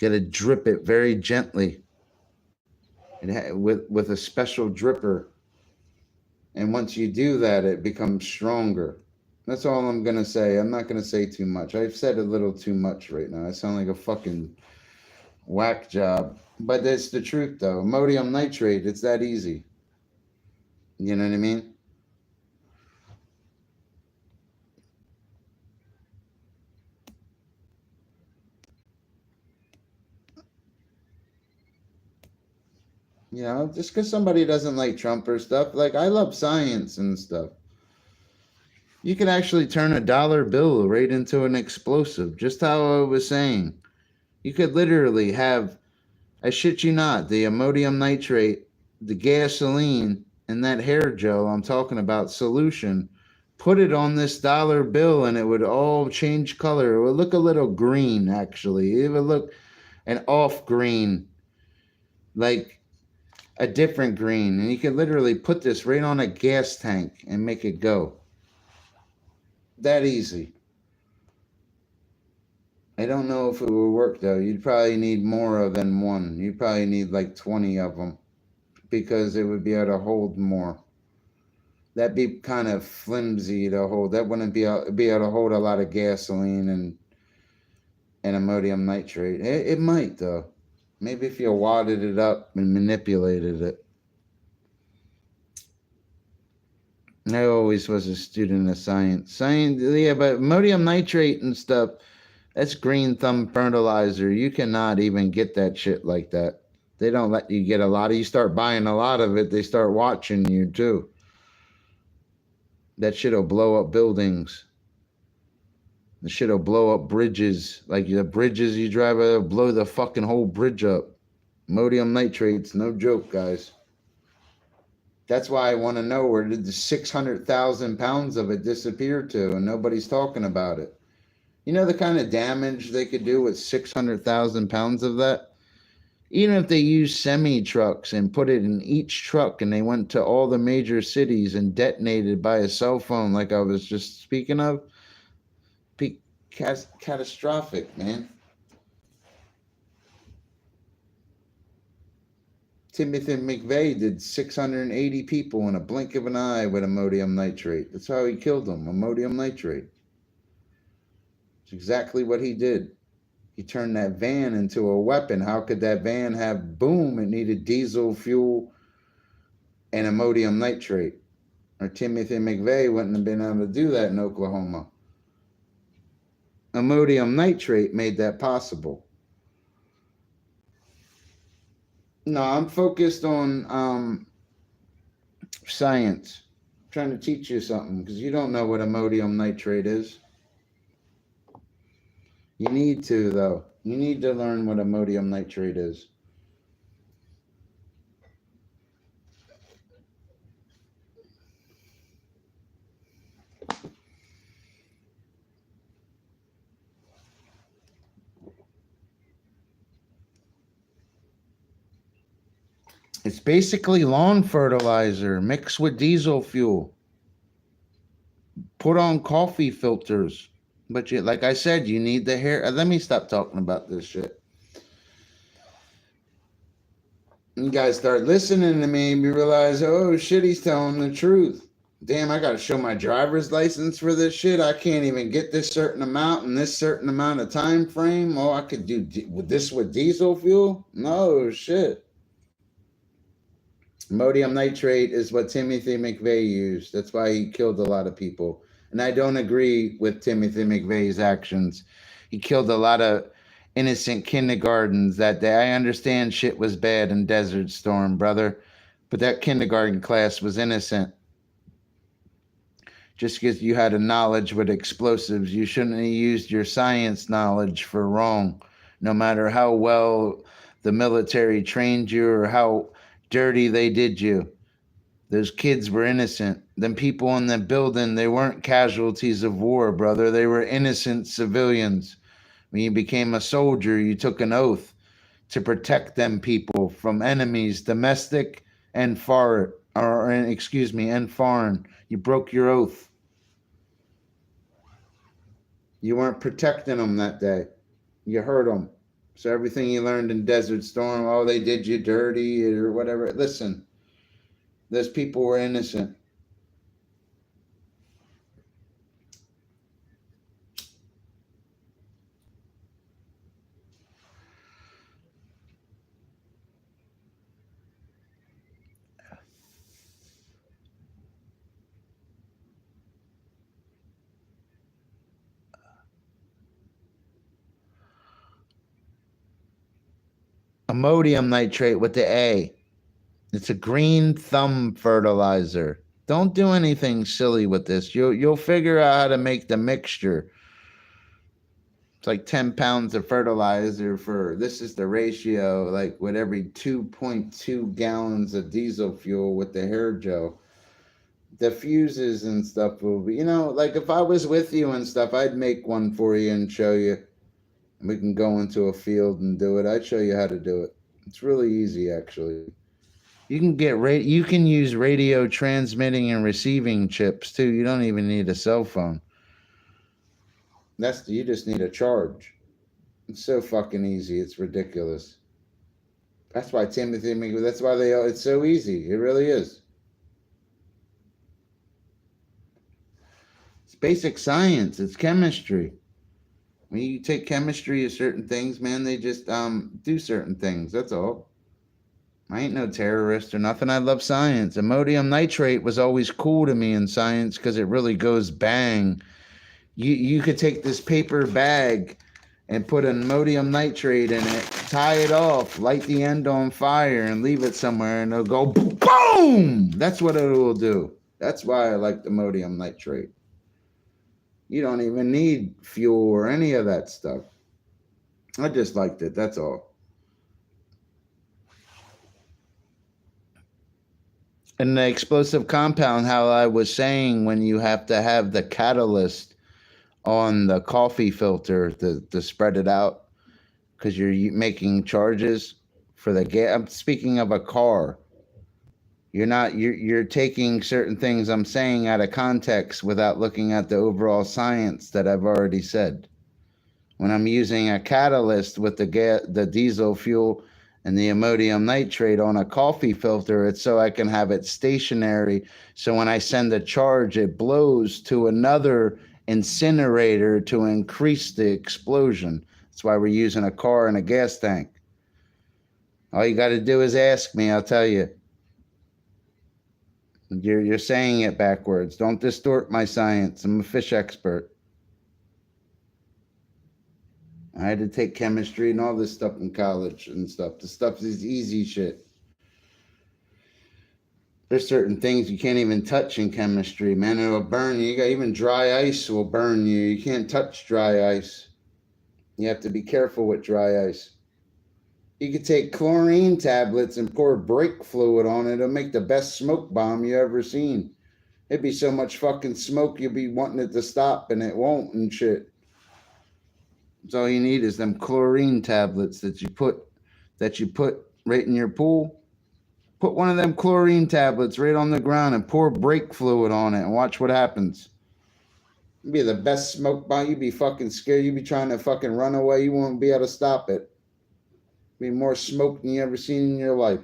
[SPEAKER 1] You got to drip it very gently with a special dripper. And once you do that, it becomes stronger. That's all I'm going to say. I'm not going to say too much. I've said a little too much right now. I sound like a fucking whack job. But that's the truth, though. Ammonium nitrate, it's that easy. You know what I mean? You know, just because somebody doesn't like Trump or stuff, like I love science and stuff. You can actually turn a dollar bill right into an explosive, just how I was saying. You could literally have, I shit you not, the ammonium nitrate, the gasoline, and that hair gel I'm talking about solution, put it on this dollar bill and it would all change color. It would look a little green, actually. It would look an off green, like a different green. And you could literally put this right on a gas tank and make it go. That easy. I don't know if it would work though. You'd probably need more than one. You'd probably need like 20 of them because it would be able to hold more. That'd be kind of flimsy to hold. That wouldn't be able to hold a lot of gasoline and ammonium nitrate. It might though. Maybe if you wadded it up and manipulated it. I always was a student of science. Yeah, but ammonium nitrate and stuff, that's green thumb fertilizer. You cannot even get that shit like that. They don't let you get a lot of. You start buying a lot of it, they start watching you too. That shit'll blow up buildings. The shit'll blow up bridges. Like the bridges you drive over, it'll blow the fucking whole bridge up. Ammonium nitrate's no joke, guys. That's why I want to know where did the 600,000 pounds of it disappear to, and nobody's talking about it. You know the kind of damage they could do with 600,000 pounds of that? Even if they used semi-trucks and put it in each truck and they went to all the major cities and detonated by a cell phone like I was just speaking of, be catastrophic, man. Timothy McVeigh did 680 people in a blink of an eye with ammonium nitrate. That's how he killed them, ammonium nitrate. It's exactly what he did. He turned that van into a weapon. How could that van have boom? It needed diesel fuel and ammonium nitrate. Or Timothy McVeigh wouldn't have been able to do that in Oklahoma. Ammonium nitrate made that possible. No, I'm focused on science. I'm trying to teach you something because you don't know what ammonium nitrate is. You need to, though. You need to learn what ammonium nitrate is. It's basically lawn fertilizer mixed with diesel fuel. Put on coffee filters. But you, like I said, you need the hair. Let me stop talking about this shit. You guys start listening to me and you realize, oh shit, he's telling the truth. Damn, I got to show my driver's license for this shit. I can't even get this certain amount in this certain amount of time frame. Oh, I could do this with diesel fuel? No shit. Ammonium nitrate is what Timothy McVeigh used. That's why he killed a lot of people. And I don't agree with Timothy McVeigh's actions. He killed a lot of innocent kindergartens that day. I understand shit was bad in Desert Storm, brother. But that kindergarten class was innocent. Just because you had a knowledge with explosives, you shouldn't have used your science knowledge for wrong. No matter how well the military trained you or how dirty they did you. Those kids were innocent. Them people in the building, they weren't casualties of war, brother. They were innocent civilians. When you became a soldier, you took an oath to protect them people from enemies, domestic and foreign. And foreign. You broke your oath. You weren't protecting them that day. You hurt them. So everything you learned in Desert Storm, oh, they did you dirty or whatever. Listen, those people were innocent. Ammonium nitrate with the A. It's a green thumb fertilizer. Don't do anything silly with this. You'll figure out how to make the mixture. It's like 10 pounds of fertilizer for, this is the ratio, like with every 2.2 gallons of diesel fuel with the hair gel. The fuses and stuff will be, like if I was with you and stuff, I'd make one for you and show you. We can go into a field and do it. I'd show you how to do it. It's really easy, actually. You can you can use radio transmitting and receiving chips too. You don't even need a cell phone. You just need a charge. It's so fucking easy. It's ridiculous. That's why it's so easy. It really is. It's basic science. It's chemistry. When you take chemistry of certain things, man, they just do certain things. That's all. I ain't no terrorist or nothing. I love science. Ammonium nitrate was always cool to me in science because it really goes bang. You could take this paper bag and put ammonium nitrate in it, tie it off, light the end on fire, and leave it somewhere, and it'll go boom! That's what it will do. That's why I like ammonium nitrate. You don't even need fuel or any of that stuff. I just liked it. That's all. And the explosive compound, how I was saying, when you have to have the catalyst on the coffee filter to spread it out because you're making charges for the gas. I'm speaking of a car. You're taking certain things I'm saying out of context without looking at the overall science that I've already said. When I'm using a catalyst with the diesel fuel and the ammonium nitrate on a coffee filter, it's so I can have it stationary. So when I send a charge, it blows to another incinerator to increase the explosion. That's why we're using a car and a gas tank. All you got to do is ask me, I'll tell you. You're saying it backwards. Don't distort my science. I'm a fish expert. I had to take chemistry and all this stuff in college and stuff. The stuff is easy shit. There's certain things you can't even touch in chemistry, man. It'll burn you. Even dry ice will burn you. You can't touch dry ice. You have to be careful with dry ice. You could take chlorine tablets and pour brake fluid on it. It'll make the best smoke bomb you ever seen. It'd be so much fucking smoke you'll be wanting it to stop and it won't and shit. That's all you need is them chlorine tablets that you put right in your pool. Put one of them chlorine tablets right on the ground and pour brake fluid on it and watch what happens. It'd be the best smoke bomb. You'd be fucking scared. You'd be trying to fucking run away. You won't be able to stop it. Be more smoke than you ever seen in your life.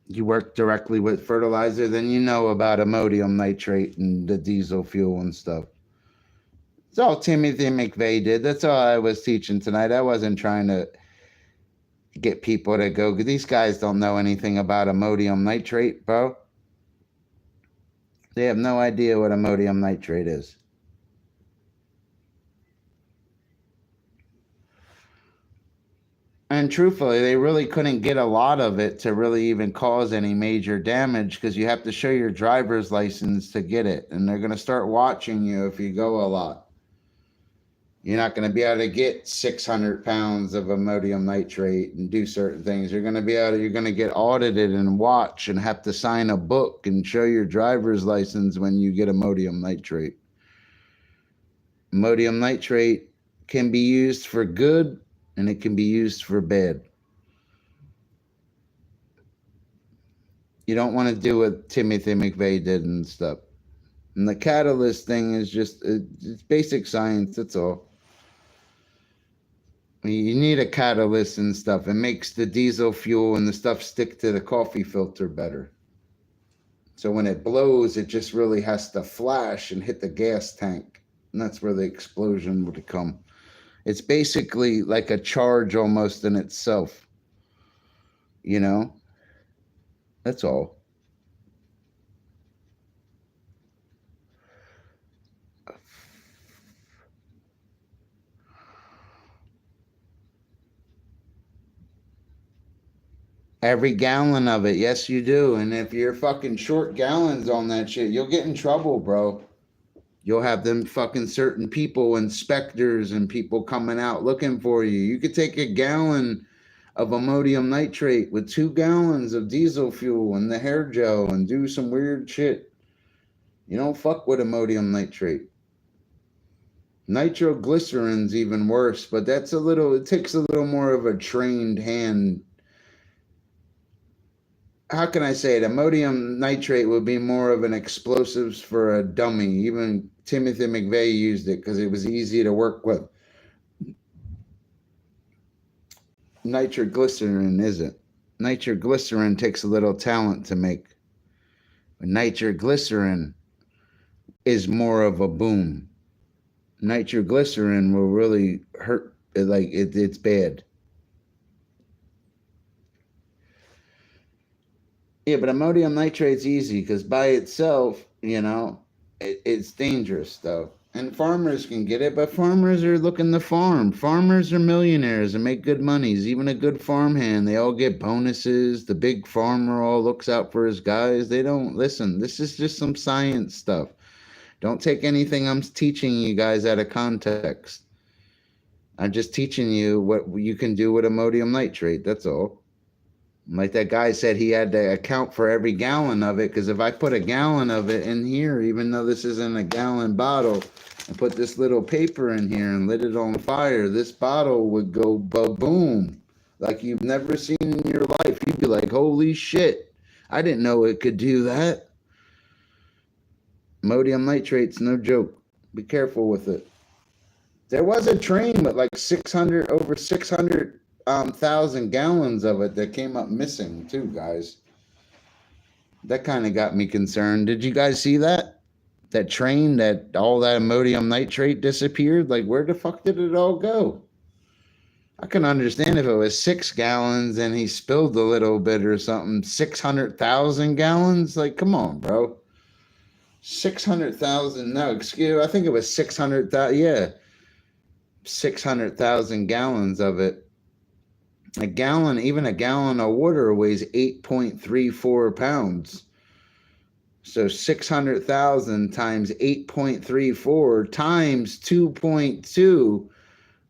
[SPEAKER 1] You work directly with fertilizer, then you know about ammonium nitrate and the diesel fuel and stuff. It's all Timothy McVeigh did. That's all I was teaching tonight. I wasn't trying to get people to go. These guys don't know anything about ammonium nitrate, bro. They have no idea what ammonium nitrate is. And truthfully, they really couldn't get a lot of it to really even cause any major damage because you have to show your driver's license to get it. And they're going to start watching you if you go a lot. You're not going to be able to get 600 pounds of ammonium nitrate and do certain things. You're going to get audited and watch and have to sign a book and show your driver's license when you get ammonium nitrate. Ammonium nitrate can be used for good and it can be used for bad. You don't want to do what Timothy McVeigh did and stuff. And the catalyst thing is just it's basic science. That's all. You need a catalyst and stuff. It makes the diesel fuel and the stuff stick to the coffee filter better. So when it blows, it just really has to flash and hit the gas tank. And that's where the explosion would come. It's basically like a charge almost in itself. You know? That's all. Every gallon of it, yes, you do. And if you're fucking short gallons on that shit, you'll get in trouble, bro. You'll have them fucking certain people, inspectors, and people coming out looking for you. You could take a gallon of ammonium nitrate with 2 gallons of diesel fuel and the hair gel and do some weird shit. You don't fuck with ammonium nitrate. Nitroglycerin's even worse, but that's it takes a little more of a trained hand. How can I say it? Ammonium nitrate would be more of an explosives for a dummy. Even Timothy McVeigh used it because it was easy to work with. Nitroglycerin isn't. Nitroglycerin takes a little talent to make. But nitroglycerin is more of a boom. Nitroglycerin will really hurt. It's bad. Yeah, but ammonium nitrate's easy because by itself, it's dangerous though. And farmers can get it, but farmers are looking to farm. Farmers are millionaires and make good monies. Even a good farmhand, they all get bonuses. The big farmer all looks out for his guys. They don't listen. This is just some science stuff. Don't take anything I'm teaching you guys out of context. I'm just teaching you what you can do with ammonium nitrate. That's all. Like that guy said, he had to account for every gallon of it, because if I put a gallon of it in here, even though this isn't a gallon bottle, and put this little paper in here and lit it on fire, this bottle would go boom, like you've never seen in your life. You'd be like, holy shit, I didn't know it could do that. Ammonium nitrate's no joke. Be careful with it. There was a train with like over 600,000 gallons of it that came up missing too, guys. That kind of got me concerned. Did you guys see that? That train, that all that ammonium nitrate disappeared? Like, where the fuck did it all go? I can understand if it was 6 gallons and he spilled a little bit or something. 600,000 gallons? Like, come on, bro. 600,000, no, excuse, I think it was 600,000, yeah. 600,000 gallons of it. Even a gallon of water weighs 8.34 pounds. So 600,000 times 8.34 times 2.2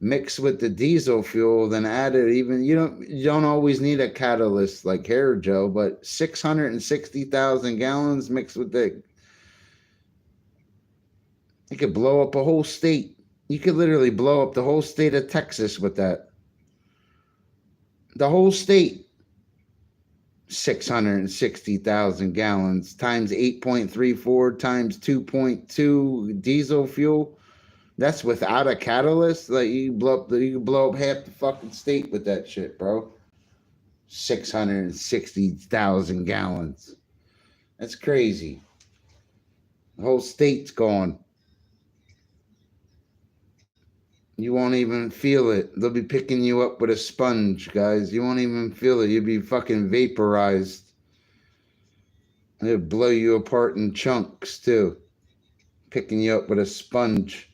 [SPEAKER 1] mixed with the diesel fuel, then added even, you don't always need a catalyst like hair gel, but 660,000 gallons mixed with it could blow up a whole state. You could literally blow up the whole state of Texas with that. The whole state. 660,000 gallons times 8.34 times 2.2 diesel fuel. That's without a catalyst. Like, you can blow up half the fucking state with that shit, bro. 660,000 gallons. That's crazy. The whole state's gone. You won't even feel it. They'll be picking you up with a sponge, guys. You won't even feel it. You'll be fucking vaporized. They'll blow you apart in chunks, too. Picking you up with a sponge.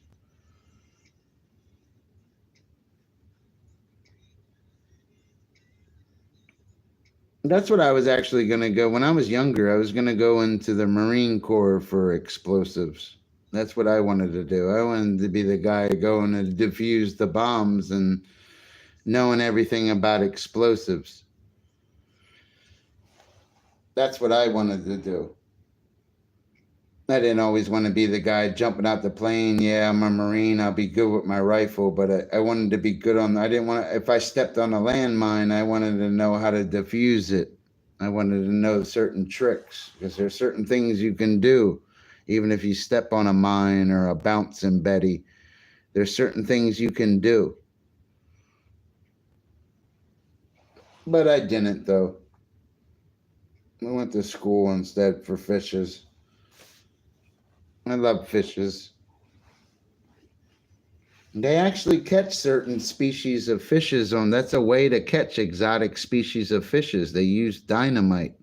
[SPEAKER 1] That's what I was actually going to go. When I was younger, I was going to go into the Marine Corps for explosives. That's what I wanted to do. I wanted to be the guy going to defuse the bombs and knowing everything about explosives. That's what I wanted to do. I didn't always want to be the guy jumping out the plane. Yeah, I'm a Marine. I'll be good with my rifle, but I wanted to be good I didn't want to, if I stepped on a landmine, I wanted to know how to defuse it. I wanted to know certain tricks, because there's certain things you can do. Even if you step on a mine or a bouncing Betty, there's certain things you can do. But I didn't, though. I went to school instead for fishes. I love fishes. They actually catch certain species of fishes on. That's a way to catch exotic species of fishes. They use dynamite,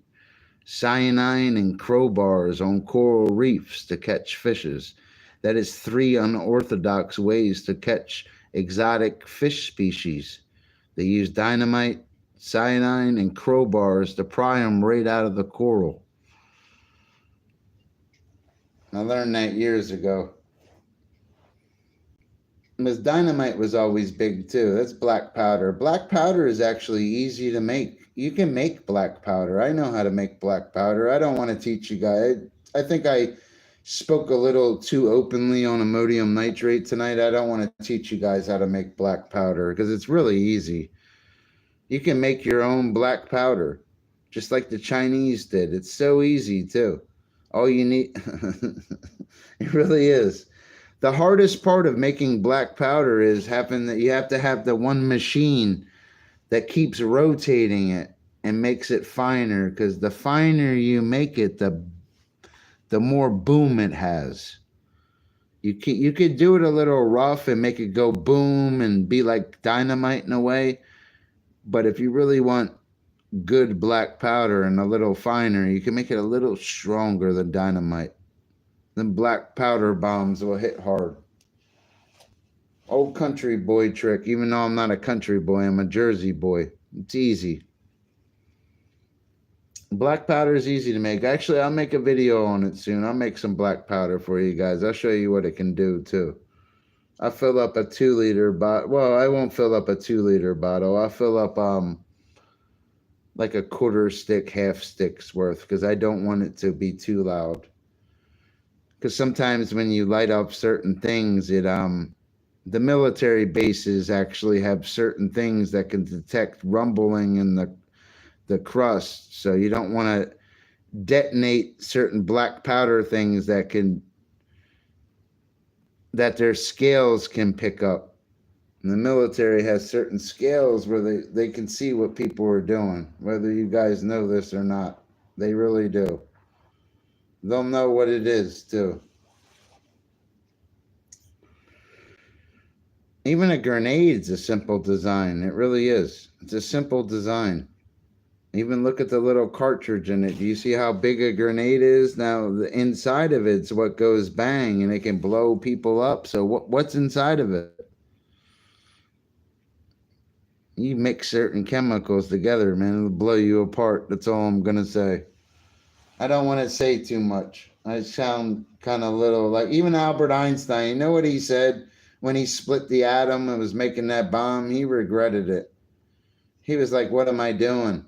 [SPEAKER 1] cyanide, and crowbars on coral reefs to catch fishes. That is 3 unorthodox ways to catch exotic fish species. They use dynamite, cyanide, and crowbars to pry them right out of the coral. I learned that years ago. Because dynamite was always big too. That's black powder. Black powder is actually easy to make. You can make black powder. I know how to make black powder. I don't want to teach you guys. I think I spoke a little too openly on ammonium nitrate tonight. I don't want to teach you guys how to make black powder because it's really easy. You can make your own black powder, just like the Chinese did. It's so easy too. All you need, it really is. The hardest part of making black powder is having that you have to have the one machine that keeps rotating it and makes it finer, because the finer you make it, the more boom it has. You could do it a little rough and make it go boom and be like dynamite in a way, but if you really want good black powder and a little finer, you can make it a little stronger than dynamite. Then black powder bombs will hit hard. Old country boy trick, even though I'm not a country boy, I'm a Jersey boy. It's easy. Black powder is easy to make. Actually, I'll make a video on it soon. I'll make some black powder for you guys. I'll show you what it can do too. I'll fill up a 2-liter bottle. Well, I won't fill up a 2-liter bottle. I'll fill up like a quarter stick, half stick's worth, because I don't want it to be too loud. Because sometimes when you light up certain things, the military bases actually have certain things that can detect rumbling in the crust. So you don't want to detonate certain black powder things that their scales can pick up. And the military has certain scales where they can see what people are doing, whether you guys know this or not. They really do. They'll know what it is too. Even a grenade's a simple design. It really is. It's a simple design. Even look at the little cartridge in it. Do you see how big a grenade is? Now, the inside of it's what goes bang, and it can blow people up. So what's inside of it? You mix certain chemicals together, man, it'll blow you apart. That's all I'm going to say. I don't want to say too much. I sound kind of little like, even Albert Einstein, you know what he said when he split the atom and was making that bomb? He regretted it. He was like, what am I doing?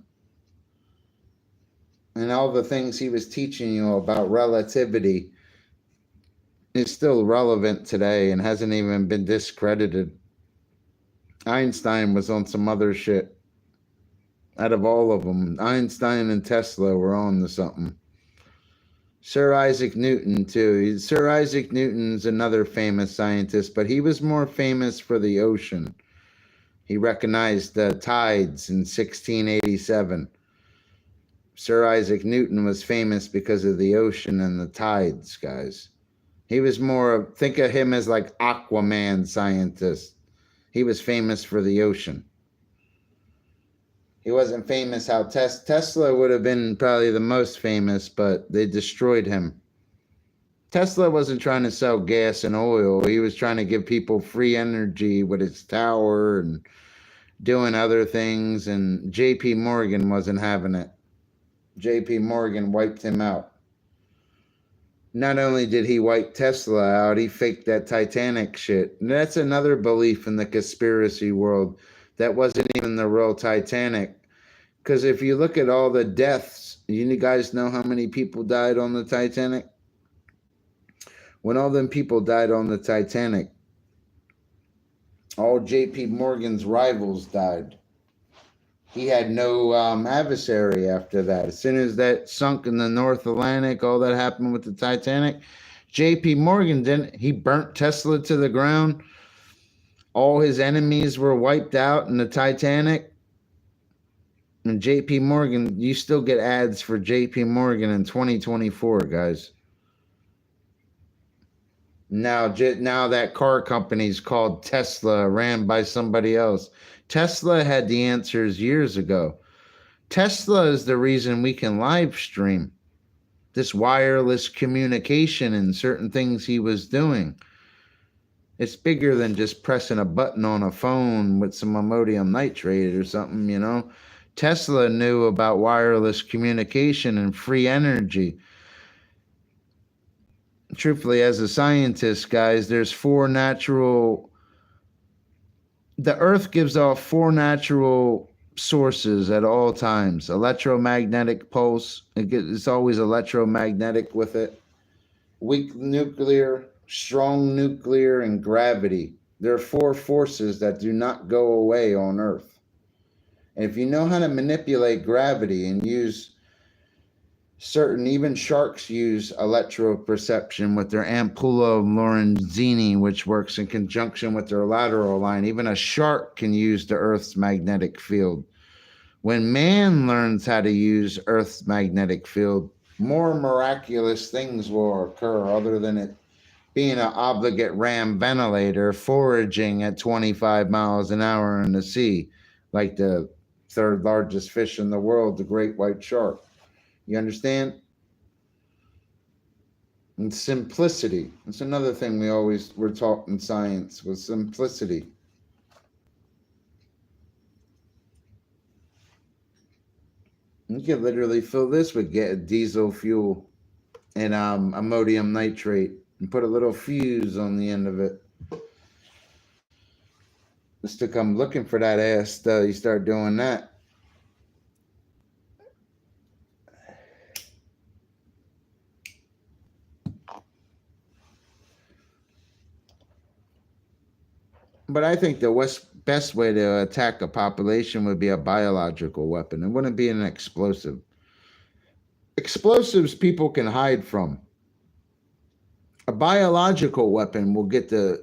[SPEAKER 1] And all the things he was teaching you about relativity is still relevant today and hasn't even been discredited. Einstein was on some other shit. Out of all of them, Einstein and Tesla were on to something. Sir Isaac Newton, too. Sir Isaac Newton's another famous scientist, but he was more famous for the ocean. He recognized the tides in 1687. Sir Isaac Newton was famous because of the ocean and the tides, guys. He was more, think of him as like Aquaman scientist. He was famous for the ocean. He wasn't famous how Tesla would have been probably the most famous, but they destroyed him. Tesla wasn't trying to sell gas and oil. He was trying to give people free energy with his tower and doing other things, and J.P. Morgan wasn't having it. J.P. Morgan wiped him out. Not only did he wipe Tesla out, he faked that Titanic shit. And that's another belief in the conspiracy world. That wasn't even the real Titanic. Because if you look at all the deaths, you guys know how many people died on the Titanic? When all them people died on the Titanic, all J.P. Morgan's rivals died. He had no adversary after that. As soon as that sunk in the North Atlantic, all that happened with the Titanic, J.P. Morgan didn't. He burnt Tesla to the ground. All his enemies were wiped out in the Titanic. And J.P. Morgan, you still get ads for J.P. Morgan in 2024, guys. Now that car company's called Tesla, ran by somebody else. Tesla had the answers years ago. Tesla is the reason we can live stream this wireless communication and certain things he was doing. It's bigger than just pressing a button on a phone with some ammonium nitrate or something, you know. Tesla knew about wireless communication and free energy. Truthfully, as a scientist, guys, there's the Earth gives off four natural sources at all times. Electromagnetic pulse, it's always electromagnetic with it. Weak nuclear, strong nuclear, and gravity. There are four forces that do not go away on Earth. And if you know how to manipulate gravity and use even sharks use electroperception with their ampulla lorenzini, which works in conjunction with their lateral line. Even a shark can use the Earth's magnetic field. When man learns how to use Earth's magnetic field, more miraculous things will occur other than it being an obligate ram ventilator foraging at 25 miles an hour in the sea, like the third largest fish in the world, the great white shark. You understand? And simplicity. That's another thing we're taught in science, was simplicity. You can literally fill this with diesel fuel and ammonium nitrate and put a little fuse on the end of it. Just to come looking for that ass, you start doing that. But I think the best way to attack a population would be a biological weapon. It wouldn't be an explosive. Explosives people can hide from. A biological weapon will get the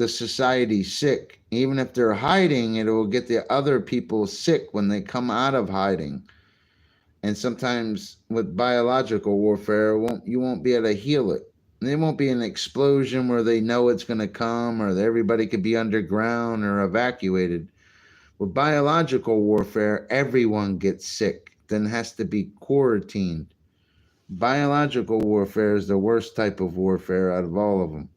[SPEAKER 1] society sick. Even if they're hiding, it will get the other people sick when they come out of hiding. And sometimes with biological warfare, you won't be able to heal it. There won't be an explosion where they know it's going to come, or that everybody could be underground or evacuated. With biological warfare, everyone gets sick, then has to be quarantined. Biological warfare is the worst type of warfare out of all of them.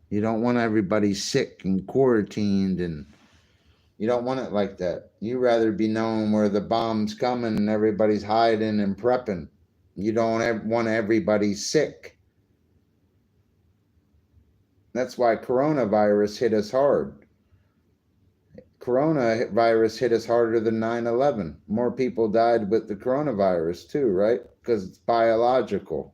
[SPEAKER 1] You don't want everybody sick and quarantined, and you don't want it like that. You'd rather be knowing where the bomb's coming and everybody's hiding and prepping. You don't want everybody sick. That's why coronavirus hit us hard. Coronavirus hit us harder than 9/11. More people died with the coronavirus too, right? Because it's biological.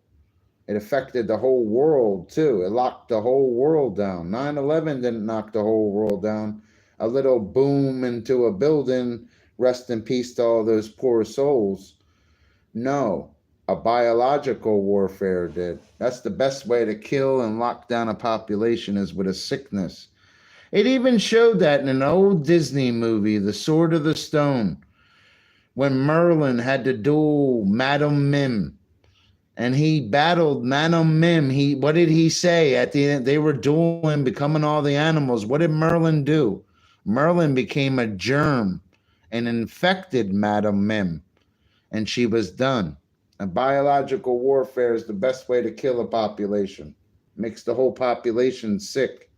[SPEAKER 1] It affected the whole world too. It locked the whole world down. 9/11 didn't knock the whole world down. A little boom into a building, rest in peace to all those poor souls. No, a biological warfare did. That's the best way to kill and lock down a population, is with a sickness. It even showed that in an old Disney movie, The Sword of the Stone, when Merlin had to duel Madame Mim. And he battled Madame Mim. What did he say at the end? They were dueling, becoming all the animals. What did Merlin do? Merlin became a germ and infected Madame Mim, and she was done. And biological warfare is the best way to kill a population. It makes the whole population sick.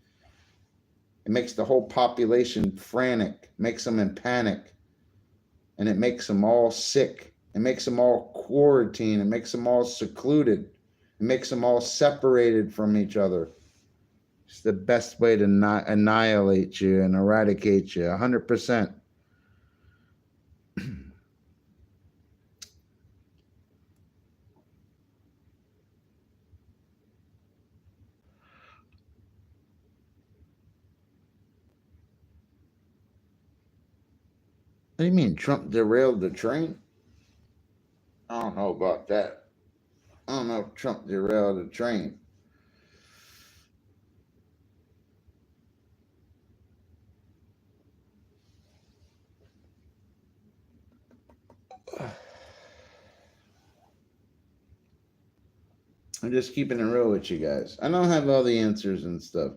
[SPEAKER 1] It makes the whole population frantic, makes them in panic, and it makes them all sick. It makes them all quarantined. It makes them all secluded. It makes them all separated from each other. It's the best way to annihilate you and eradicate you, 100%. What do you mean Trump derailed the train? I don't know about that. I don't know if Trump derailed the train. I'm just keeping it real with you guys. I don't have all the answers and stuff.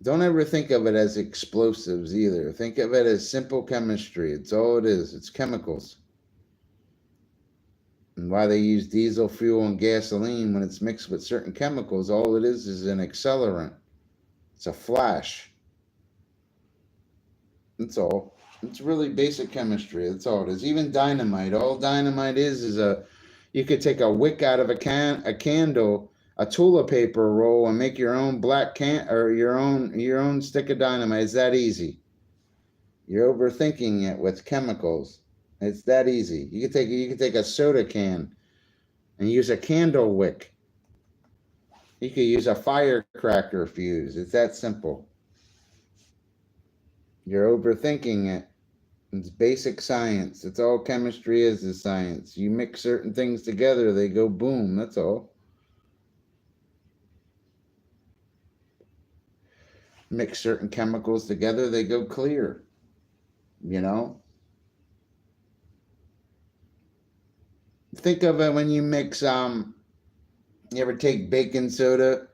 [SPEAKER 1] Don't ever think of it as explosives either. Think of it as simple chemistry. It's all it is. It's chemicals. And why they use diesel fuel and gasoline when it's mixed with certain chemicals, all it is an accelerant. It's a flash. That's all. It's really basic chemistry. That's all it is. Even dynamite. All dynamite is a. You could take a wick out of a candle, a toilet paper roll, and make your own black can or your own stick of dynamite. It's that easy. You're overthinking it with chemicals. It's that easy. You could take a soda can and use a candle wick. You could use a firecracker fuse. It's that simple. You're overthinking it. It's basic science. It's all chemistry is science. You mix certain things together, they go boom. That's all. Mix certain chemicals together, they go clear. You know? Think of it when you mix you ever take baking soda,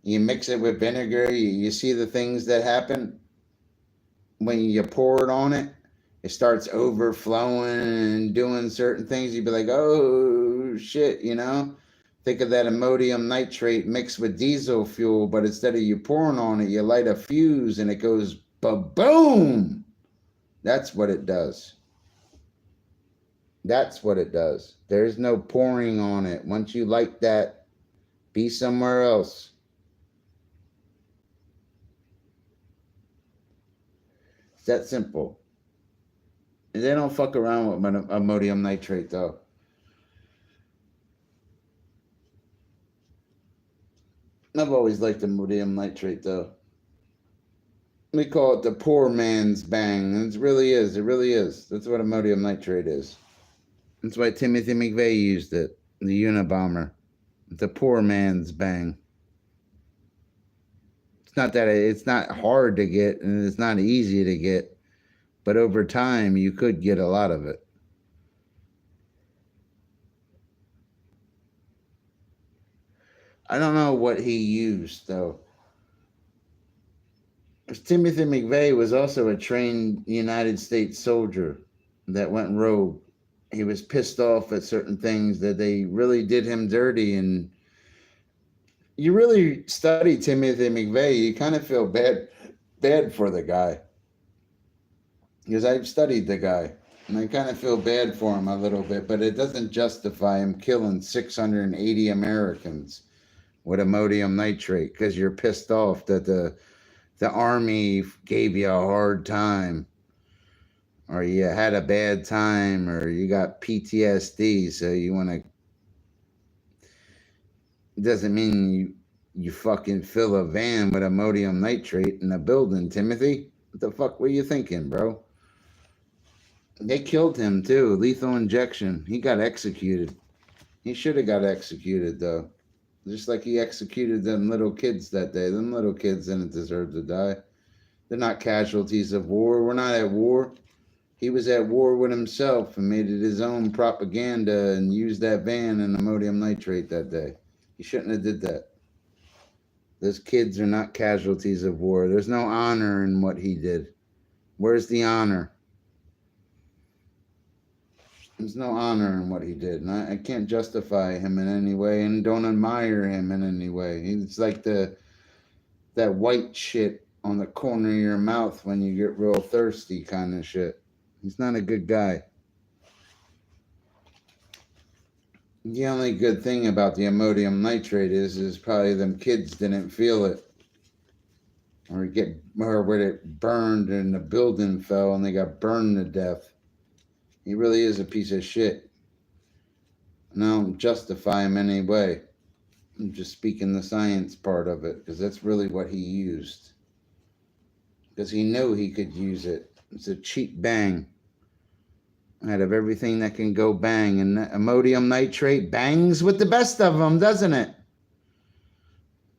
[SPEAKER 1] you mix it with vinegar, you see the things that happen when you pour it on it. It starts overflowing and doing certain things. You'd be like, oh shit, you know? Think of that ammonium nitrate mixed with diesel fuel, but instead of you pouring on it, you light a fuse and it goes ba-boom. That's what it does. That's what it does. There's no pouring on it. Once you light that, be somewhere else. It's that simple. And they don't fuck around with ammonium nitrate, though. I've always liked ammonium nitrate, though. We call it the poor man's bang. And it really is. It really is. That's what ammonium nitrate is. That's why Timothy McVeigh used it, the Unabomber. The poor man's bang. It's not hard to get and it's not easy to get, but over time you could get a lot of it. I don't know what he used though. Timothy McVeigh was also a trained United States soldier that went rogue. He was pissed off at certain things that they really did him dirty, and you really study Timothy McVeigh, you kind of feel bad for the guy. Because I've studied the guy, and I kind of feel bad for him a little bit, but it doesn't justify him killing 680 Americans with ammonium nitrate because you're pissed off that the army gave you a hard time, or you had a bad time, or you got PTSD, so you want to. It doesn't mean you fucking fill a van with ammonium nitrate in a building, Timothy. What the fuck were you thinking, bro? They killed him too. Lethal injection. He got executed. He should have got executed though. Just like he executed them little kids that day. Them little kids didn't deserve to die. They're not casualties of war. We're not at war. He was at war with himself and made it his own propaganda and used that van and ammonium nitrate that day. He shouldn't have did that. Those kids are not casualties of war. There's no honor in what he did. Where's the honor? There's no honor in what he did, and I can't justify him in any way, and don't admire him in any way. He's like that white shit on the corner of your mouth when you get real thirsty kind of shit. He's not a good guy. The only good thing about the ammonium nitrate is probably them kids didn't feel it, or where it burned and the building fell and they got burned to death. He really is a piece of shit. And I don't justify him any way. I'm just speaking the science part of it, because that's really what he used. Because he knew he could use it. It's a cheap bang out of everything that can go bang. And ammonium nitrate bangs with the best of them, doesn't it?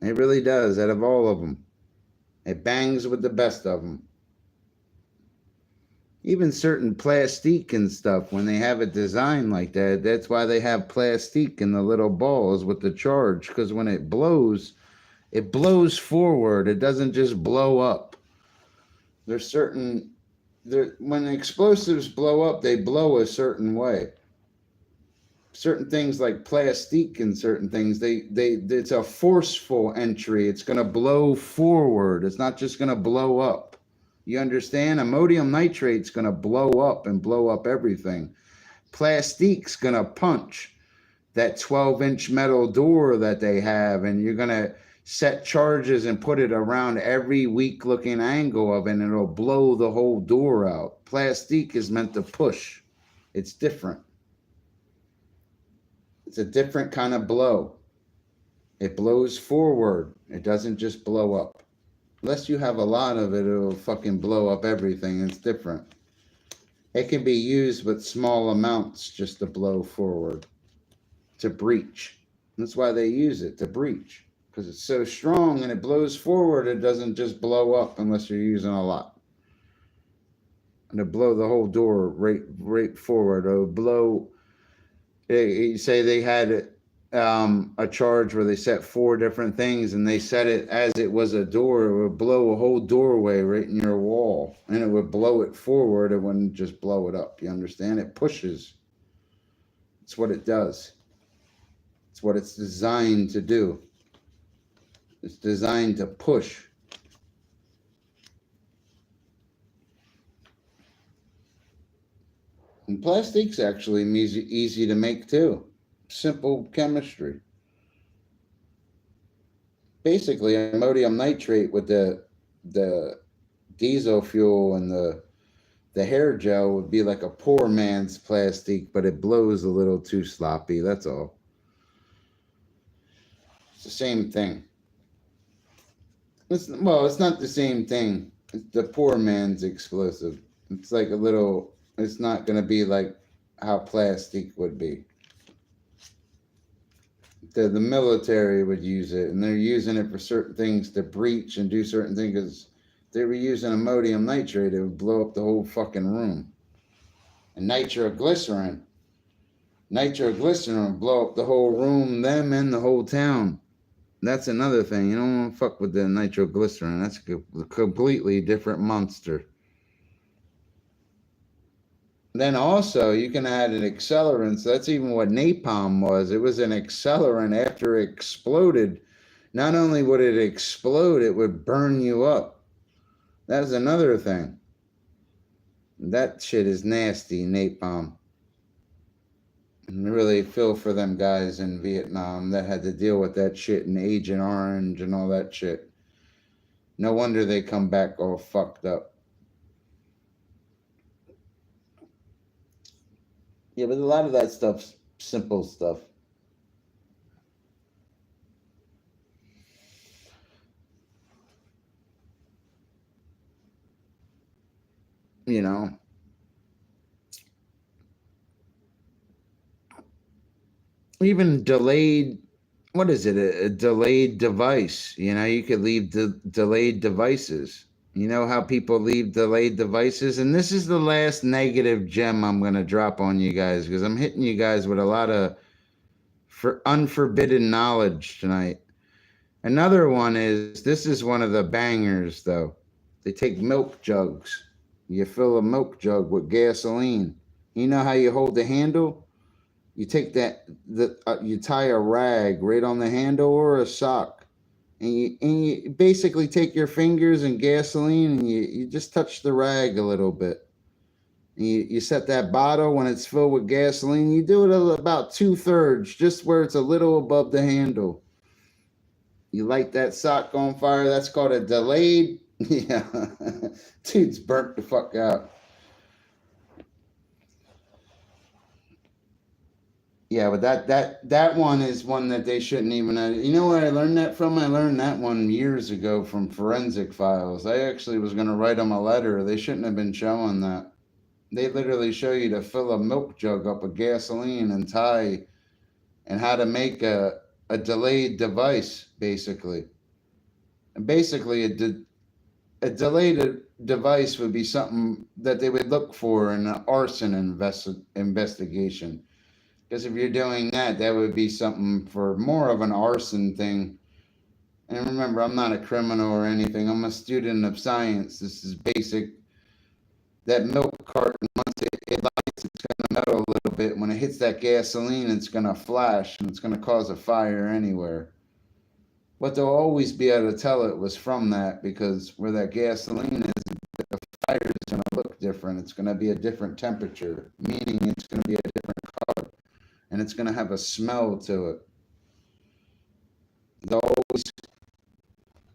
[SPEAKER 1] It really does, out of all of them. It bangs with the best of them. Even certain plastique and stuff, when they have it designed like that, that's why they have plastique in the little balls with the charge, because when it blows forward. It doesn't just blow up. There's certain... when explosives blow up, they blow a certain way. Certain things like plastique and certain things, it's a forceful entry. It's going to blow forward. It's not just going to blow up. You understand? Ammonium nitrate's going to blow up and blow up everything. Plastique's going to punch that 12-inch metal door that they have, and you're going to set charges and put it around every weak-looking angle of it, and it'll blow the whole door out. Plastique is meant to push. It's different. It's a different kind of blow. It blows forward. It doesn't just blow up. Unless you have a lot of it, it'll fucking blow up everything. It's different. It can be used with small amounts just to blow forward, to breach. That's why they use it, to breach. Because it's so strong and it blows forward, it doesn't just blow up unless you're using a lot. And to blow the whole door right forward. It'll blow... You say they had a charge where they set 4 different things, and they set it as it was a door. It would blow a whole doorway right in your wall, and it would blow it forward. It wouldn't just blow it up. You understand? It pushes. It's what it does. It's what it's designed to do. It's designed to push. And plastics actually easy to make too. Simple chemistry. Basically, ammonium nitrate with the diesel fuel and the hair gel would be like a poor man's plastic, but it blows a little too sloppy. That's all. It's the same thing. It's not the same thing. It's the poor man's explosive. It's like a little... It's not going to be like how plastic would be. The military would use it, and they're using it for certain things to breach and do certain things. Because they were using ammonium nitrate, it would blow up the whole fucking room. And nitroglycerin would blow up the whole room, them, and the whole town. That's another thing. You don't want to fuck with the nitroglycerin. That's a completely different monster. Then also, you can add an accelerant. So that's even what napalm was. It was an accelerant after it exploded. Not only would it explode, it would burn you up. That's another thing. That shit is nasty, napalm. And really feel for them guys in Vietnam that had to deal with that shit and Agent Orange and all that shit. No wonder they come back all fucked up. Yeah, but a lot of that stuff's simple stuff. You know. Even delayed, what is it? A delayed device. You know, you could leave delayed devices. You know how people leave delayed devices? And this is the last negative gem I'm going to drop on you guys, because I'm hitting you guys with a lot of unforbidden knowledge tonight. Another one is, this is one of the bangers, though. They take milk jugs. You fill a milk jug with gasoline. You know how you hold the handle? You take you tie a rag right on the handle or a sock. And you basically take your fingers and gasoline, and you just touch the rag a little bit. And you set that bottle when it's filled with gasoline. You do it about 2/3, just where it's a little above the handle. You light that sock on fire. That's called a delayed. Yeah, dude's burnt the fuck out. Yeah, but that one is one that they shouldn't even. You know where I learned that from? I learned that one years ago from Forensic Files. I actually was going to write them a letter. They shouldn't have been showing that. They literally show you to fill a milk jug up with gasoline and tie, and how to make a delayed device, basically. And basically, a delayed device would be something that they would look for in an arson investigation. Because if you're doing that, that would be something for more of an arson thing. And remember, I'm not a criminal or anything. I'm a student of science. This is basic. That milk carton, once it lights, it's going to melt a little bit. When it hits that gasoline, it's going to flash and it's going to cause a fire anywhere. But they'll always be able to tell it was from that, because where that gasoline is, the fire is going to look different. It's going to be a different temperature, meaning it's going to be a different color, and it's going to have a smell to it. They'll always,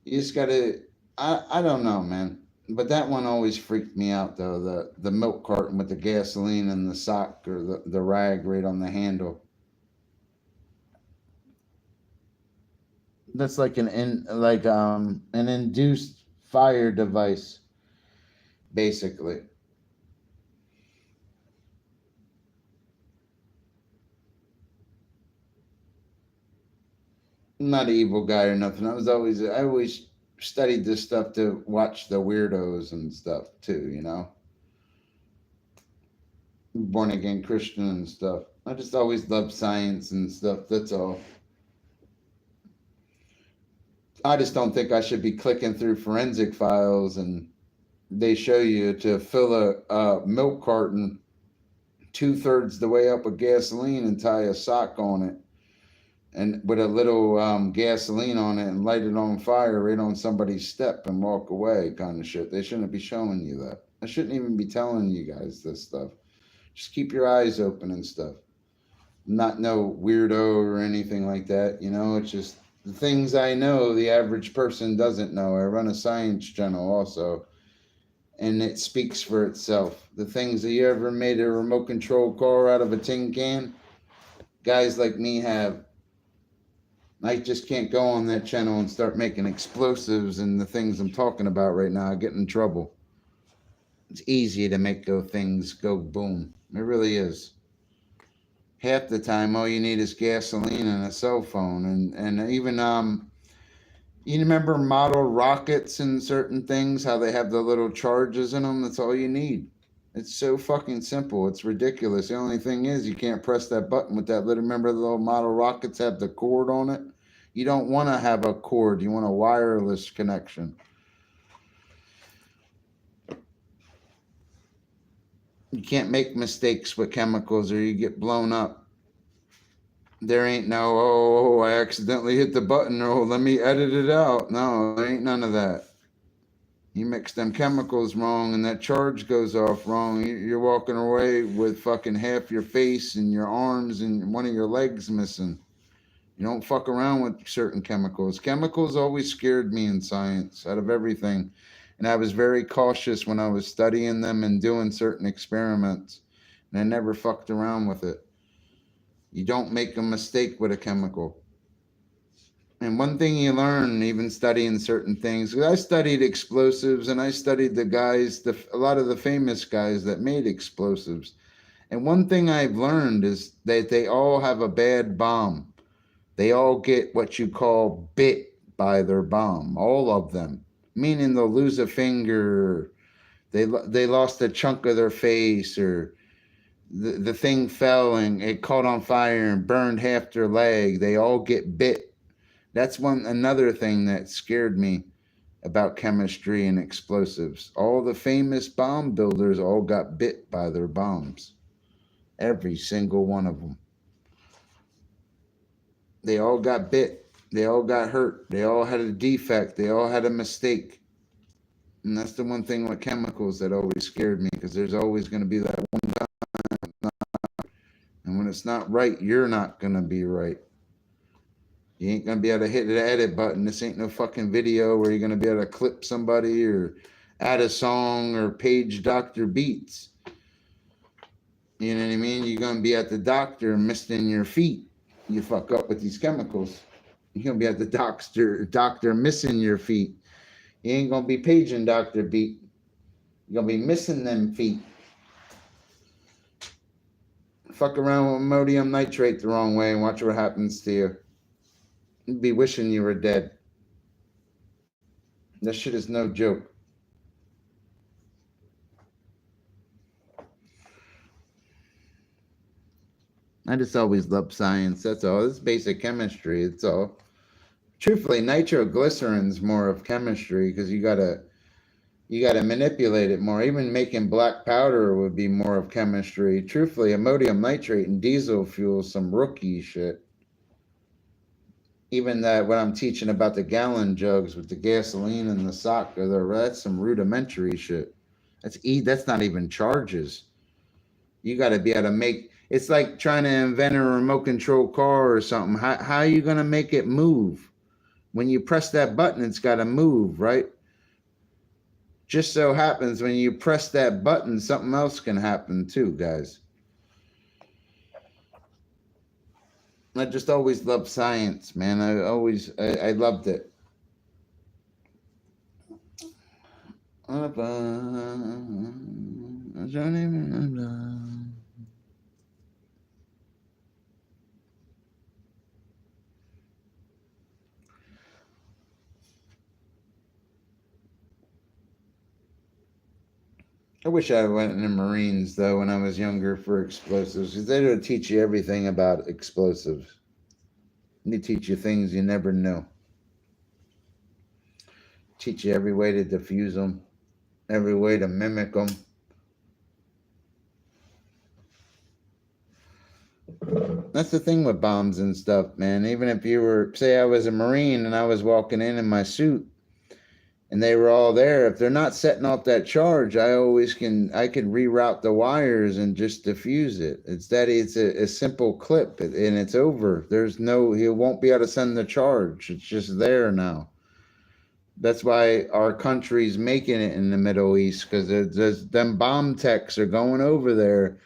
[SPEAKER 1] you just got to, I don't know, man. But that one always freaked me out, though. The milk carton with the gasoline and the sock or the rag right on the handle. That's like an induced fire device, basically. I'm not an evil guy or nothing. I always studied this stuff to watch the weirdos and stuff too, you know. Born again Christian and stuff. I just always loved science and stuff. That's all. I just don't think I should be clicking through forensic files and they show you to fill a milk carton 2/3 the way up with gasoline and tie a sock on it and with a little gasoline on it and light it on fire right on somebody's step and walk away, kind of shit. They shouldn't be showing you that. I shouldn't even be telling you guys this stuff. Just keep your eyes open and stuff. I'm not no weirdo or anything like that, you know. It's just the things I know the average person doesn't know. I run a science channel also, and it speaks for itself. The things that you ever made a remote control car out of a tin can, guys like me have. I just can't go on that channel and start making explosives and the things I'm talking about right now. I get in trouble. It's easy to make things go boom. It really is. Half the time, all you need is gasoline and a cell phone, and even you remember model rockets and certain things, how they have the little charges in them. That's all you need. It's so fucking simple. It's ridiculous. The only thing is you can't press that button with that little, remember the little model rockets have the cord on it? You don't want to have a cord. You want a wireless connection. You can't make mistakes with chemicals or you get blown up. There ain't no, oh, I accidentally hit the button. Oh, let me edit it out. No, there ain't none of that. You mix them chemicals wrong and that charge goes off wrong. You're walking away with fucking half your face and your arms and one of your legs missing. You don't fuck around with certain chemicals. Chemicals always scared me in science out of everything. And I was very cautious when I was studying them and doing certain experiments. And I never fucked around with it. You don't make a mistake with a chemical. And one thing you learn, even studying certain things, I studied explosives and I studied the guys, a lot of the famous guys that made explosives. And one thing I've learned is that they all have a bad bomb. They all get what you call bit by their bomb, all of them. Meaning they'll lose a finger, they lost a chunk of their face, or the thing fell and it caught on fire and burned half their leg. They all get bit. That's another thing that scared me about chemistry and explosives. All the famous bomb builders all got bit by their bombs. Every single one of them. They all got bit. They all got hurt. They all had a defect. They all had a mistake. And that's the one thing with chemicals that always scared me, because there's always going to be that one time. And when it's not right, you're not going to be right. You ain't going to be able to hit the edit button. This ain't no fucking video where you're going to be able to clip somebody or add a song or page Dr. Beats. You know what I mean? You're going to be at the doctor misting your feet. You fuck up with these chemicals. You're going to be at the doctor missing your feet. You ain't going to be paging Dr. Beat. You're going to be missing them feet. Fuck around with ammonium nitrate the wrong way and watch what happens to you. You'd be wishing you were dead. That shit is no joke. I just always loved science. That's all. It's basic chemistry. It's all. Truthfully, nitroglycerin's more of chemistry because you gotta manipulate it more. Even making black powder would be more of chemistry. Truthfully, ammonium nitrate and diesel fuel some rookie shit. Even that what I'm teaching about the gallon jugs with the gasoline and the sock, that's some rudimentary shit. That's not even charges. You got to be able to make. It's like trying to invent a remote control car or something. How are you gonna make it move? When you press that button, it's got to move, right? Just so happens when you press that button, something else can happen too, guys. I just always loved science, man. I loved it. I wish I went in the Marines, though, when I was younger for explosives, because they don't teach you everything about explosives. They teach you things you never knew. Teach you every way to defuse them, every way to mimic them. That's the thing with bombs and stuff, man. Even if you were, say I was a Marine and I was walking in my suit, and they were all there. If they're not setting off that charge, I can reroute the wires and just diffuse it. It's a simple clip and it's over. He won't be able to send the charge. It's just there now. That's why our country's making it in the Middle East, because them bomb techs are going over there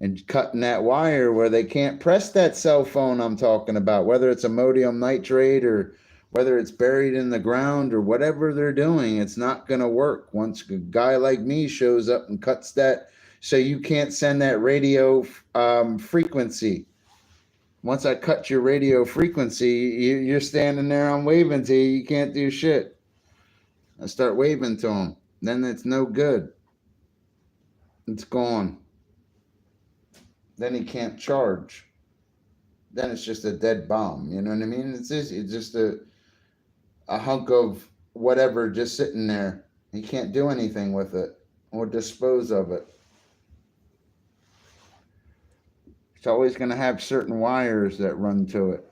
[SPEAKER 1] and cutting that wire where they can't press that cell phone I'm talking about, whether it's ammonium nitrate or whether it's buried in the ground or whatever they're doing. It's not going to work once a guy like me shows up and cuts that, so you can't send that radio frequency. Once I cut your radio frequency, you're standing there, I'm waving to you, you can't do shit. I start waving to him, then it's no good. It's gone. Then he can't charge. Then it's just a dead bomb. You know what I mean? It's just a hunk of whatever just sitting there. He can't do anything with it or dispose of it. It's always going to have certain wires that run to it.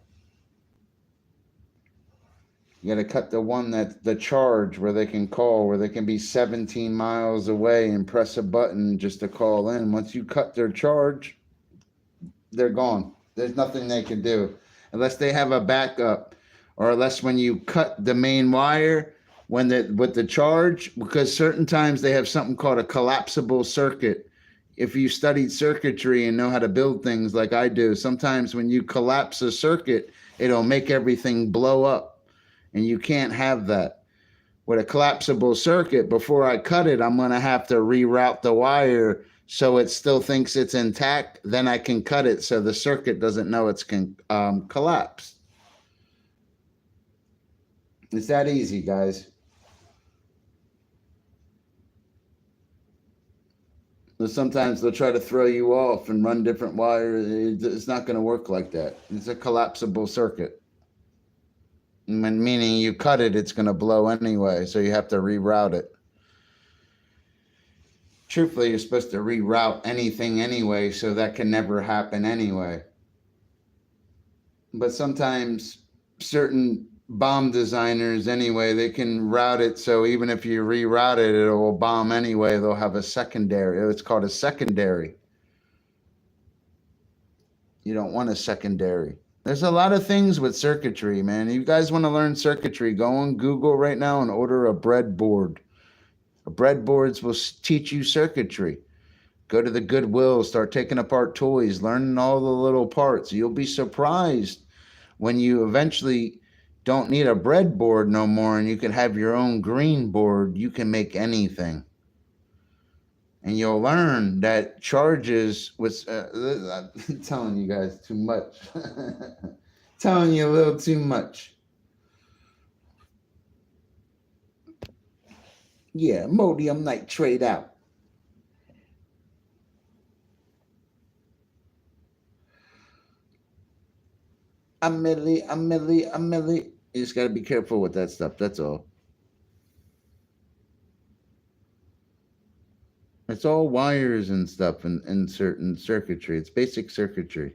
[SPEAKER 1] You got to cut the one that's the charge where they can call, where they can be 17 miles away and press a button just to call in. Once you cut their charge, they're gone. There's nothing they can do unless they have a backup, or unless when you cut the main wire with the charge, because certain times they have something called a collapsible circuit. If you studied circuitry and know how to build things like I do, sometimes when you collapse a circuit, it'll make everything blow up, and you can't have that. With a collapsible circuit, before I cut it, I'm going to have to reroute the wire so it still thinks it's intact. Then I can cut it so the circuit doesn't know it's collapsed. It's that easy, guys. But sometimes they'll try to throw you off and run different wires. It's not going to work like that. It's a collapsible circuit. Meaning you cut it, it's going to blow anyway, so you have to reroute it. Truthfully, you're supposed to reroute anything anyway, so that can never happen anyway. But sometimes certain bomb designers, anyway, they can route it so even if you reroute it, it will bomb anyway. They'll have a secondary. It's called a secondary. You don't want a secondary. There's a lot of things with circuitry, man. You guys want to learn circuitry, go on Google right now and order a breadboard. Breadboards will teach you circuitry, Go to the Goodwill, start taking apart toys, learning all the little parts. You'll be surprised when you eventually don't need a breadboard no more and you can have your own green board. You can make anything. And you'll learn that charges was I'm telling you guys too much. Telling you a little too much. Yeah, ammonium nitrate out. A milli. You just got to be careful with that stuff. That's all. It's all wires and stuff in certain circuitry. It's basic circuitry.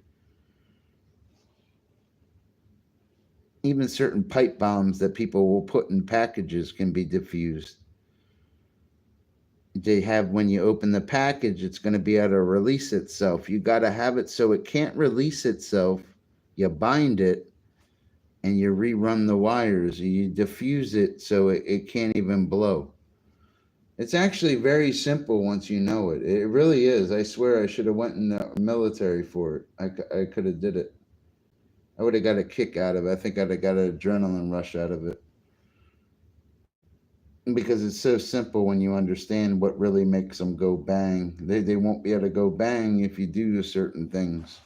[SPEAKER 1] Even certain pipe bombs that people will put in packages can be diffused. They have, when you open the package, it's going to be able to release itself. You got to have it so it can't release itself. You bind it and you rerun the wires. You diffuse it so it can't even blow. It's actually very simple once you know it. It really is. I swear I should have went in the military for it. I could have did it. I would have got a kick out of it. I think I'd have got an adrenaline rush out of it. Because it's so simple when you understand what really makes them go bang. They won't be able to go bang if you do certain things.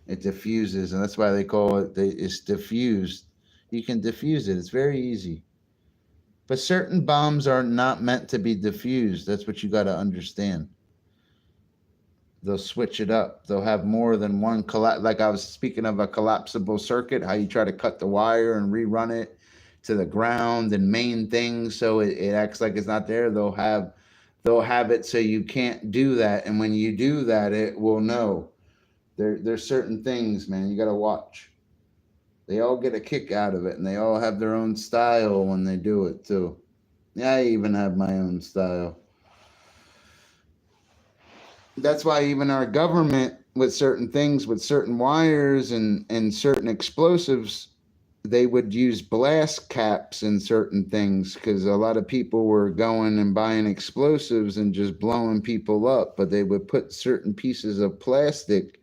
[SPEAKER 1] It diffuses, and that's why they call it, it's diffused. You can diffuse it. It's very easy. But certain bombs are not meant to be diffused. That's what you got to understand. They'll switch it up. They'll have more than one like I was speaking of a collapsible circuit, how you try to cut the wire and rerun it to the ground and main things so it acts like it's not there. They'll have it so you can't do that. And when you do that, it will know. There's certain things, man, you got to watch. They all get a kick out of it, and they all have their own style when they do it too. Yeah, I even have my own style. That's why even our government, with certain things, with certain wires and certain explosives, they would use blast caps in certain things, because a lot of people were going and buying explosives and just blowing people up, but they would put certain pieces of plastic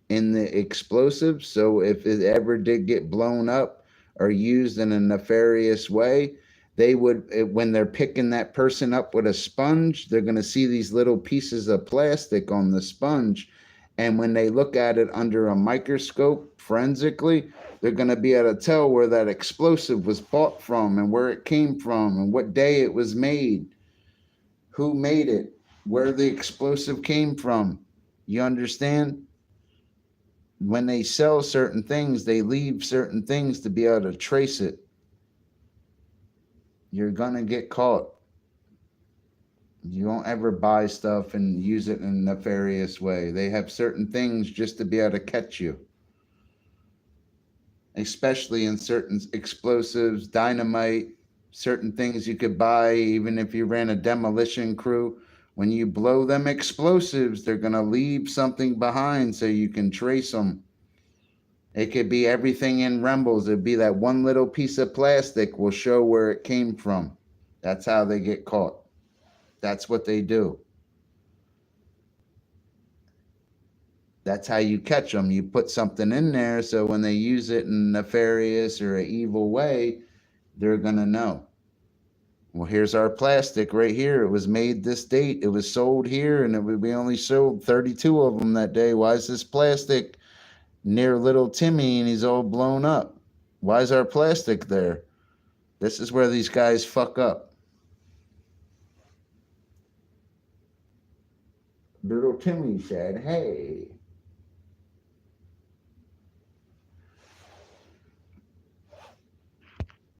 [SPEAKER 1] in the explosives, so if it ever did get blown up or used in a nefarious way, they would, when they're picking that person up with a sponge, they're going to see these little pieces of plastic on the sponge, and when they look at it under a microscope forensically, they're going to be able to tell where that explosive was bought from and where it came from and what day it was made, who made it, where the explosive came from. You understand? When they sell certain things, they leave certain things to be able to trace it. You're going to get caught. You won't ever buy stuff and use it in a nefarious way. They have certain things just to be able to catch you. Especially in certain explosives, dynamite, certain things you could buy, even if you ran a demolition crew. When you blow them explosives, they're going to leave something behind so you can trace them. It could be everything in Rumbles. It'd be that one little piece of plastic will show where it came from. That's how they get caught. That's what they do. That's how you catch them. You put something in there so when they use it in a nefarious or an evil way, they're going to know. Well, here's our plastic right here. It was made this date. It was sold here, and we only sold 32 of them that day. Why is this plastic near little Timmy and he's all blown up? Why is our plastic there? This is where these guys fuck up. Little Timmy said, hey.